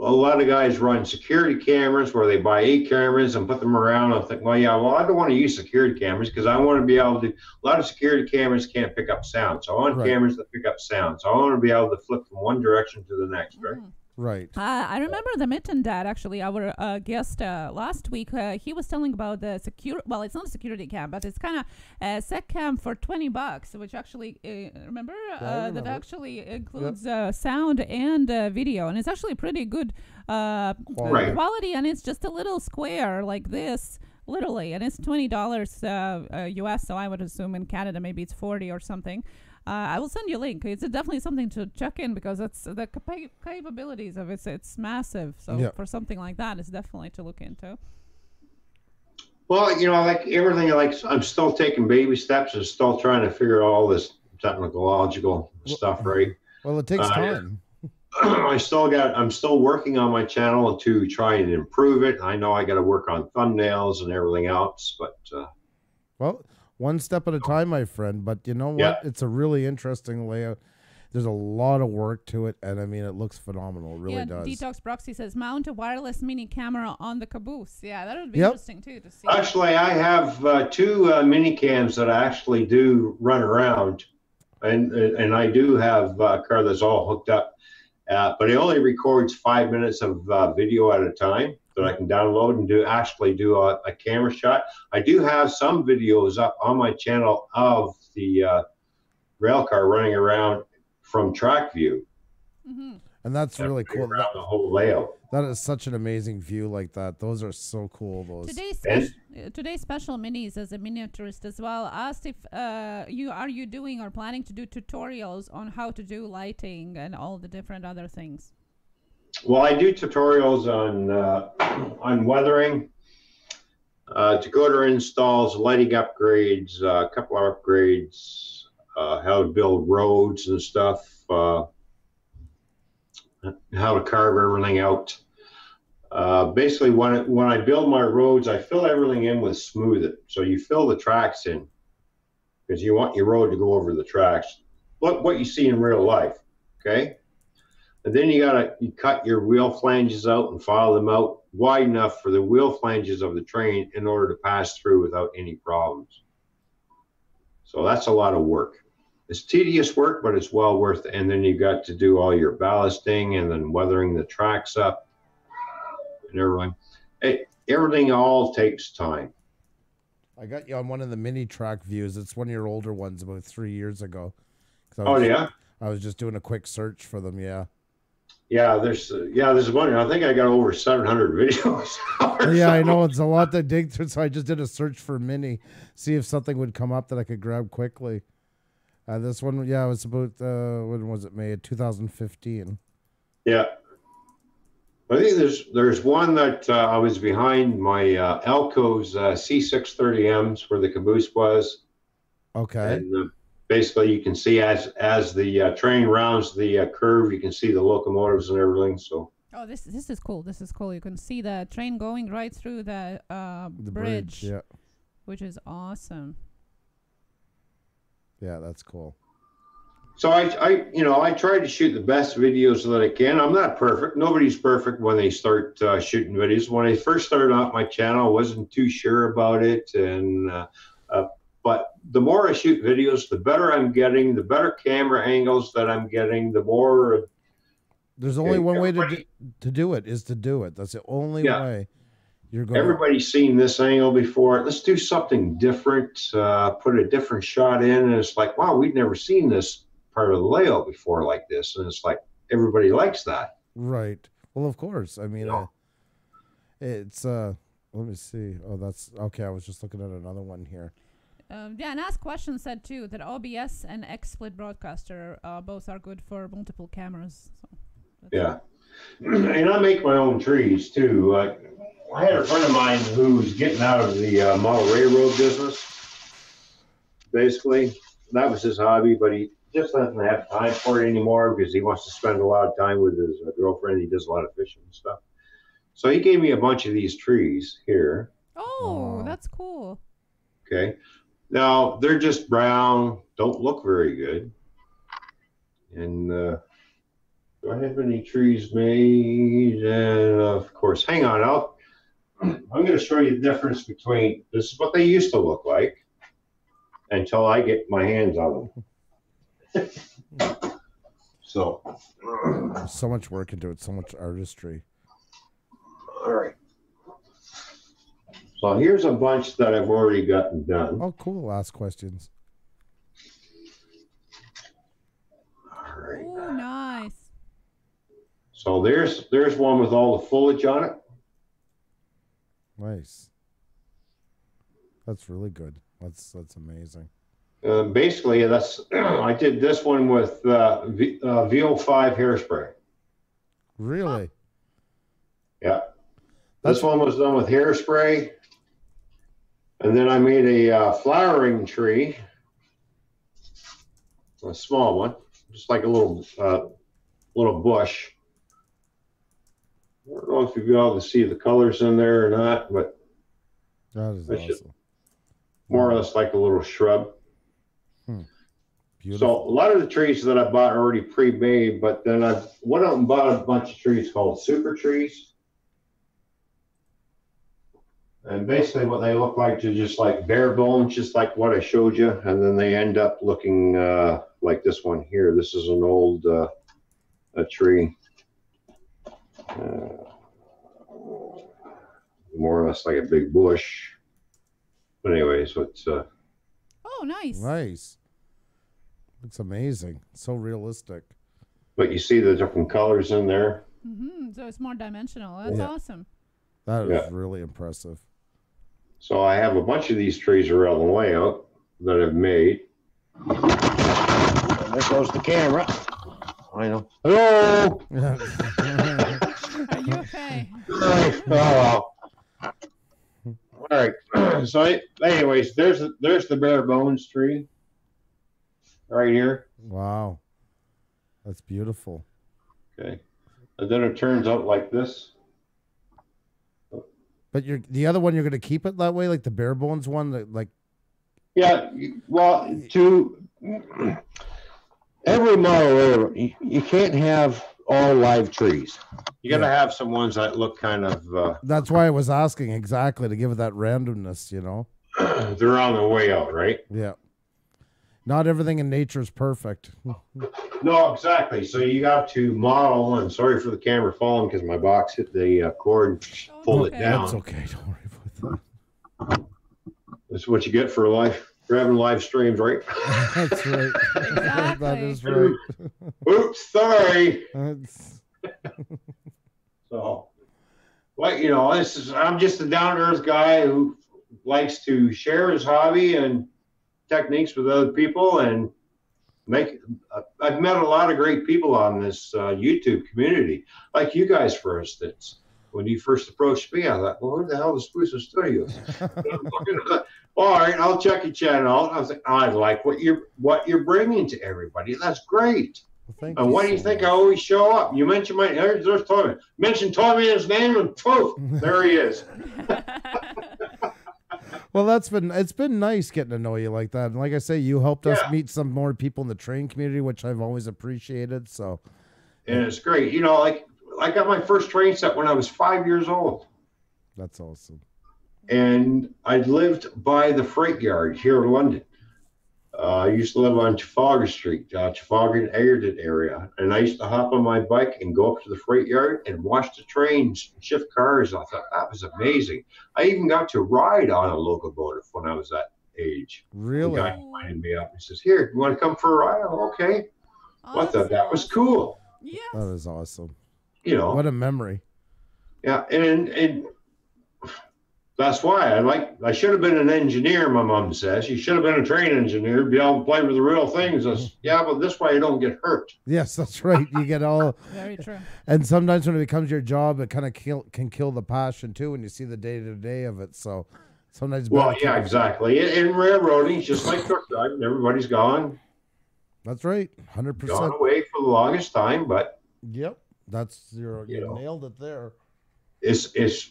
D: a lot of guys run security cameras where they buy 8 cameras and put them around. I think, well, I don't want to use security cameras because I want to be able to. A lot of security cameras can't pick up sound, so I want cameras that pick up sound. So I want to be able to flip from one direction to the next, right?
B: Right.
C: I remember the Mitten Dad, actually, our guest last week. He was telling about the well, it's not a security cam, but it's kind of a sec cam for $20, which actually, remember? That actually includes sound and video, and it's actually pretty good quality, and it's just a little square like this. Literally, and it's $20 US, so I would assume in Canada maybe it's 40 or something. I will send you a link. It's definitely something to check in because it's the capabilities of it's massive. So for something like that, it's definitely to look into.
D: Well, you know, like everything, like I'm still taking baby steps and still trying to figure out all this technological stuff, right?
B: Well, it takes time.
D: I'm still working on my channel to try and improve it. I know I got to work on thumbnails and everything else, but
B: well, one step at a time, my friend. But you know what? It's a really interesting layout. There's a lot of work to it, and I mean, it looks phenomenal. It really does.
C: Detox Proxy says mount a wireless mini camera on the caboose. Yeah, that would be interesting too to see.
D: Actually, I have 2 mini cams that I actually do run around, and I do have a car that's all hooked up. But it only records 5 minutes of video at a time that I can download and do a camera shot. I do have some videos up on my channel of the rail car running around from track view.
B: And that's really cool.
D: Around the whole layout.
B: That is such an amazing view like that. Those are so cool. Those
C: today's special minis as a miniaturist as well asked if you doing or planning to do tutorials on how to do lighting and all the different other things.
D: Well, I do tutorials on weathering, decoder installs, lighting upgrades, a couple of upgrades, how to build roads and stuff. How to carve everything out. Basically, when I build my roads, I fill everything in with Smooth It. So you fill the tracks in because you want your road to go over the tracks. What you see in real life, okay? And then you cut your wheel flanges out and file them out wide enough for the wheel flanges of the train in order to pass through without any problems. So that's a lot of work. It's tedious work, but it's well worth it. And then you got to do all your ballasting and then weathering the tracks up and everything. Everything all takes time.
B: I got you on one of the mini track views. It's one of your older ones about 3 years ago.
D: I
B: was just doing a quick search for them.
D: Yeah, there's one. I think I got over 700 videos.
B: I know it's a lot to dig through. So I just did a search for mini, see if something would come up that I could grab quickly. This one, it was about, when was it made? 2015.
D: Yeah. I think there's one that I was behind my Elco's C630Ms where the caboose was.
B: Okay.
D: And basically you can see as the train rounds the curve, you can see the locomotives and everything. So.
C: Oh, this is cool. This is cool. You can see the train going right through the bridge, which is awesome.
B: Yeah, that's cool.
D: So I try to shoot the best videos that I can. I'm not perfect. Nobody's perfect when they start shooting videos. When I first started off my channel, I wasn't too sure about it. And but the more I shoot videos, the better I'm getting, the better camera angles that I'm getting, the more.
B: There's only one way to do it is to do it. That's the only way.
D: Everybody's seen this angle before. Let's do something different. Put a different shot in, and it's like, wow, we've never seen this part of the layout before like this, and it's like everybody likes that.
B: Right. Well, of course. I mean, it's let me see. Oh, that's okay. I was just looking at another one here.
C: And Ask Question said too that OBS and XSplit Broadcaster both are good for multiple cameras. So
D: and I make my own trees too. I had a friend of mine who's getting out of the model railroad business, basically, that was his hobby, but he just doesn't have time for it anymore because he wants to spend a lot of time with his girlfriend. He does a lot of fishing and stuff. So he gave me a bunch of these trees here.
C: Oh, that's cool.
D: Okay. Now, they're just brown, don't look very good. And do I have any trees made? And of course, hang on. I'm going to show you the difference between, this is what they used to look like until I get my hands on them. So.
B: There's so much work into it, so much artistry.
D: All right. So here's a bunch that I've already gotten done.
B: Oh, cool. Last questions.
D: All right.
C: Oh, nice.
D: So there's one with all the foliage on it.
B: Nice. That's really good. That's amazing.
D: Basically, that's I did this one with VO5 hairspray.
B: Really?
D: Yeah. This one was done with hairspray. And then I made a flowering tree, a small one, just like a little bush. I don't know if you'll be able to see the colors in there or not, but
B: That is awesome.
D: More or less like a little shrub.
B: Beautiful.
D: So a lot of the trees that I bought are already pre-made, but then I went out and bought a bunch of trees called super trees. And basically what they look like are just like bare bones, just like what I showed you. And then they end up looking like this one here. This is an old a tree. More or less like a big bush. But anyways, it's
C: Oh, nice.
B: Nice. Looks amazing. So realistic.
D: but you see the different colors in there.
C: So it's more dimensional. That's awesome.
B: That is really impressive.
D: So I have a bunch of these trees around the layout that I've made. And there goes the camera. I know. Hello.
C: Are you okay?
D: Oh, well. All right. So, anyways, there's the bare bones tree right here.
B: Wow. That's beautiful.
D: Okay. And then it turns out like this.
B: But the other one, you're going to keep it that way, like the bare bones one, like.
D: Yeah. Well, to every model, you can't have all live trees. You got to have some ones that look kind of.
B: That's why I was asking exactly, to give it that randomness, you know.
D: They're on their way out, right?
B: Yeah. Not everything in nature is perfect.
D: No, exactly. So you got to model, and sorry for the camera falling because my box hit the cord and pulled it down.
B: That's okay. Don't worry about that.
D: That's what you get for grabbing live streams, right?
B: That's right.
C: Exactly.
B: That is right.
D: Oops, sorry.
B: That's...
D: So, like, you know, I'm just a down-to-earth guy who likes to share his hobby and techniques with other people and I've met a lot of great people on this YouTube community, like you guys, for instance. When you first approached me, I thought, well, who the hell is Pusa Studios? All right, I'll check your channel. I was like, I like what you're bringing to everybody. That's great.
B: Well,
D: and why do you think I always show up? You mention there's Toyman. Mention Toyman's name and poof, there he is.
B: Well, it's been nice getting to know you like that. And like I say, you helped us meet some more people in the train community, which I've always appreciated. So,
D: and it's great. You know, like I got my first train set when I was 5 years old.
B: That's awesome.
D: And I lived by the freight yard here in London. I used to live on Trafalgar Street, Trafalgar and Egerton area. And I used to hop on my bike and go up to the freight yard and watch the trains shift cars. I thought that was amazing. I even got to ride on a locomotive when I was that age.
B: Really?
D: The guy invited me up. He says, "Here, you want to come for a ride?" Oh, okay.
C: Oh,
D: I thought that was cool.
C: Yes.
B: That is awesome.
D: You know.
B: What a memory.
D: Yeah, and that's why I should have been an engineer, my mom says. You should have been a train engineer, be able to play with the real things. Yeah, but this way you don't get hurt.
B: Yes, that's right. You get all...
C: Very true.
B: And sometimes when it becomes your job, it kind of can kill the passion, too, when you see the day-to-day of it. So Sometimes.
D: Well, yeah, exactly. In railroading, it's just like truck driving. Everybody's gone.
B: That's right. 100%.
D: Gone away for the longest time, but
B: Yep. That's you nailed it there.
D: it's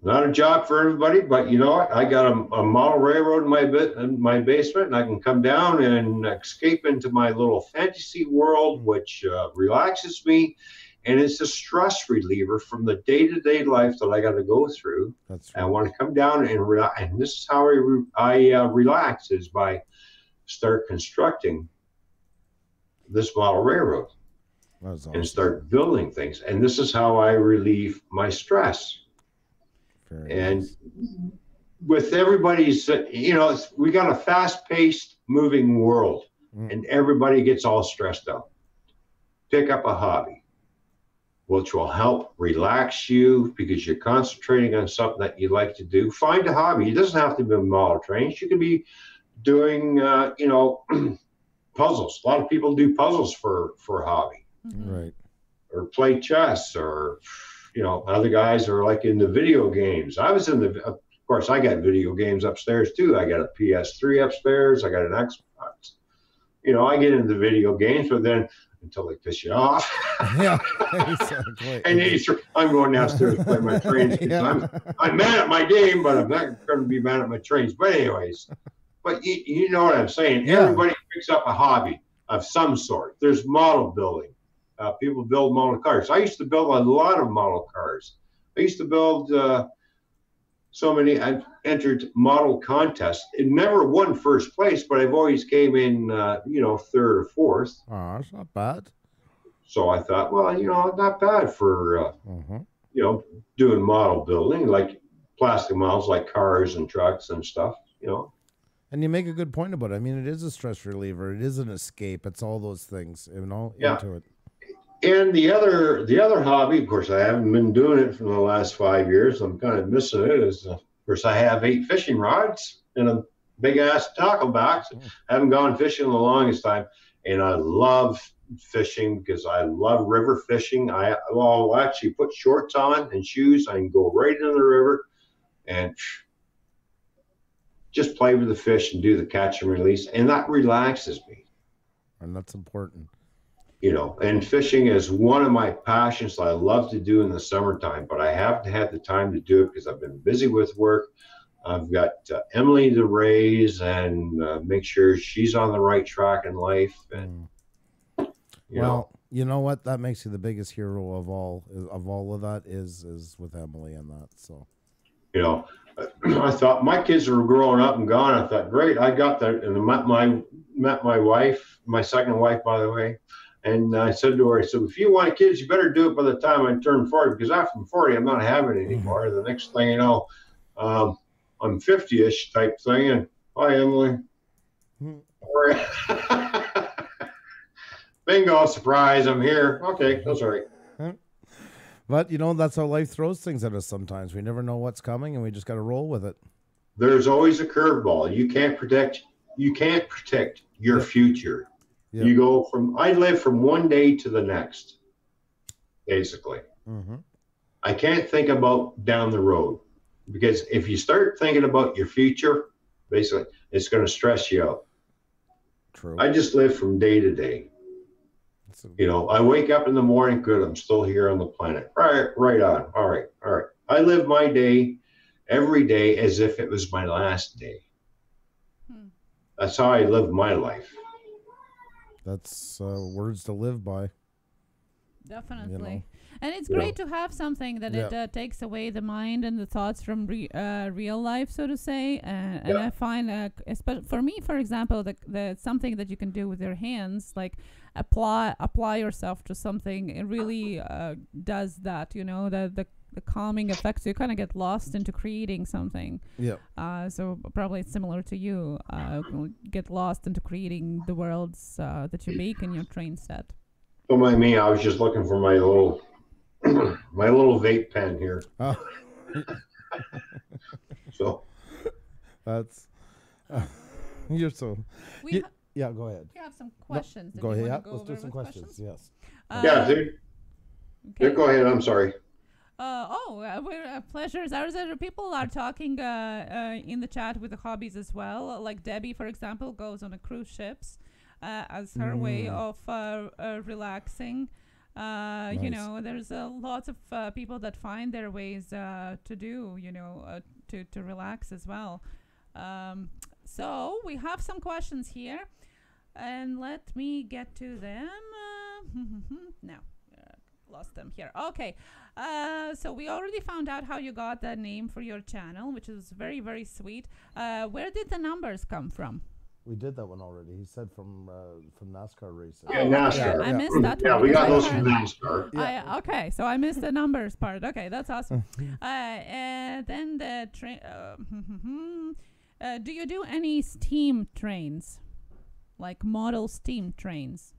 D: not a job for everybody. But you know what? I got a model railroad in my basement, and I can come down and escape into my little fantasy world, which relaxes me. And it's a stress reliever from the day-to-day life that I got to go through.
B: That's right.
D: I want to come down and relax. And this is how I relax, is by start constructing this model railroad.
B: That's awesome.
D: And start building things. And this is how I relieve my stress.
B: Very
D: and
B: nice.
D: With everybody's, we got a fast-paced, moving world, and everybody gets all stressed out. Pick up a hobby, which will help relax you because you're concentrating on something that you like to do. Find a hobby. It doesn't have to be model trains. You can be doing, puzzles. A lot of people do puzzles for a hobby.
B: Right.
D: Or play chess, or, other guys are like into video games. I was of course, I got video games upstairs too. I got a PS3 upstairs. I got an Xbox. I get into video games, but then until they piss you off.
B: Yeah, exactly.
D: And I'm going downstairs to play my trains because I'm mad at my game, but I'm not going to be mad at my trains. But anyways, you know what I'm saying.
B: Yeah.
D: Everybody picks up a hobby of some sort. There's model building. People build model cars. I used to build a lot of model cars. I used to build so many. I've entered model contests. It never won first place, but I've always came in, third or fourth.
B: Oh, that's not bad.
D: So I thought, well, not bad for, doing model building, like plastic models, like cars and trucks and stuff,
B: And you make a good point about it. I mean, it is a stress reliever. It is an escape. It's all those things,
D: Yeah.
B: into it.
D: And the other hobby, of course, I haven't been doing it for the last 5 years. I'm kind of missing it. Is, of course, I have 8 fishing rods and a big ass tackle box. I haven't gone fishing in the longest time, and I love fishing because I love river fishing. I'll actually put shorts on and shoes. I can go right into the river and just play with the fish and do the catch and release, and that relaxes me.
B: And that's important.
D: And fishing is one of my passions that I love to do in the summertime, but I haven't had the time to do it because I've been busy with work. I've got Emily to raise and make sure she's on the right track in life. And you
B: know what? That makes you the biggest hero of all of that is with Emily and that. So,
D: I thought my kids were growing up and gone. I thought, great, I got that. And I met my wife, my second wife, by the way. And I said to her, if you want kids, you better do it by the time I turn 40, because after I'm 40, I'm not having it anymore. The next thing you know, I'm 50-ish type thing. And hi, Emily. Bingo, surprise, I'm here. Okay, that's all right.
B: But, that's how life throws things at us sometimes. We never know what's coming, and we just got to roll with it.
D: There's always a curveball. You can't predict your future. Yep. I live from one day to the next, basically. Mm-hmm. I can't think about down the road, because if you start thinking about your future, basically, it's going to stress you out.
B: True.
D: I just live from day to day. I wake up in the morning, good, I'm still here on the planet. Right on. All right. I live my day every day as if it was my last day. That's how I live my life.
B: That's words to live by.
C: Definitely. And it's great to have something that it takes away the mind and the thoughts from real life, so to say. And I find, for me, for example, the something that you can do with your hands, like apply yourself to something, it really does that, the calming effects. You kind of get lost into creating something. Yeah. So probably it's similar to you. Get lost into creating the worlds that you make in your train set.
D: Don't mind me. I was just looking for my little vape pen here.
B: Oh.
D: So
B: that's you're so. Yeah, go ahead.
C: We have some questions.
B: Go ahead. Yeah, let's do some questions. Yes.
D: Yeah, dude. Okay. Yeah, go ahead. I'm sorry.
C: Pleasures. Other people are talking in the chat with the hobbies as well. Like Debbie, for example, goes on a cruise ships as her way of relaxing.
B: Nice.
C: You know, there's lots of people that find their ways to do, you know, to relax as well. So we have some questions here, and let me get to them. No. Lost them here. Okay. So we already found out how you got the name for your channel, which is very, very sweet. Where did the numbers come from?
B: We did that one already. He said from NASCAR racing.
E: Yeah, NASCAR.
C: I missed that
E: Yeah,
C: one.
E: we got
C: because
E: those
C: I
E: from
C: heard-
E: NASCAR.
C: Okay, so I missed the numbers part. Okay, that's awesome. And then the train. Do you do any steam trains, like model steam trains?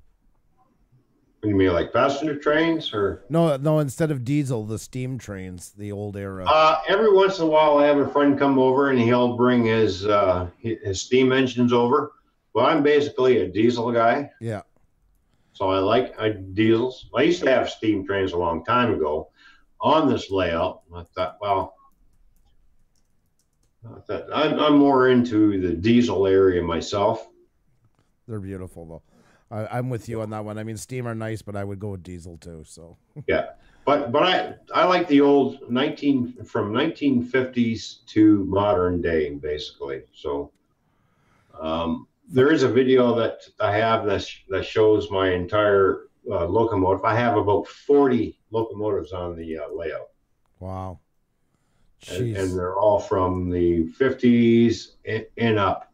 D: You mean like passenger trains or?
B: No, instead of diesel, the steam trains, the old era.
D: Every once in a while, I have a friend come over and he'll bring his steam engines over. Well, I'm basically a diesel guy,
B: Yeah.
D: so I like diesels. I used to have steam trains a long time ago on this layout. I thought, well, I'm more into the diesel area myself.
B: They're beautiful, though. I'm with you on that one. I mean, steam are nice, but I would go with diesel, too. So
D: Yeah, but I like the old from 1950s to modern day, basically. So there is a video that I have that shows my entire locomotive. I have about 40 locomotives on the layout.
B: wow.
D: And
B: Jeez.
D: they're all from the 50s and up.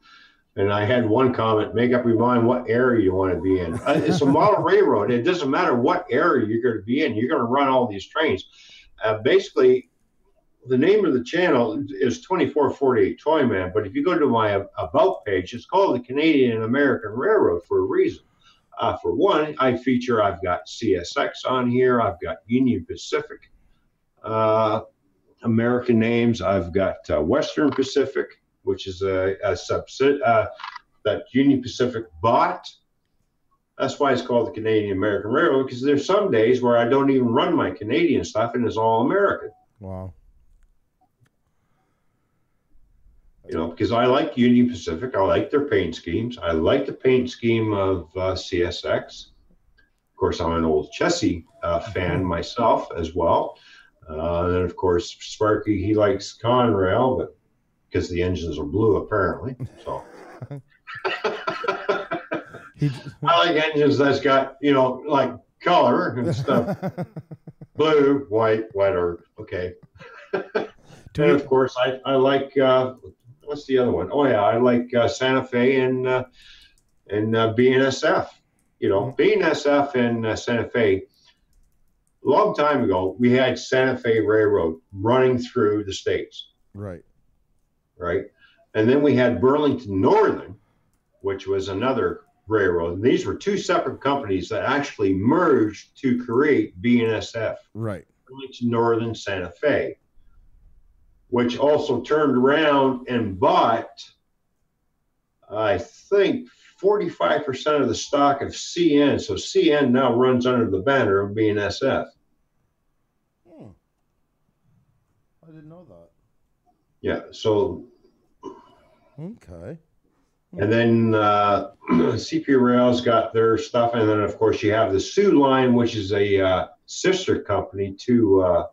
D: And I had one comment: make up your mind what area you want to be in. It's a model railroad. It doesn't matter what area you're going to be in. You're going to run all these trains. Basically, the name of the channel is 2448toyman. But if you go to my About page, it's called the Canadian American Railroad for a reason. For one, I've got CSX on here. I've got Union Pacific American names. I've got Western Pacific, which is a subset that Union Pacific bought. That's why it's called the Canadian American Railroad, because there's some days where I don't even run my Canadian stuff and it's all American.
B: Wow.
D: You know, because I like Union Pacific. I like their paint schemes. I like the paint scheme of CSX. Of course, I'm an old Chessie fan myself as well. And then, of course, Sparky, he likes Conrail, but because the engines are blue, apparently. So I like engines that's got, you know, like color and stuff. Blue, white, or okay. And of course, I like what's the other one? Oh yeah, I like Santa Fe and BNSF. You know, BNSF and Santa Fe. A long time ago, we had Santa Fe Railroad running through the States.
B: Right.
D: And then we had Burlington Northern, which was another railroad. And these were two separate companies that actually merged to create BNSF.
B: Right.
D: Burlington Northern Santa Fe, which also turned around and bought, I think, 45% of the stock of CN. So CN now runs under the banner of BNSF.
B: I didn't know that.
D: Yeah, so
B: Okay.
D: and then CP Rail's got their stuff, and then of course you have the Sioux Line, which is a sister company to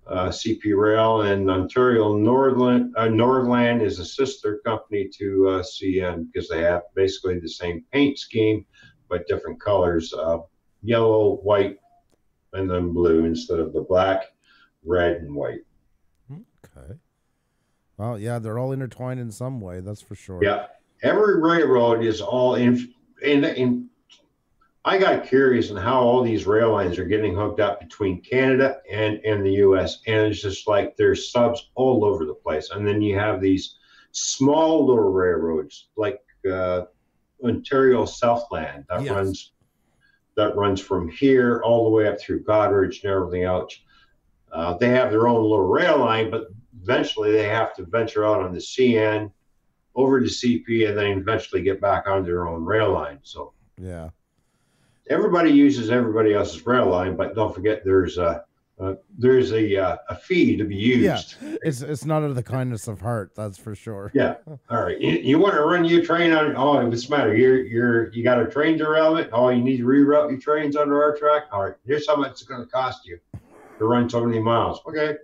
D: CP Rail, and Ontario Nordland is a sister company to CN, because they have basically the same paint scheme but different colors: yellow, white, and then blue instead of the black, red, and white.
B: Okay. Well, yeah, they're all intertwined in some way, that's for sure.
D: Yeah, every railroad is all in. I got curious in how all these rail lines are getting hooked up between Canada and the U.S. And it's just like there's subs all over the place. And then you have these small little railroads like Ontario Southland that runs from here all the way up through Goderich and everything else. They have their own little rail line, but eventually they have to venture out on the CN over to CP and then eventually get back on their own rail line. So
B: yeah,
D: everybody uses everybody else's rail line, but don't forget there's there's a fee to be used.
B: Yeah, it's not out of the kindness of heart, that's for sure.
D: Yeah. All right. You want to run your train on? Oh, what's the matter? You got a train derailment. Oh, you need to reroute your trains under our track. All right. Here's how much it's going to cost you to run so many miles. Okay.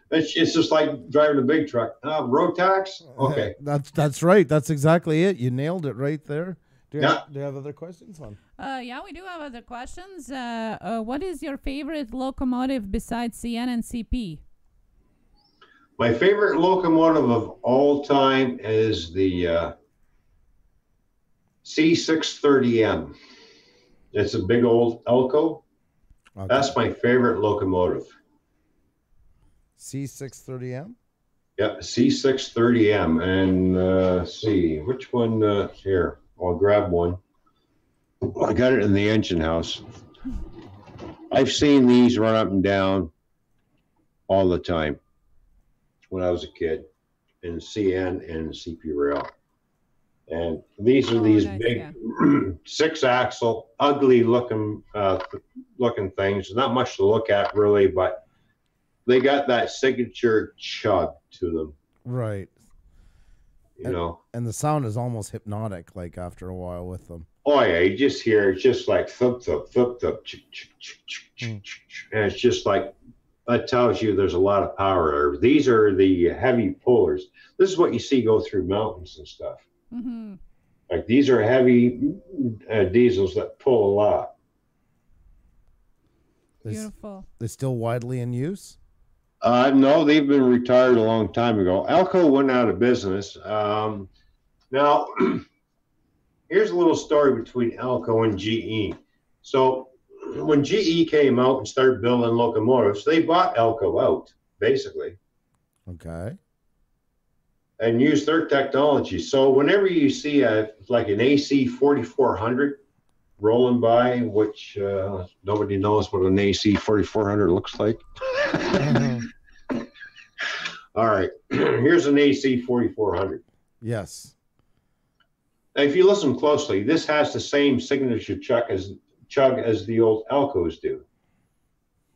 D: It's just like driving a big truck. Road tax. Okay.
B: That's right. That's exactly it. You nailed it right there. Do you have other questions, hon?
C: Yeah, we do have other questions. What is your favorite locomotive besides CN and CP?
D: My favorite locomotive of all time is the C630M. It's a big old Elko. Okay. That's my favorite locomotive.
B: C630M?
D: Yep, C630M. And let's see, which one here? I'll grab one. I got it in the engine house. I've seen these run up and down all the time when I was a kid in CN and CP rail. And these are these nice, big 6-axle, ugly looking things. Not much to look at really, but they got that signature chug to them.
B: Right.
D: You know,
B: and the sound is almost hypnotic, like after a while with them.
D: Oh yeah, you just hear it's just like thump thump thump thump, and it's just like that tells you there's a lot of power there. These are the heavy pullers. This is what you see go through mountains and stuff. Mm-hmm. Like these are heavy diesels that pull a lot.
C: Beautiful.
B: They're still widely in use?
D: No, they've been retired a long time ago. Elko went out of business. Now, here's a little story between Elko and GE. So when GE came out and started building locomotives, they bought Elko out, basically.
B: Okay.
D: And used their technology. So whenever you see like an AC 4400 rolling by, which nobody knows what an AC 4400 looks like. All right, here's an AC 4400.
B: Yes.
D: Now, if you listen closely, this has the same signature chug as the old Elkos do.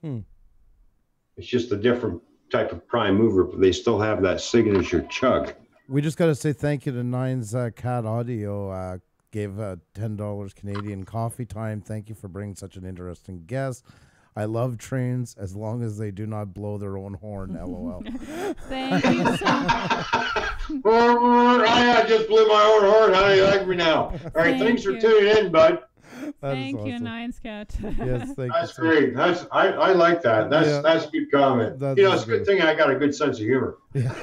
D: It's just a different type of prime mover, but they still have that signature chug.
B: We just got to say thank you to Nine's Cat Audio. Gave $10 Canadian coffee time. Thank you for bringing such an interesting guest. I love trains as long as they do not blow their own horn. LOL.
C: Thank you so much.
D: I just blew my own horn. How do you like me now? All right, thanks for tuning in, bud.
C: Thank you, Nine's Cat.
B: Yes, thank
D: That's
B: you.
D: Great. I like that. That's a good comment. You know, it's a good thing I got a good sense of humor.
B: Yeah.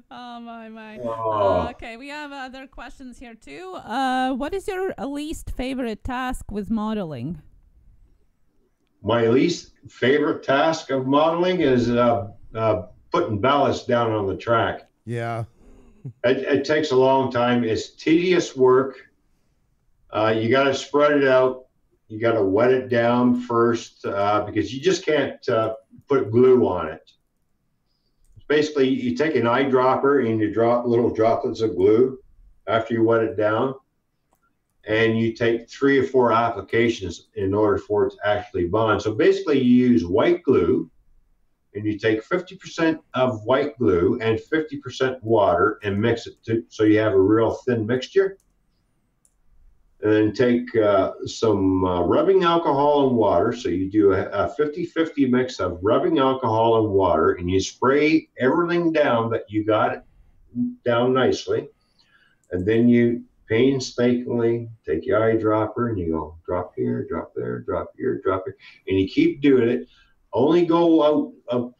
C: Oh my.
D: Oh.
C: Okay, we have other questions here too. What is your least favorite task with modeling?
D: My least favorite task of modeling is putting ballast down on the track.
B: Yeah.
D: It takes a long time. It's tedious work. You got to spread it out. You got to wet it down first because you just can't put glue on it. Basically, you take an eyedropper and you drop little droplets of glue after you wet it down, and you take 3 or 4 applications in order for it to actually bond. So basically, you use white glue, and you take 50% of white glue and 50% water and mix it so you have a real thin mixture. And then take some rubbing alcohol and water. So you do a 50-50 mix of rubbing alcohol and water, and you spray everything down that you got it down nicely. And then you painstakingly take your eyedropper and you go drop here, drop there, drop here, drop here. And you keep doing it. Only go out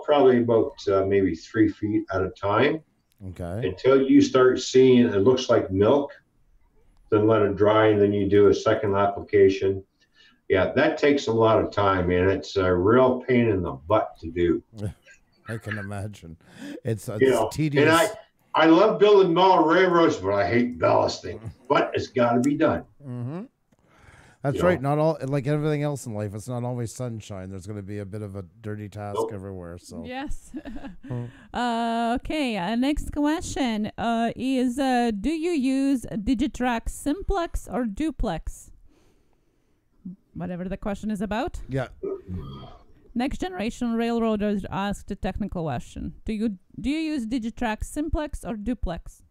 D: probably about maybe 3 feet at a time.
B: Okay.
D: Until you start seeing it looks like milk. Then let it dry, and then you do a second application. Yeah, that takes a lot of time, man. It's a real pain in the butt to do.
B: I can imagine. It's
D: And
B: tedious.
D: I love building model railroads, but I hate ballasting. But it's got to be done.
B: Mm-hmm. That's right. Not all, like everything else in life, it's not always sunshine. There's going to be a bit of a dirty task everywhere. So
C: yes. Okay. Next question is: do you use Digitrack simplex or duplex? whatever the question is about.
B: Yeah.
C: Next generation railroaders asked a technical question. Do you use Digitrax simplex or duplex?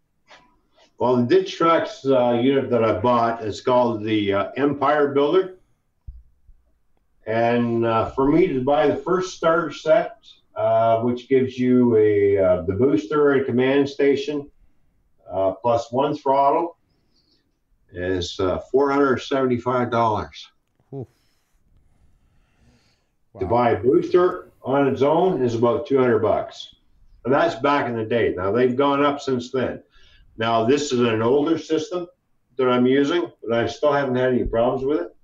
E: Well, the Digitrax unit that I bought is called the Empire Builder. And for me to buy the first starter set, which gives you the booster and command station, plus one throttle, is $475.
B: Oof.
E: To
B: Wow.
E: buy a booster on its own is about $200. And that's back in the day. Now they've gone up since then. Now this is an older system that I'm using, but I still haven't had any problems with it.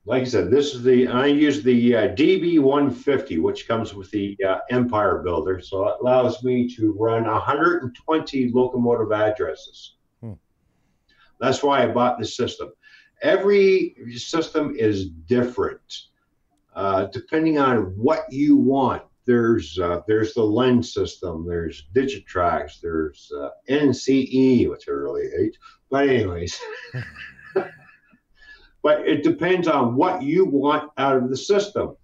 E: Like I said, I use the DB150, which comes with the Empire Builder. So it allows me to run 120 locomotive addresses. That's why I bought this system. Every system is different, depending on what you want. There's the lens system, there's Digitrax, there's NCE, which I really hate. But anyways, but it depends on what you want out of the system.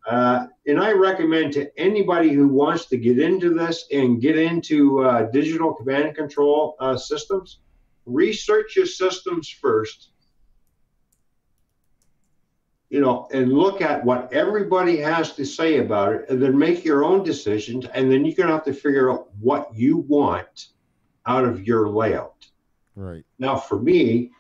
E: And I recommend to anybody who wants to get into this and get into digital command and control systems, research your systems first. And look at what everybody has to say about it, and then make your own decisions. And then you're going to have to figure out what you want out of your layout.
B: Right.
E: Now, for me,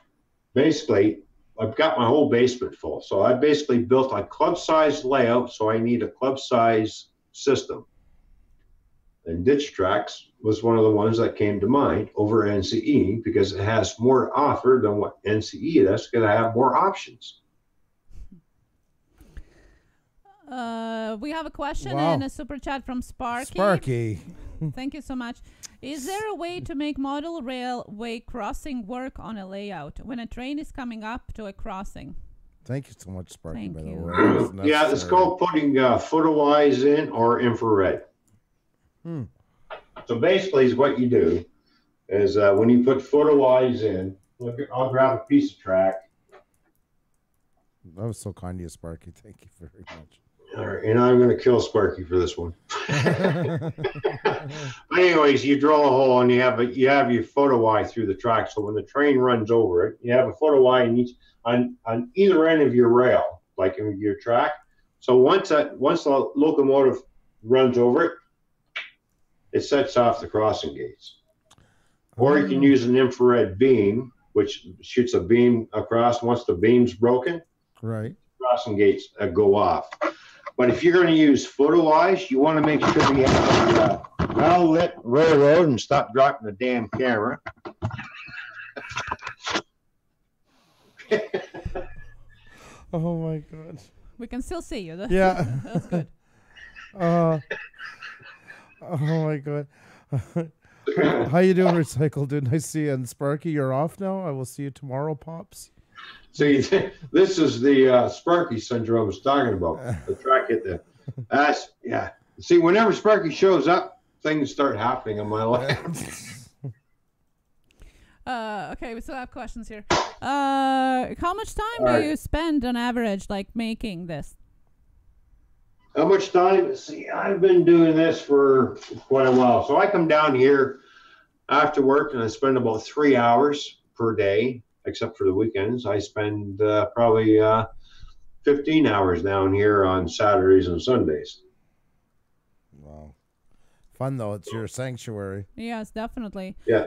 E: basically, I've got my whole basement full. So I basically built a club-size layout, so I need a club-size system. And Digitrax was one of the ones that came to mind over NCE because it has more to offer than what NCE does, because I have more options.
C: We have a question
B: Wow.
C: and a super chat from Sparky.
B: Sparky.
C: Thank you so much. Is there a way to make model railway crossing work on a layout when a train is coming up to a crossing?
B: Thank you so much, Sparky,
C: Thank
B: by the
C: you.
B: way. That was
E: Yeah, it's
B: necessary.
E: called putting photo-eyes in or infrared. So basically, is what you do is when you put photo-eyes in, I'll grab a piece of track.
B: That was so kind of you, Sparky. Thank you very much.
E: All right, and I'm going to kill Sparky for this one. But anyways, you drill a hole and you have your photo eye through the track. So when the train runs over it, you have a photo eye on either end of your rail, like in your track. So once the locomotive runs over it, it sets off the crossing gates. Or you can use an infrared beam, which shoots a beam across. Once the beam's broken,
B: Right.
E: crossing gates go off. But if you're going to use photo eyes, you want to make sure you have a well-lit railroad, and stop dropping the damn camera.
B: Oh my God.
C: We can still see you.
B: Yeah.
C: That's good.
B: Oh my God. How you doing, Recycle Dude? Nice to see you. And Sparky, you're off now. I will see you tomorrow, Pops.
E: See, this is the Sparky syndrome I was talking about. The track at the yeah. See, whenever Sparky shows up, things start happening in my life.
C: Okay, we still have questions here. How much time do you spend on average, like, making this?
E: How much time? See, I've been doing this for quite a while. So I come down here after work and I spend about 3 hours per day, except for the weekends. I spend probably 15 hours down here on Saturdays and Sundays.
B: Wow. Fun, though. It's your sanctuary.
C: Yes, definitely.
E: Yeah.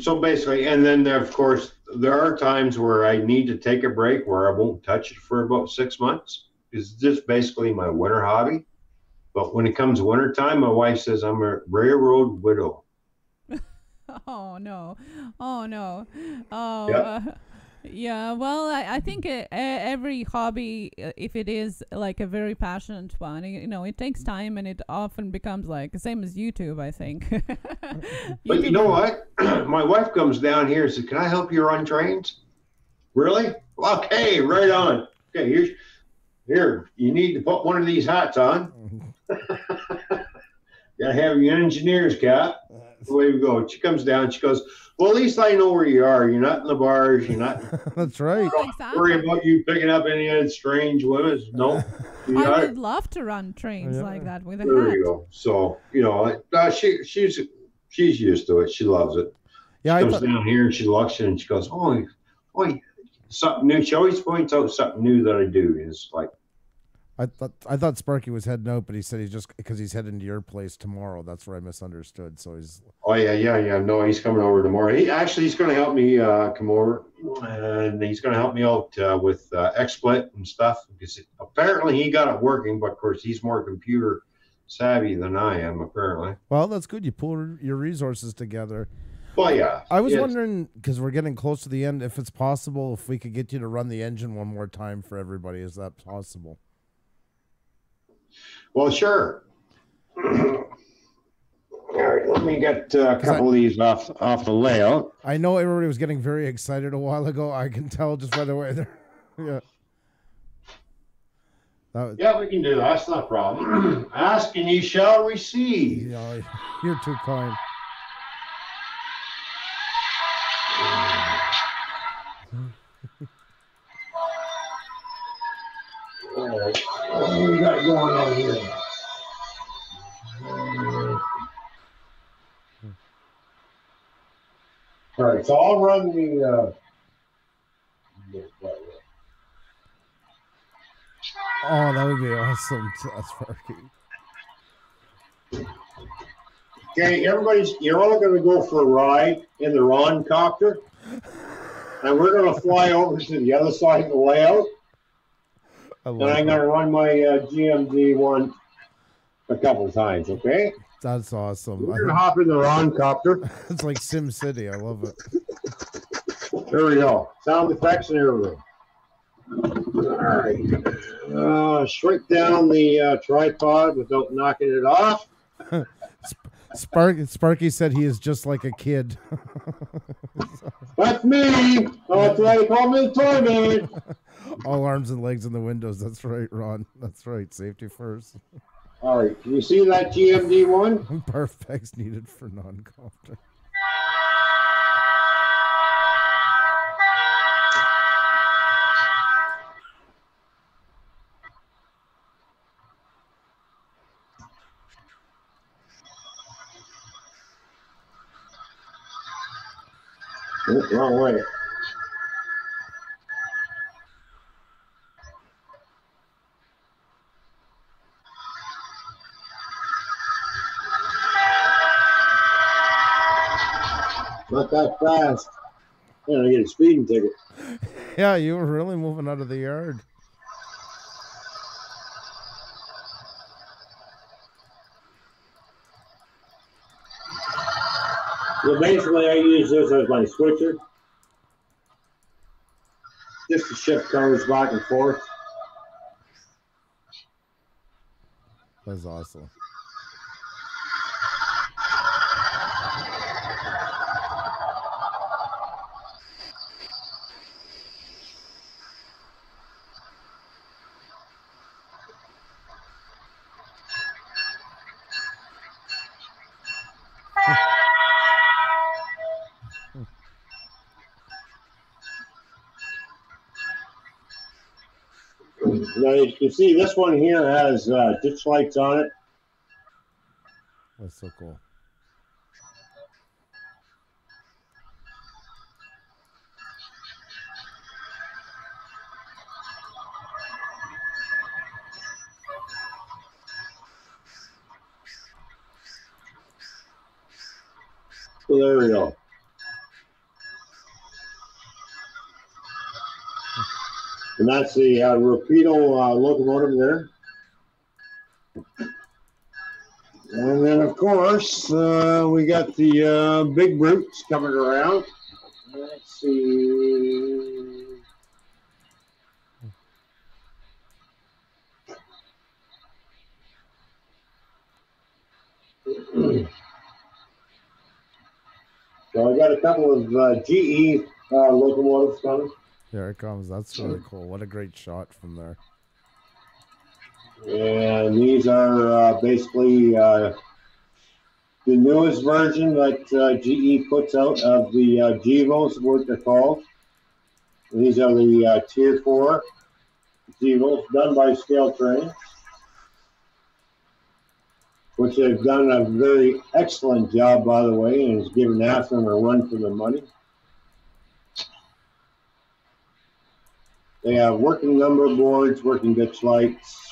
E: So basically, and then there, of course, there are times where I need to take a break where I won't touch it for about 6 months. It's just basically my winter hobby. But when it comes winter time, my wife says I'm a railroad widow.
C: Oh no! Oh no! Oh
E: Yep.
C: yeah. Well, I think every hobby, if it is like a very passionate one, it takes time, and it often becomes like the same as YouTube, I think.
E: But you know what? My wife comes down here and says, "Can I help you run trains?" Really? Okay, right on. Okay, here. You need to put one of these hats on. Gotta have your engineer's cap. away we go. She comes down. She goes, well, at least I know where you are. You're not in the bars. You're not.
B: That's right.
C: Oh, exactly.
E: Worry about you picking up any of strange women. No.
C: I would love to run trains like that with a
E: There
C: hat.
E: you go. So, you know, she's used to it. She loves it.
B: Yeah,
E: She comes down here and she looks and she goes, oh, something new. She always points out something new that I do. It's like,
B: I thought Sparky was heading out, but he said because he's heading to your place tomorrow. That's where I misunderstood. So he's.
E: oh yeah. No, he's coming over tomorrow. He's going to help me come over, and he's going to help me out with XSplit and stuff because apparently he got it working. But of course, he's more computer savvy than I am. Apparently.
B: Well, that's good. You pull your resources together.
E: Well, yeah.
B: I was wondering, because we're getting close to the end, if it's possible if we could get you to run the engine one more time for everybody. Is that possible?
E: Well, sure. All right, let me get a couple of these off the layout.
B: I know everybody was getting very excited a while ago. I can tell just by the way they're. Yeah.
E: Yeah, we can do that. That's not a problem. Ask and ye shall receive.
B: Yeah, you're too kind.
E: All right. What do we got going on here? All right, so I'll run the.
B: Oh, that would be awesome. That's Sparky.
E: Okay, you're all going to go for a ride in the Ron copter, and we're going to fly over to the other side of the layout. And I'm going to run my GMD one a couple times, okay?
B: That's awesome.
E: We're going to hop in the Ron copter.
B: It's like Sim City. I love it.
E: There we go. Sound effects and everything. All right. Shrink down the tripod without knocking it off.
B: Sparky said he is just like a kid.
E: That's me. Oh, that's why they call me the toy man.
B: All arms and legs in the windows. That's right, Ron. That's right. Safety first.
E: All right. Can you see that GMD one?
B: Perfect's needed for non-copter.
E: Wrong way. Not that fast. I'm gonna get a speeding ticket.
B: Yeah, you were really moving out of the yard.
E: So basically, I use this as my switcher, just to shift cars back and forth.
B: That's awesome.
E: Now you can see this one here has ditch lights on it.
B: That's so cool.
E: So there we go. And that's the Rapido locomotive there. And then, of course, we got the big brutes coming around. Let's see. So I got a couple of GE locomotives coming.
B: There it comes. That's really cool. What a great shot from there.
E: And these are basically the newest version that GE puts out of the Gevos, what they're called. These are the Tier 4 Gevos done by Scale Train, which they've done a very excellent job, by the way, and has given half of them a run for their money. They have working number boards, working ditch lights.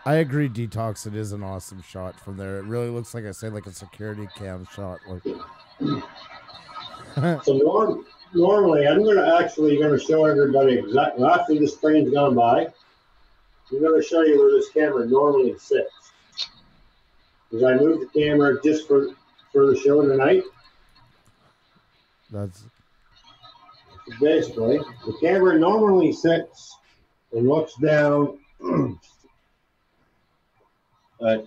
B: I agree, Detox. It is an awesome shot from there. It really looks like, I say, like a security cam shot. Like,
E: So normally, I'm going to show everybody exactly after this train's gone by. I'm going to show you where this camera normally sits. Because I moved the camera just for the show tonight.
B: that's
E: Basically, the camera normally sits and looks down at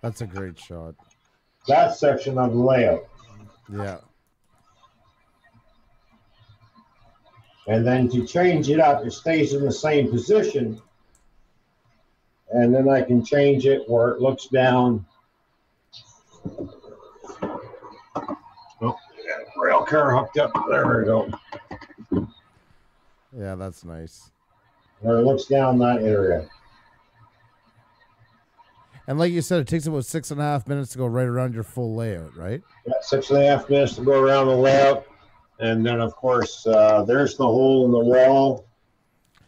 B: that's a great shot.
E: that section of the layout.
B: Yeah.
E: And then to change it up, it stays in the same position. And then I can change it where it looks down. Oh, rail car hooked up. There we go.
B: Yeah, that's nice.
E: Where it looks down that area.
B: And like you said, it takes about 6.5 minutes to go right around your full layout, right?
E: Got 6.5 minutes to go around the layout. And then, of course, there's the hole in the wall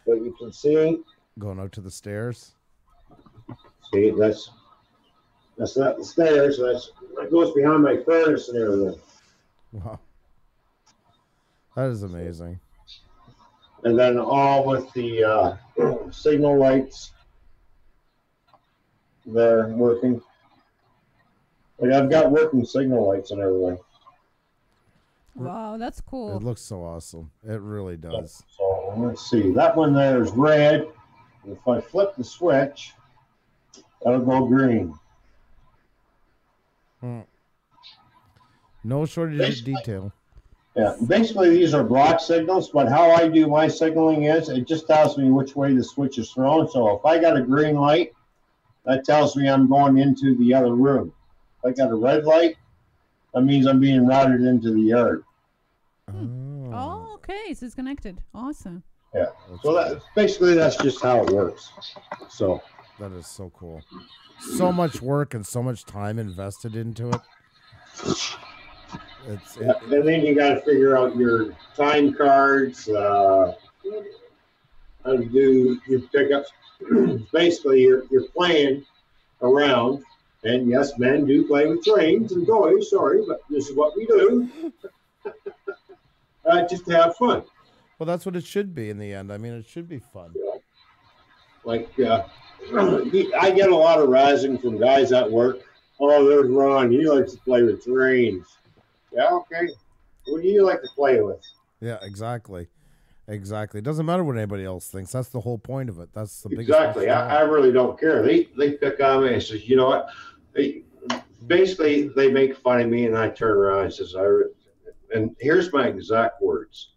E: that you can see.
B: Going out to the stairs.
E: See, that's not the stairs. That goes behind my furnace and everything.
B: Wow. That is amazing.
E: And then all with the signal lights there working. Like I've got working signal lights and everything.
C: Wow, that's cool.
B: It looks so awesome. It really does.
E: So let's see. That one there is red. If I flip the switch, that'll go green.
B: No shortage of detail.
E: Yeah, basically these are block signals, but how I do my signaling is it just tells me which way the switch is thrown. So if I got a green light, that tells me I'm going into the other room. If I got a red light, that means I'm being routed into the yard.
C: Oh, okay. So it's connected. Awesome.
E: Yeah. So that's just how it works. So
B: that is so cool. So much work and so much time invested into it.
E: And then you got to figure out your time cards, how to do your pickups. Basically, you're playing around. And yes, men do play with trains and toys. Sorry, but this is what we do. Just to have fun.
B: Well, that's what it should be in the end. I mean, it should be fun.
E: Yeah. Like, I get a lot of razzing from guys at work. Oh, there's Ron. He likes to play with trains. Yeah, okay. What do you like to play with?
B: Yeah, exactly. Exactly. It doesn't matter what anybody else thinks. That's the whole point of it. That's the biggest.
E: Exactly. I really don't care. They pick on me and says, you know what? Basically, they make fun of me, and I turn around and says, and here's my exact words.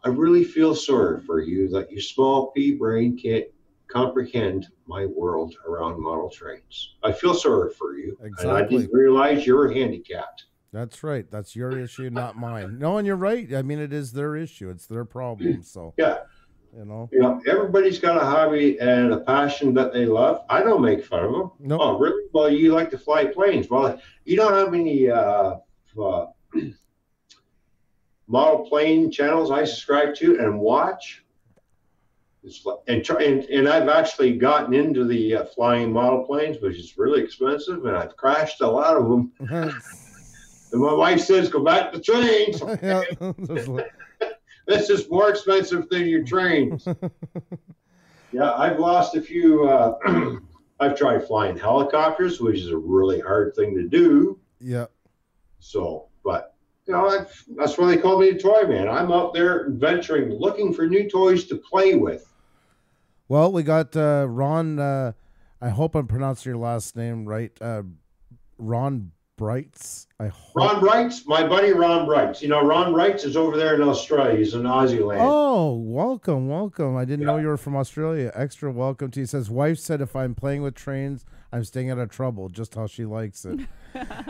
E: I really feel sorry for you that your small pea brain can't comprehend my world around model trains. I feel sorry for you.
B: Exactly.
E: And I didn't realize you were handicapped.
B: That's right. That's your issue, not mine. No, and you're right. I mean, it is their issue. It's their problem. So
E: yeah,
B: you know,
E: everybody's got a hobby and a passion that they love. I don't make fun of them.
B: No.
E: Oh, really? Well, you like to fly planes. Well, you know how many model plane channels I subscribe to and watch? And I've actually gotten into the flying model planes, which is really expensive, and I've crashed a lot of them. And my wife says, go back to trains. This is more expensive than your trains. Yeah, I've lost a few. I've tried flying helicopters, which is a really hard thing to do.
B: Yeah.
E: So, but, that's why they call me a toy man. I'm out there adventuring, looking for new toys to play with.
B: Well, we got Ron I hope I'm pronouncing your last name right. Ron Brights.
D: Ron Brights, my buddy Ron Brights. You know, Ron Brights is over there in Australia. He's in Aussie land.
B: Oh, welcome. I didn't know you were from Australia. Extra welcome to you. He says, wife said if I'm playing with trains, I'm staying out of trouble, just how she likes it.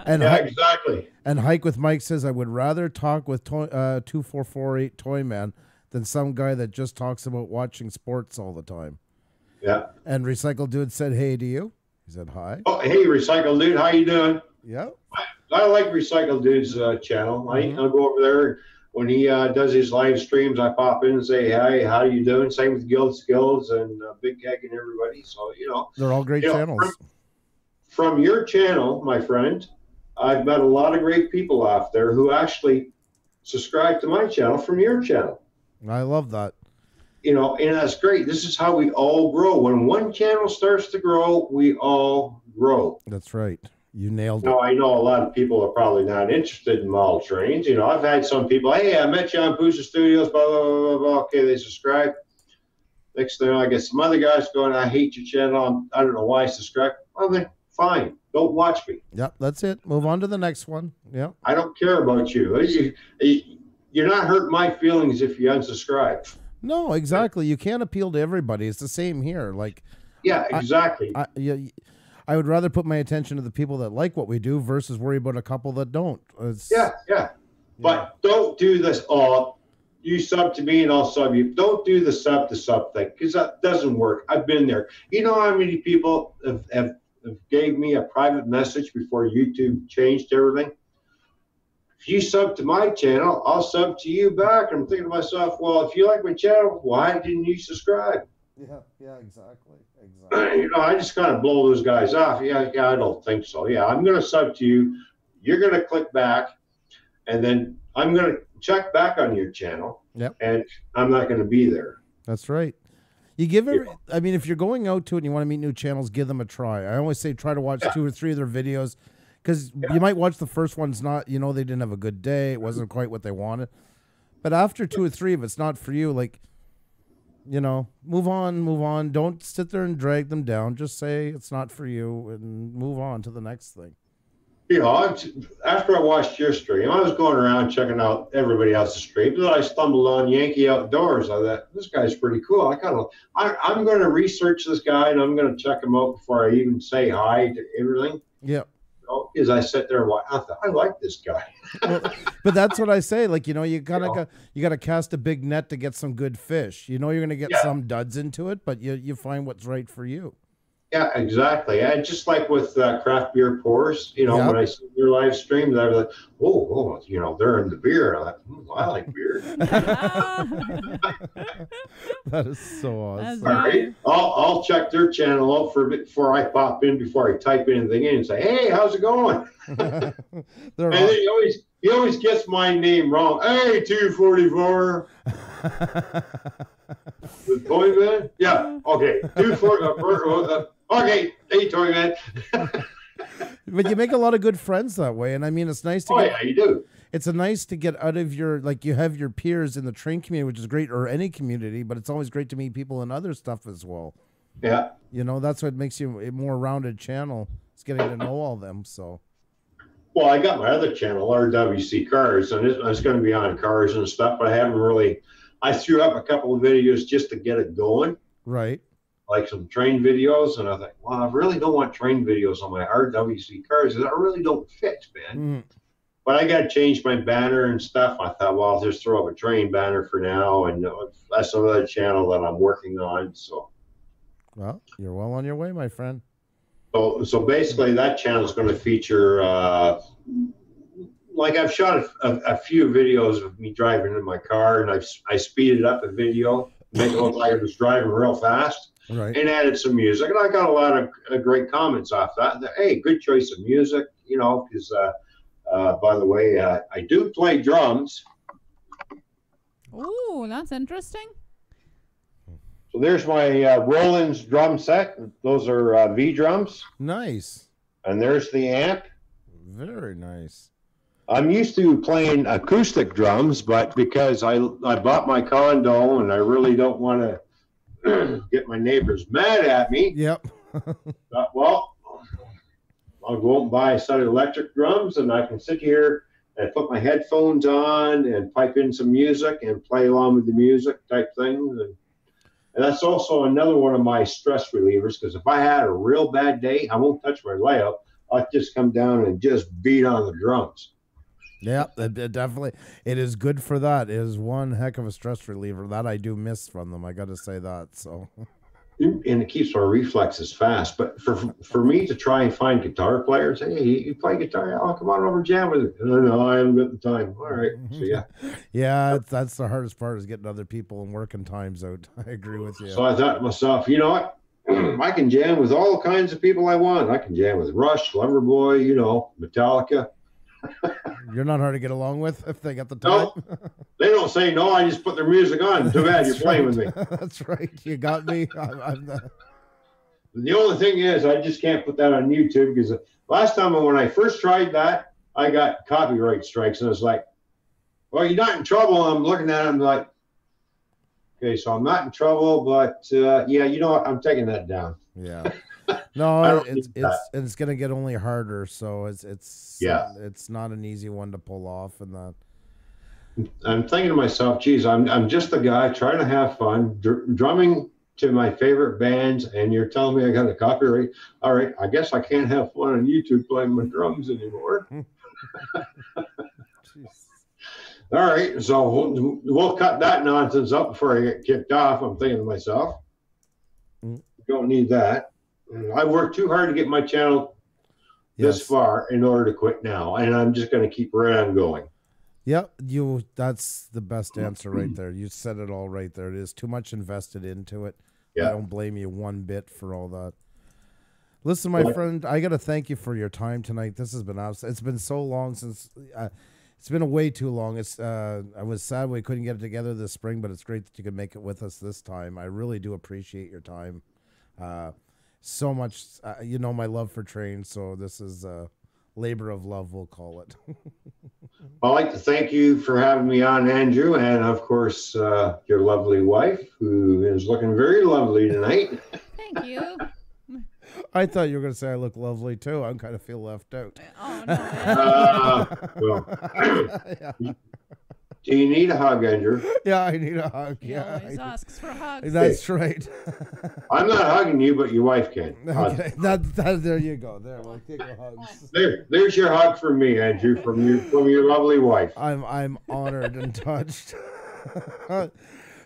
B: And
D: yeah, exactly.
B: And Hike with Mike says, I would rather talk with 2448toyman than some guy that just talks about watching sports all the time.
D: Yeah.
B: And Recycle Dude said, hey to you. He said, hi.
D: Oh, hey, Recycle Dude, how you doing?
B: Yeah.
D: I like Recycle Dude's channel. I'll go over there. When he does his live streams, I pop in and say, hey, how you doing? Same with Guild Skills and Big Keg and everybody. So, you know.
B: They're all great channels.
D: From your channel, my friend, I've met a lot of great people out there who actually subscribe to my channel from your channel.
B: I love that.
D: You know, and that's great. This is how we all grow. When one channel starts to grow, we all grow.
B: That's right. You nailed it.
D: Now, I know a lot of people are probably not interested in model trains. You know, I've had some people, hey, I met you on Pusa Studios, blah, blah, blah, blah, blah. Okay, they subscribe. Next thing, I get some other guys going, I hate your channel. I don't know why I subscribe. Well, then, fine. Don't watch me.
B: Yep, that's it. Move on to the next one. Yep.
D: I don't care about you. You're not hurting my feelings if you unsubscribe.
B: No, exactly. You can't appeal to everybody. It's the same here. Like,
D: yeah, exactly.
B: I would rather put my attention to the people that like what we do versus worry about a couple that don't.
D: Yeah. But don't do this. Oh, you sub to me and I'll sub you. Don't do the sub to sub thing because that doesn't work. I've been there. You know how many people have gave me a private message before YouTube changed everything? If you sub to my channel, I'll sub to you back. I'm thinking to myself, well, if you like my channel, why didn't you subscribe?
B: Yeah, exactly.
D: You know, I just kind of blow those guys off. Yeah, I don't think so. Yeah, I'm going to sub to you. You're going to click back, and then I'm going to check back on your channel.
B: Yep.
D: And I'm not going to be there.
B: That's right. You give it. I mean, if you're going out to it and you want to meet new channels, give them a try. I always say try to watch 2 or 3 of their videos because you might watch the first one's not, you know, they didn't have a good day. It wasn't quite what they wanted. But after 2 or 3, if it's not for you, like, you know, move on. Don't sit there and drag them down. Just say it's not for you and move on to the next thing.
D: You know, after I watched your stream, I was going around checking out everybody else's stream. Then I stumbled on Yankee Outdoors. I thought, this guy's pretty cool. I'm going to research this guy and I'm going to check him out before I even say hi to everything.
B: Yeah.
D: As I sit there and watch, I thought, I like this guy.
B: But that's what I say. Like, you know, you gotta cast a big net to get some good fish. You know, you're gonna get some duds into it, but you find what's right for you.
D: Yeah, exactly. And just like with craft beer pours, you know, when I see your live streams, I was like, oh, you know, they're in the beer. I'm like, I like beer.
B: That is so awesome.
D: All right. I'll check their channel out before I pop in, before I type anything in and say, hey, how's it going? And then he always gets my name wrong. Hey, 244. The Toyman? Yeah. Okay. 244. Okay. Hey, Toyman.
B: But you make a lot of good friends that way, and I mean, it's nice to.
D: Yeah, you do.
B: It's nice to get out of your, like, you have your peers in the train community, which is great, or any community, but it's always great to meet people in other stuff as well.
D: Yeah.
B: You know, that's what makes you a more rounded channel. It's getting to know all them. So.
D: Well, I got my other channel, RWC Cars, and it's going to be on cars and stuff, but I haven't really. I threw up a couple of videos just to get it going.
B: Right.
D: Like some train videos, and I thought, well, I really don't want train videos on my RWC Cars because I really don't fit, man. But I got to change my banner and stuff. I thought, well, I'll just throw up a train banner for now, and that's another channel that I'm working on. So,
B: well, you're well on your way, my friend.
D: So basically, that channel is going to feature, like I've shot a few videos of me driving in my car, and I speeded up a video, make it look like I was driving real fast.
B: Right.
D: And added some music, and I got a lot of great comments off that. Hey, good choice of music, you know, because, by the way, I do play drums.
C: Oh, that's interesting.
D: So there's my Roland's drum set. Those are V drums.
B: Nice.
D: And there's the amp.
B: Very nice.
D: I'm used to playing acoustic drums, but because I bought my condo and I really don't want to get my neighbors mad at me.
B: Yep.
E: Well, I'll go out and buy a set of electric drums, and I can sit here and put my headphones on and pipe in some music and play along with the music type things. And that's also another one of my stress relievers, because if I had a real bad day, I won't touch my layout. I'll just come down and just beat on the drums.
B: Yeah, it definitely. It is good for that. It is one heck of a stress reliever that I do miss from them. I got to say that. So,
E: and it keeps our reflexes fast. But for me to try and find guitar players, hey, you play guitar? Oh, come on over, jam with it. No, I haven't got the time. All right, so yeah,
B: yeah, that's the hardest part, is getting other people and working times out. I agree with you.
E: So I thought to myself, you know what? I can jam with all kinds of people I want. I can jam with Rush, Loverboy, Metallica.
B: You're not hard to get along with if they got the time.
E: No, they don't say no. I just put their music on. Too bad you're playing with me.
B: That's right. You got me. I'm the...
E: The only thing is, I just can't put that on YouTube, because last time when I first tried that, I got copyright strikes, and it's like, well, you're not in trouble. I'm looking at them like, okay, so I'm not in trouble, but yeah, you know what? I'm taking that down.
B: Yeah. No, it's gonna get only harder. So it's not an easy one to pull off, and that.
E: I'm thinking to myself, geez, I'm just a guy trying to have fun, drumming to my favorite bands, and you're telling me I got a copyright. All right, I guess I can't have fun on YouTube playing my drums anymore. All right, so we'll cut that nonsense up before I get kicked off. I'm thinking to myself, don't need that. I worked too hard to get my channel this far in order to quit now, and I'm just going to keep right on going.
B: Yep, that's the best answer right there. You said it all right there. It is too much invested into it. Yeah. I don't blame you one bit for all that. Listen, my friend, I got to thank you for your time tonight. This has been awesome. It's been so long since it's been way too long. I was sad we couldn't get it together this spring, but it's great that you could make it with us this time. I really do appreciate your time. So much, my love for trains. So this is a labor of love, we'll call it.
E: I'd like to thank you for having me on, Andrew, and of course, your lovely wife, who is looking very lovely tonight.
C: Thank you.
B: I thought you were going to say I look lovely too. I kind of feel left out.
C: Oh no.
E: Well, do you need a hug, Andrew?
B: Yeah, I need a hug.
C: He always asks for hugs.
B: That's right.
E: I'm not hugging you, but your wife can.
B: Okay, there you go. There, we'll take a hug.
E: There's your hug from me, Andrew, from your lovely wife.
B: I'm honored and touched.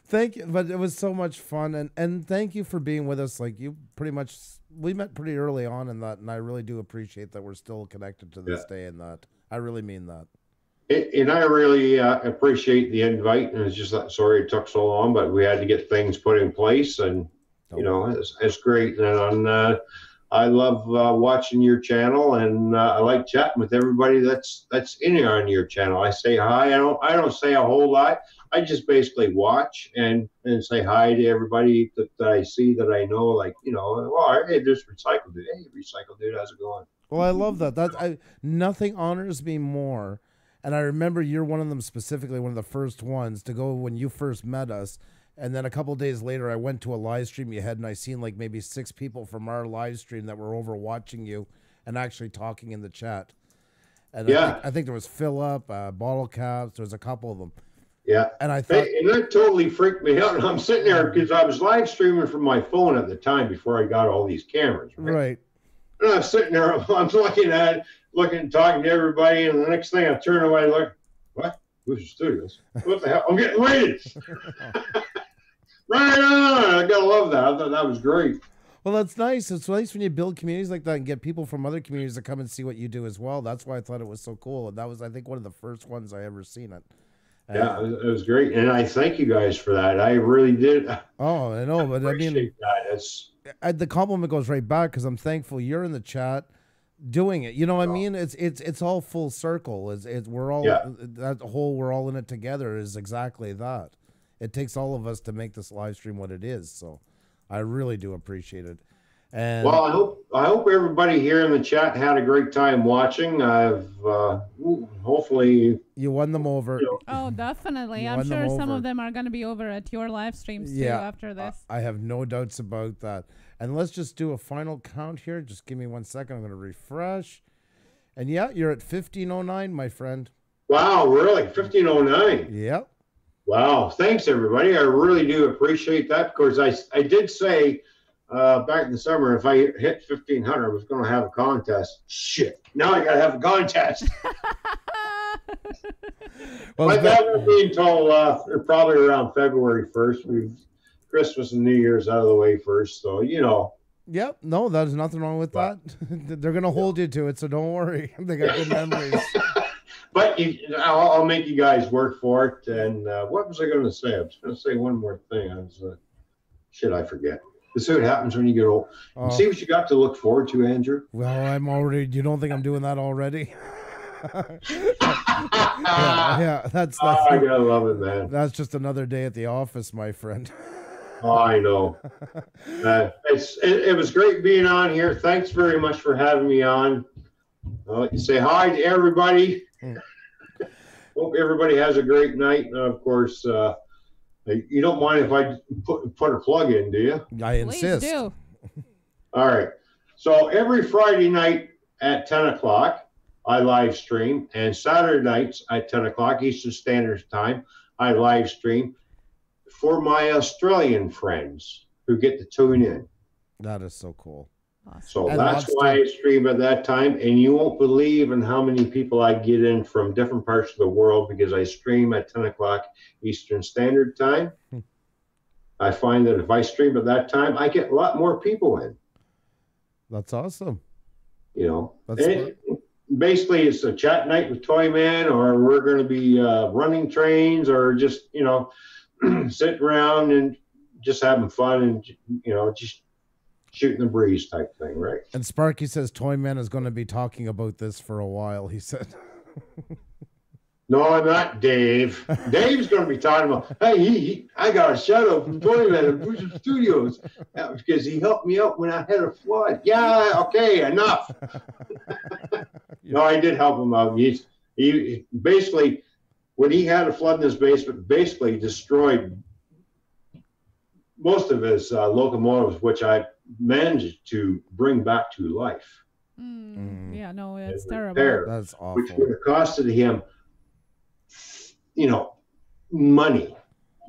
B: Thank you, but it was so much fun, and thank you for being with us. Like, we met pretty early on in that, and I really do appreciate that we're still connected to this day, and that I really mean that.
E: And I really appreciate the invite, and it's just that sorry it took so long, but we had to get things put in place, and it's great. And I love watching your channel, and I like chatting with everybody that's in here on your channel. I say hi. I don't say a whole lot. I just basically watch and say hi to everybody that I see that I know. Like, well, hey, there's Recycle Dude. Hey, Recycle Dude, how's it going?
B: Well, I love that. Nothing honors me more. And I remember you're one of them specifically, one of the first ones to go when you first met us. And then a couple of days later, I went to a live stream you had, and I seen like maybe 6 people from our live stream that were over watching you and actually talking in the chat. And I think there was Philip, Bottle Caps. There was a couple of them.
E: Yeah.
B: And I thought,
E: and that totally freaked me out. And I'm sitting there because I was live streaming from my phone at the time before I got all these cameras. Right. And I'm sitting there, I'm looking, talking to everybody, and the next thing I turn away, look, what? Who's the studios? What the hell? I'm getting rated. Right on. I gotta love that. I thought that was great.
B: Well, that's nice. It's nice when you build communities like that and get people from other communities to come and see what you do as well. That's why I thought it was so cool. And that was, I think, one of the first ones I ever seen it.
E: Yeah, it was great, and I thank you guys for that. I really did.
B: Oh, I know, but I mean,
E: that.
B: The compliment goes right back because I'm thankful you're in the chat doing it. You know what I mean? It's all full circle. We're all that whole we're all in it together is exactly that. It takes all of us to make this live stream what it is. So I really do appreciate it. And
E: Well, I hope everybody here in the chat had a great time watching. I've hopefully
B: you won them over.
C: Oh, definitely.
B: You
C: I'm
B: won them
C: sure some
B: over.
C: of them are going to be over at your live streams too after this.
B: I have no doubts about that. And let's just do a final count here. Just give me 1 second. I'm going to refresh. And yeah, you're at 1509, my friend.
E: Wow, really? 1509.
B: Yep.
E: Wow. Thanks everybody. I really do appreciate that because I did say back in the summer if I hit 1500 I was going to have a contest. Shit. Now I got to have a contest.
B: Well,
E: But that will be until probably around February 1st. We've Christmas and New Year's out of the way first, so
B: Yep. No, there's nothing wrong with that. They're going to hold you to it, so don't worry. They got good memories.
E: But I'll make you guys work for it. And what was I going to say? I was going to say one more thing. I forget. This is what happens when you get old. See what you got to look forward to, Andrew?
B: Well, I'm already. You don't think I'm doing that already? That's
E: I gotta love it, man.
B: That's just another day at the office, my friend.
E: Oh, I know. It was great being on here. Thanks very much for having me on. You say hi to everybody. Hope everybody has a great night. And of course, you don't mind if I put a plug in, do you?
B: I insist.
C: Please do.
E: All right. So every Friday night at 10 o'clock, I live stream. And Saturday nights at 10 o'clock Eastern Standard Time, I live stream for my Australian friends who get to tune in.
B: That is so cool.
E: So
B: And
E: that's why I stream at that time. And you won't believe in how many people I get in from different parts of the world because I stream at 10 o'clock Eastern Standard Time. I find that if I stream at that time, I get a lot more people in.
B: That's awesome.
E: Basically, it's a chat night with Toyman, or we're going to be running trains, or just, sitting around and just having fun and, just shooting the breeze type thing, right?
B: And Sparky says Toyman is going to be talking about this for a while, he said.
E: No, I'm not Dave. Dave's going to be talking about, hey, I got a shout out from Toyman at Pusa Studios because he helped me out when I had a flood. Yeah, okay, enough. No, I did help him out. He basically, when he had a flood in his basement, basically destroyed most of his locomotives, which I managed to bring back to life.
C: Yeah, no, it's
E: Repair,
C: terrible.
B: That's awful.
E: Which would have costed him, money.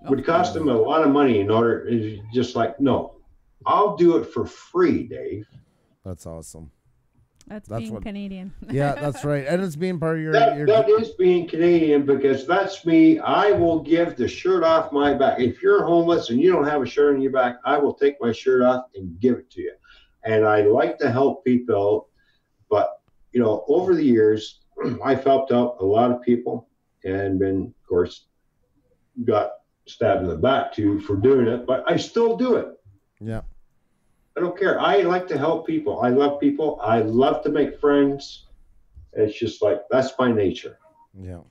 E: Would cost him a lot of money in order, just like, no, I'll do it for free, Dave.
B: That's awesome.
C: That's being Canadian.
B: Yeah, that's right. And it's being part of your...
E: That is being Canadian, because that's me. I will give the shirt off my back. If you're homeless and you don't have a shirt on your back, I will take my shirt off and give it to you. And I like to help people. But, over the years, I've helped out a lot of people and been, of course, got stabbed in the back too for doing it. But I still do it.
B: Yeah.
E: I don't care. I like to help people. I love people. I love to make friends. It's just like, that's my nature.
B: Yeah.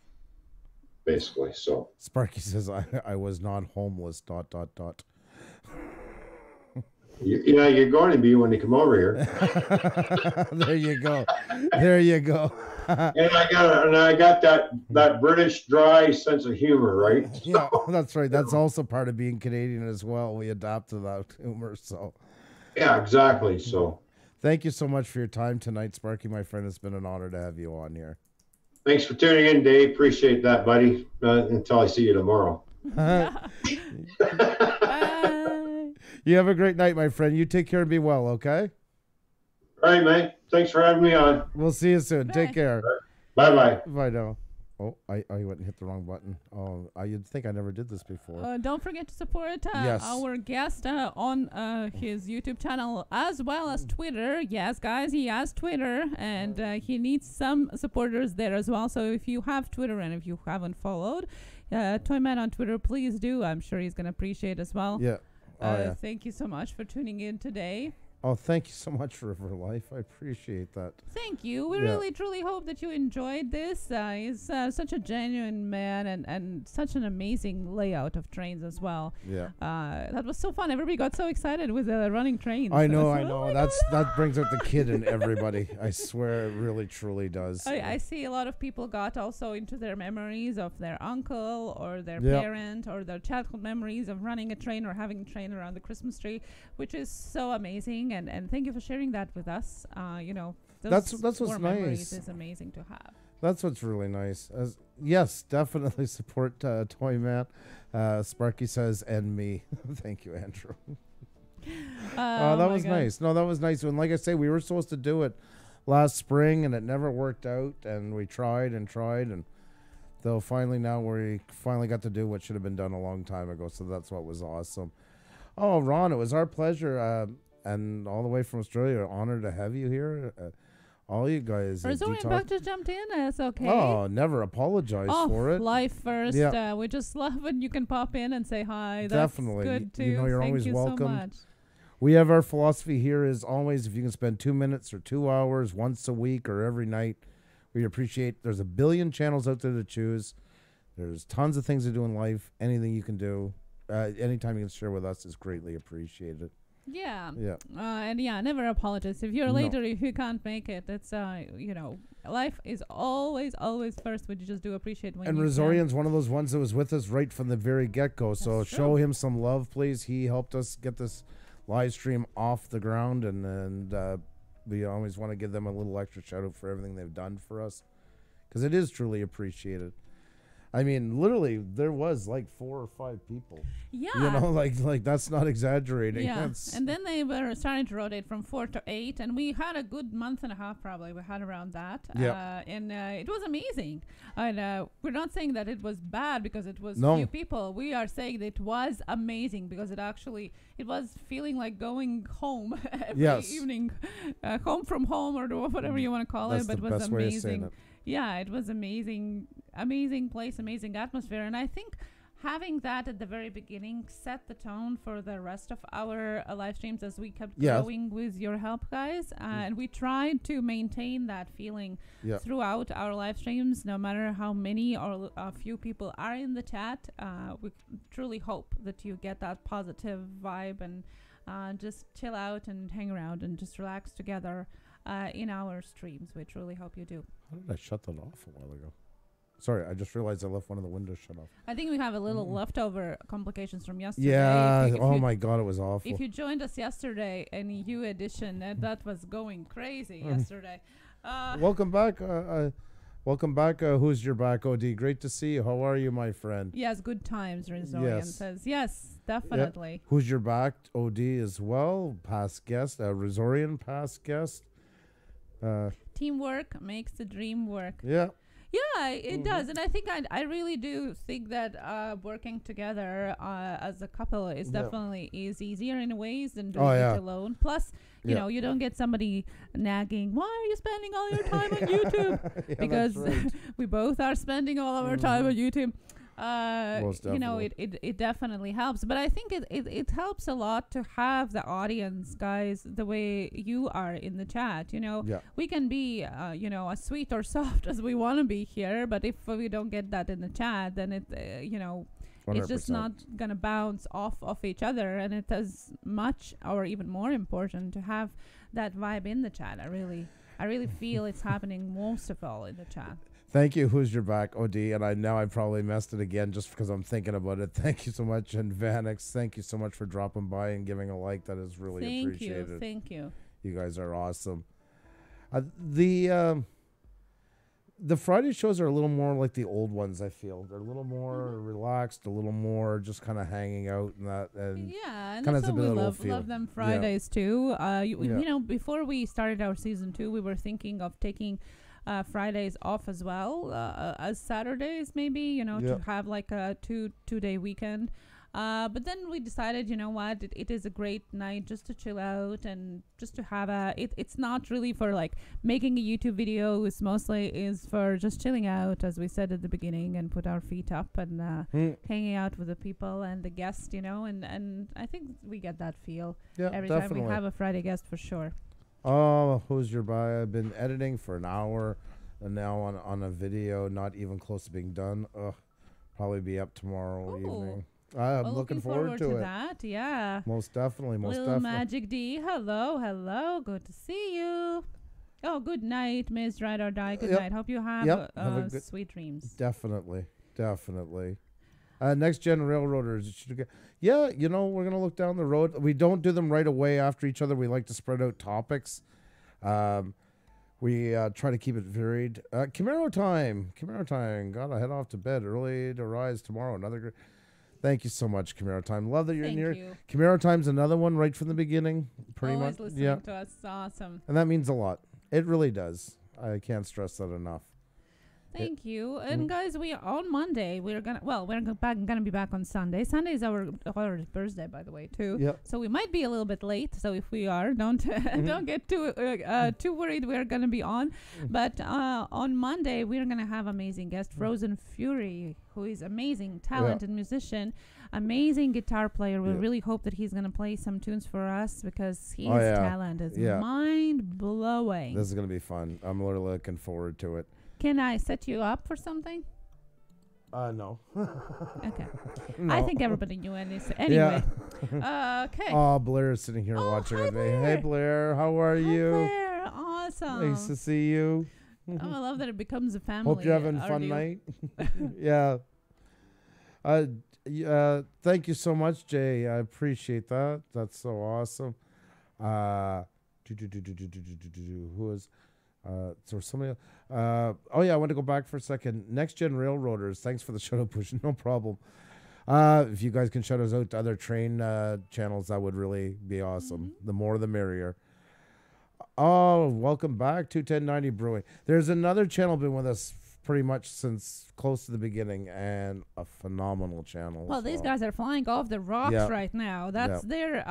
E: Basically. So
B: Sparky says, I was not homeless, ...
E: You're going to be when you come over here.
B: There you go. There you go.
E: And I got that British dry sense of humor, right? So,
B: Yeah, that's right. That's also part of being Canadian as well. We adapt to that humor. So
E: yeah, exactly. So
B: thank you so much for your time tonight, Sparky, my friend. It's been an honor to have you on here.
E: thanks for tuning in, Dave. Appreciate that, buddy. Until I see you tomorrow.
B: You have a great night, my friend. You take care and be well, okay?
E: All right, man. Thanks for having me on.
B: We'll see you soon.
C: Bye.
B: Take care.
E: Bye-bye.
B: Bye now. Oh, I went and hit the wrong button. Oh, you'd think I never did this before.
C: Don't forget to support
B: Yes.
C: our guest on his YouTube channel as well as Twitter. Yes, guys, he has Twitter, and he needs some supporters there as well. So if you have Twitter and if you haven't followed Toyman on Twitter, please do. I'm sure he's going to appreciate as well.
B: Yeah. Oh, yeah.
C: Thank you so much for tuning in today.
B: Oh, thank you so much, River Life. I appreciate that.
C: Thank you. We
B: Yeah.
C: really, truly hope that you enjoyed this. He's such a genuine man and such an amazing layout of trains as well.
B: Yeah.
C: That was so fun. Everybody got so excited with running trains.
B: I
C: It
B: know,
C: was,
B: I
C: "Oh
B: know.
C: my
B: That brings out the kid in everybody. I swear it really, truly does.
C: I see a lot of people got also into their memories of their uncle or their
B: Yep.
C: parent or their childhood memories of running a train or having a train around the Christmas tree, which is so amazing. And thank you for sharing that with us.
B: That's what's
C: warm memories
B: nice.
C: is amazing to have.
B: That's what's really nice. Yes, definitely support Toyman. Sparky says, and me. Thank you, Andrew. That
C: my
B: was
C: God.
B: nice. No, that was nice. And like I say, we were supposed to do it last spring, and it never worked out. And we tried, and though finally now we finally got to do what should have been done a long time ago. So that's what was awesome. Oh, Ron, it was our pleasure. And all the way from Australia, honored to have you here. All you guys.
C: Resorian Buck just jumped in. It's okay.
B: Oh, never apologize for it.
C: Life first.
B: Yeah.
C: We just love when you can pop in and say hi. That's
B: Definitely.
C: good too.
B: You know you're
C: Thank
B: always
C: you
B: welcome.
C: So much.
B: We have our philosophy here is always if you can spend 2 minutes or 2 hours once a week or every night, we appreciate. There's a billion channels out there to choose. There's tons of things to do in life. Anything you can do, anytime you can share with us is greatly appreciated.
C: Yeah.
B: Yeah.
C: And yeah, never apologize. If you're
B: No.
C: late or if you can't make it, it's life is always first. We just do appreciate when
B: And
C: you can.
B: Resorian's one of those ones that was with us right from the very get-go. So
C: That's
B: show
C: true.
B: him some love, please. He helped us get this live stream off the ground, and we always want to give them a little extra shout out for everything they've done for us, because it is truly appreciated. I mean, literally, there was like 4 or 5 people.
C: Yeah.
B: You know, like that's not exaggerating.
C: Yeah,
B: That's,
C: and then they were starting to rotate from 4 to 8, and we had a good month and a half probably. We had around that,
B: Yeah.
C: and it was amazing. And we're not saying that it was bad because it was
B: No.
C: few people. We are saying that it was amazing because it was feeling like going home every
B: Yes.
C: evening, home from home or whatever you want to call
B: that's
C: it. But
B: the
C: it was
B: best way of saying
C: amazing.
B: it.
C: Yeah, it was amazing place, amazing atmosphere, and I think having that at the very beginning set the tone for the rest of our live streams as we kept
B: Yeah.
C: growing with your help, guys. And we tried to maintain that feeling
B: Yeah.
C: throughout our live streams, no matter how many or a few people are in the chat. We truly hope that you get that positive vibe and just chill out and hang around and just relax together in our streams. We truly hope you do.
B: How did I shut that off a while ago? Sorry, I just realized I left one of the windows shut off.
C: I think we have a little leftover complications from yesterday.
B: Yeah.
C: If
B: Oh
C: you-
B: my God, it was awful.
C: If you joined us yesterday in U edition, that was going crazy
B: Mm.
C: yesterday.
B: Welcome back. Welcome back. Who's your back, OD? Great to see you. How are you, my friend?
C: Yes, good times, Resorian
B: Yes.
C: says. Yes, definitely.
B: Who's your back, OD as well? Past guest, Resorian, past guest.
C: Teamwork makes the dream work.
B: Yeah.
C: Yeah, it does. And I think I really do think that working together as a couple is
B: Yeah.
C: definitely is easier in ways than doing
B: Oh, yeah.
C: it alone. Plus, you
B: Yeah.
C: know, you don't get somebody nagging, why are you spending all your time on YouTube?
B: Yeah,
C: Because
B: that's right.
C: we both are spending all of our time on YouTube.
B: Most
C: You know,
B: definitely.
C: it definitely helps. But I think it helps a lot to have the audience, guys, the way you are in the chat. You know,
B: Yeah.
C: we can be, as sweet or soft as we want to be here. But if we don't get that in the chat, then it's just
B: 100%.
C: not going to bounce off of each other. And it is much or even more important to have that vibe in the chat. I really feel it's happening most of all in the chat.
B: Thank you. Who's your back, OD? And I probably messed it again just because I'm thinking about it. Thank you so much. And Vanix, thank you so much for dropping by and giving a like. That is really appreciated.
C: Thank you.
B: You guys are awesome. The Friday shows are a little more like the old ones, I feel. They're a little more relaxed, a little more just kind of hanging out and that. And
C: Yeah, and
B: kinda
C: that's
B: has a
C: what we
B: bit of a
C: love
B: feel.
C: them Fridays too.
B: Yeah.
C: Before we started our season 2, we were thinking of taking Fridays off as well as Saturdays, maybe,
B: Yeah.
C: to have like a two-day weekend. But then we decided, you know what, it is a great night just to chill out and just to have it's not really for like making a YouTube video. It's mostly is for just chilling out, as we said at the beginning, and put our feet up and hanging out with the people and the guests, you know, and I think we get that feel every time we have a Friday guest for sure.
B: Oh, who's your buy? I've been editing for an hour and now on a video, not even close to being done. Ugh, probably be up tomorrow evening. I'm looking forward to it.
C: That, yeah.
B: Most definitely,
C: Little Magic D, hello. Good to see you. Oh, good night, Miss Ride or Die. Good night. Hope you have, sweet dreams.
B: Definitely. Next Gen Railroaders. Yeah, you know, we're going to look down the road. We don't do them right away after each other. We like to spread out topics. We try to keep it varied. Camaro time. Gotta head off to bed early to rise tomorrow. Thank you so much, Camaro Time. Love that you're in here.
C: You.
B: Camaro Time's another one right from the beginning, pretty
C: Always
B: much.
C: Listening to us. Awesome.
B: And that means a lot. It really does. I can't stress that enough.
C: Thank you. And guys, we on Monday we're gonna be back on Sunday. Sunday is our birthday, by the way, too.
B: Yep.
C: So we might be a little bit late. So if we are, don't get too worried. We're gonna be on. But on Monday we're gonna have amazing guest Frozen Fury, who is amazing talented musician, amazing guitar player. We really hope that he's gonna play some tunes for us because his talent is mind blowing.
B: This is gonna be fun. I'm really looking forward to it.
C: Can I set you up for something?
B: No.
C: Okay.
B: No.
C: I think everybody knew anyway. Okay.
B: Oh, Blair's sitting here watching with me. Hey, Blair. How are you?
C: Blair. Awesome.
B: Nice to see you.
C: Oh, I love that it becomes a family.
B: Hope you're having a fun night. Yeah. Thank you so much, Jay. I appreciate that. That's so awesome. Who is... so somebody I want to go back for a second. Next Gen Railroaders, thanks for the shout out push. No problem. If you guys can shout us out to other train channels, that would really be awesome. The more the merrier. Oh, welcome back to 1090 Brewing. There's another channel been with us pretty much since close to the beginning, and a phenomenal channel.
C: Well, these guys are flying off the rocks right now. That's their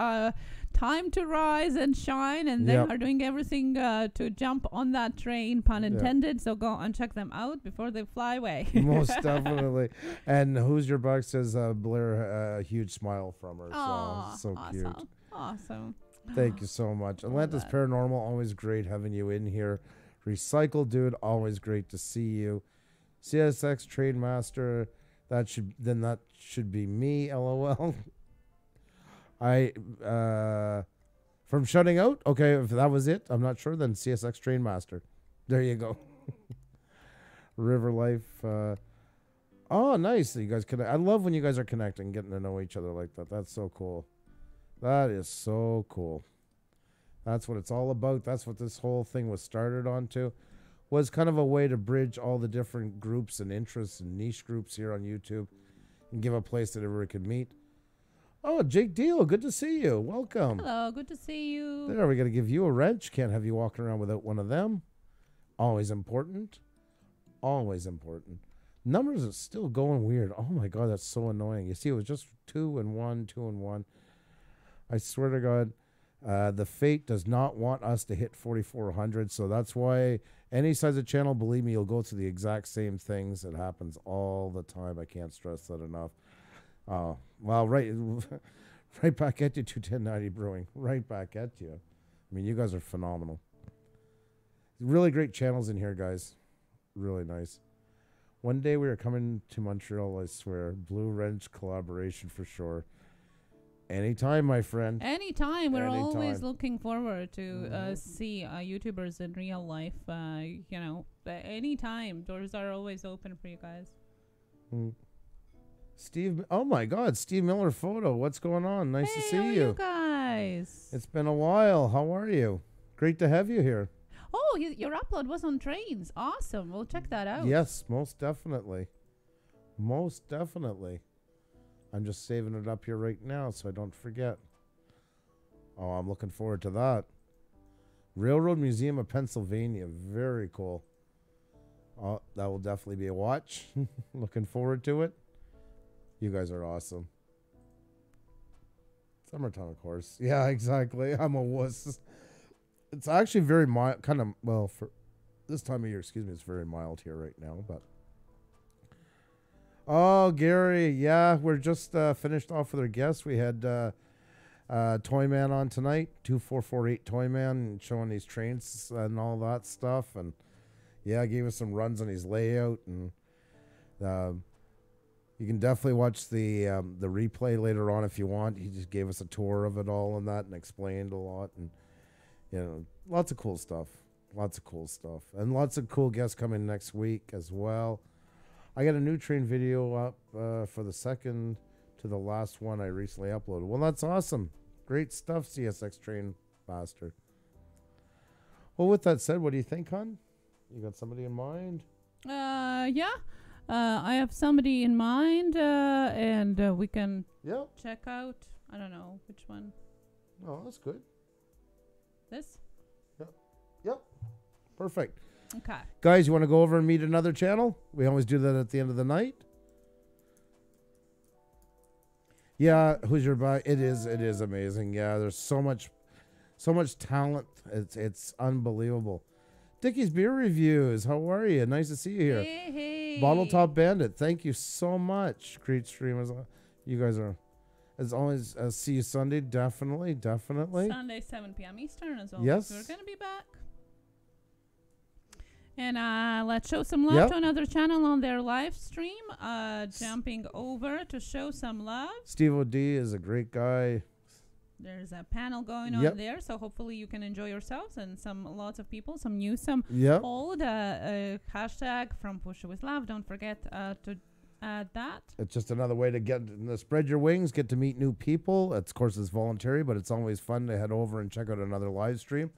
C: time to rise and shine, and they are doing everything to jump on that train, pun intended. So go and check them out before they fly away.
B: Most definitely. And Who's Your Buck says Blair, a huge smile from her. So cute.
C: Awesome.
B: Thank you so much. Atlantis Paranormal, always great having you in here. Recycle Dude, always great to see you. CSX Trade Master, that should be me, LOL. From shutting out, okay, if that was it, I'm not sure, then CSX Train Master. There you go. River Life, oh, nice. You guys connect. I love when you guys are connecting, getting to know each other like that. That's so cool. That is so cool. That's what it's all about. That's what this whole thing was started onto. Was kind of a way to bridge all the different groups and interests and niche groups here on YouTube and give a place that everyone could meet. Oh, Jake Deal, good to see you. Welcome.
C: Hello, good to see you.
B: There, we got to give you a wrench. Can't have you walking around without one of them. Always important. Always important. Numbers are still going weird. Oh my God, that's so annoying. You see, it was just 2 and 1, 2 and 1. I swear to God. The fate does not want us to hit 4,400, so that's why any size of channel, believe me, you'll go through the exact same things. It happens all the time. I can't stress that enough. Well, right back at you, 1090 Brewing. Right back at you. I mean, you guys are phenomenal. Really great channels in here, guys. Really nice. One day we are coming to Montreal, I swear. Blue Wrench collaboration for sure. Anytime, my friend.
C: Anytime. We're always looking forward to see YouTubers in real life. Anytime. Doors are always open for you guys.
B: Steve, oh my God, Steve Miller photo. What's going on? Nice to see you.
C: You guys.
B: It's been a while. How are you? Great to have you here.
C: Oh, your upload was on trains. Awesome. We'll check that out.
B: Yes, most definitely. Most definitely. I'm just saving it up here right now so I don't forget. Oh, I'm looking forward to that. Railroad Museum of Pennsylvania. Very cool. Oh, that will definitely be a watch. Looking forward to it. You guys are awesome. Summertime, of course. Yeah, exactly. I'm a wuss. It's actually very mild, kind of, well, for this time of year, excuse me, it's very mild here right now, but. Oh, Gary, yeah, we're just finished off with our guests. We had Toyman on tonight, 2448toyman, showing these trains and all that stuff, and yeah, gave us some runs on his layout, and you can definitely watch the replay later on if you want. He just gave us a tour of it all and that, and explained a lot, and you know, lots of cool stuff, and lots of cool guests coming next week as well. I got a new train video up for the second to the last one I recently uploaded. Well, that's awesome. Great stuff, CSX Train Bastard. Well, with that said, what do you think, hon? You got somebody in mind?
C: Yeah. I have somebody in mind, and we can check out. I don't know which one.
B: Oh, that's good.
C: This?
B: Yep. Perfect.
C: Okay.
B: Guys, you want to go over and meet another channel? We always do that at the end of the night. Yeah, who's your buy? It is amazing. Yeah, there's so much talent. It's unbelievable. Dickie's Beer Reviews. How are you? Nice to see you here.
C: Hey.
B: Bottle Top Bandit. Thank you so much. Great stream. You guys are, as always. See you Sunday. Definitely.
C: Sunday, 7 p.m. Eastern as well.
B: Yes.
C: We're gonna be back. And let's show some love to another channel on their live stream. Jumping over to show some love.
B: Steve O.D. is a great guy.
C: There's a panel going on there, so hopefully you can enjoy yourselves and lots of people, some new, some old. Hashtag from Pusa with Love. Don't forget to add that. It's
B: just another way to spread your wings, get to meet new people. Of course, it's voluntary, but it's always fun to head over and check out another live stream.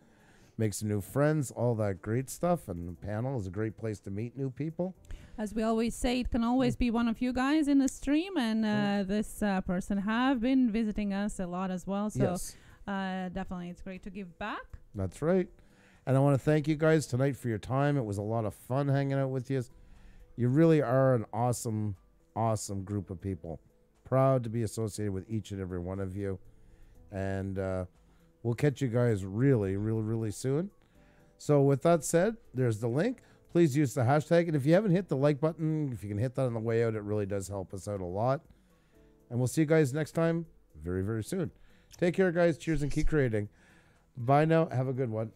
B: Make some new friends, all that great stuff. And the panel is a great place to meet new people.
C: As we always say, it can always be one of you guys in the stream. And this person have been visiting us a lot as well. So definitely it's great to give back.
B: That's right. And I want to thank you guys tonight for your time. It was a lot of fun hanging out with you. You really are an awesome, awesome group of people. Proud to be associated with each and every one of you. And we'll catch you guys really soon. So with that said, there's the link. Please use the hashtag. And if you haven't hit the like button, if you can hit that on the way out, it really does help us out a lot. And we'll see you guys next time very soon. Take care, guys. Cheers and keep creating. Bye now. Have a good one.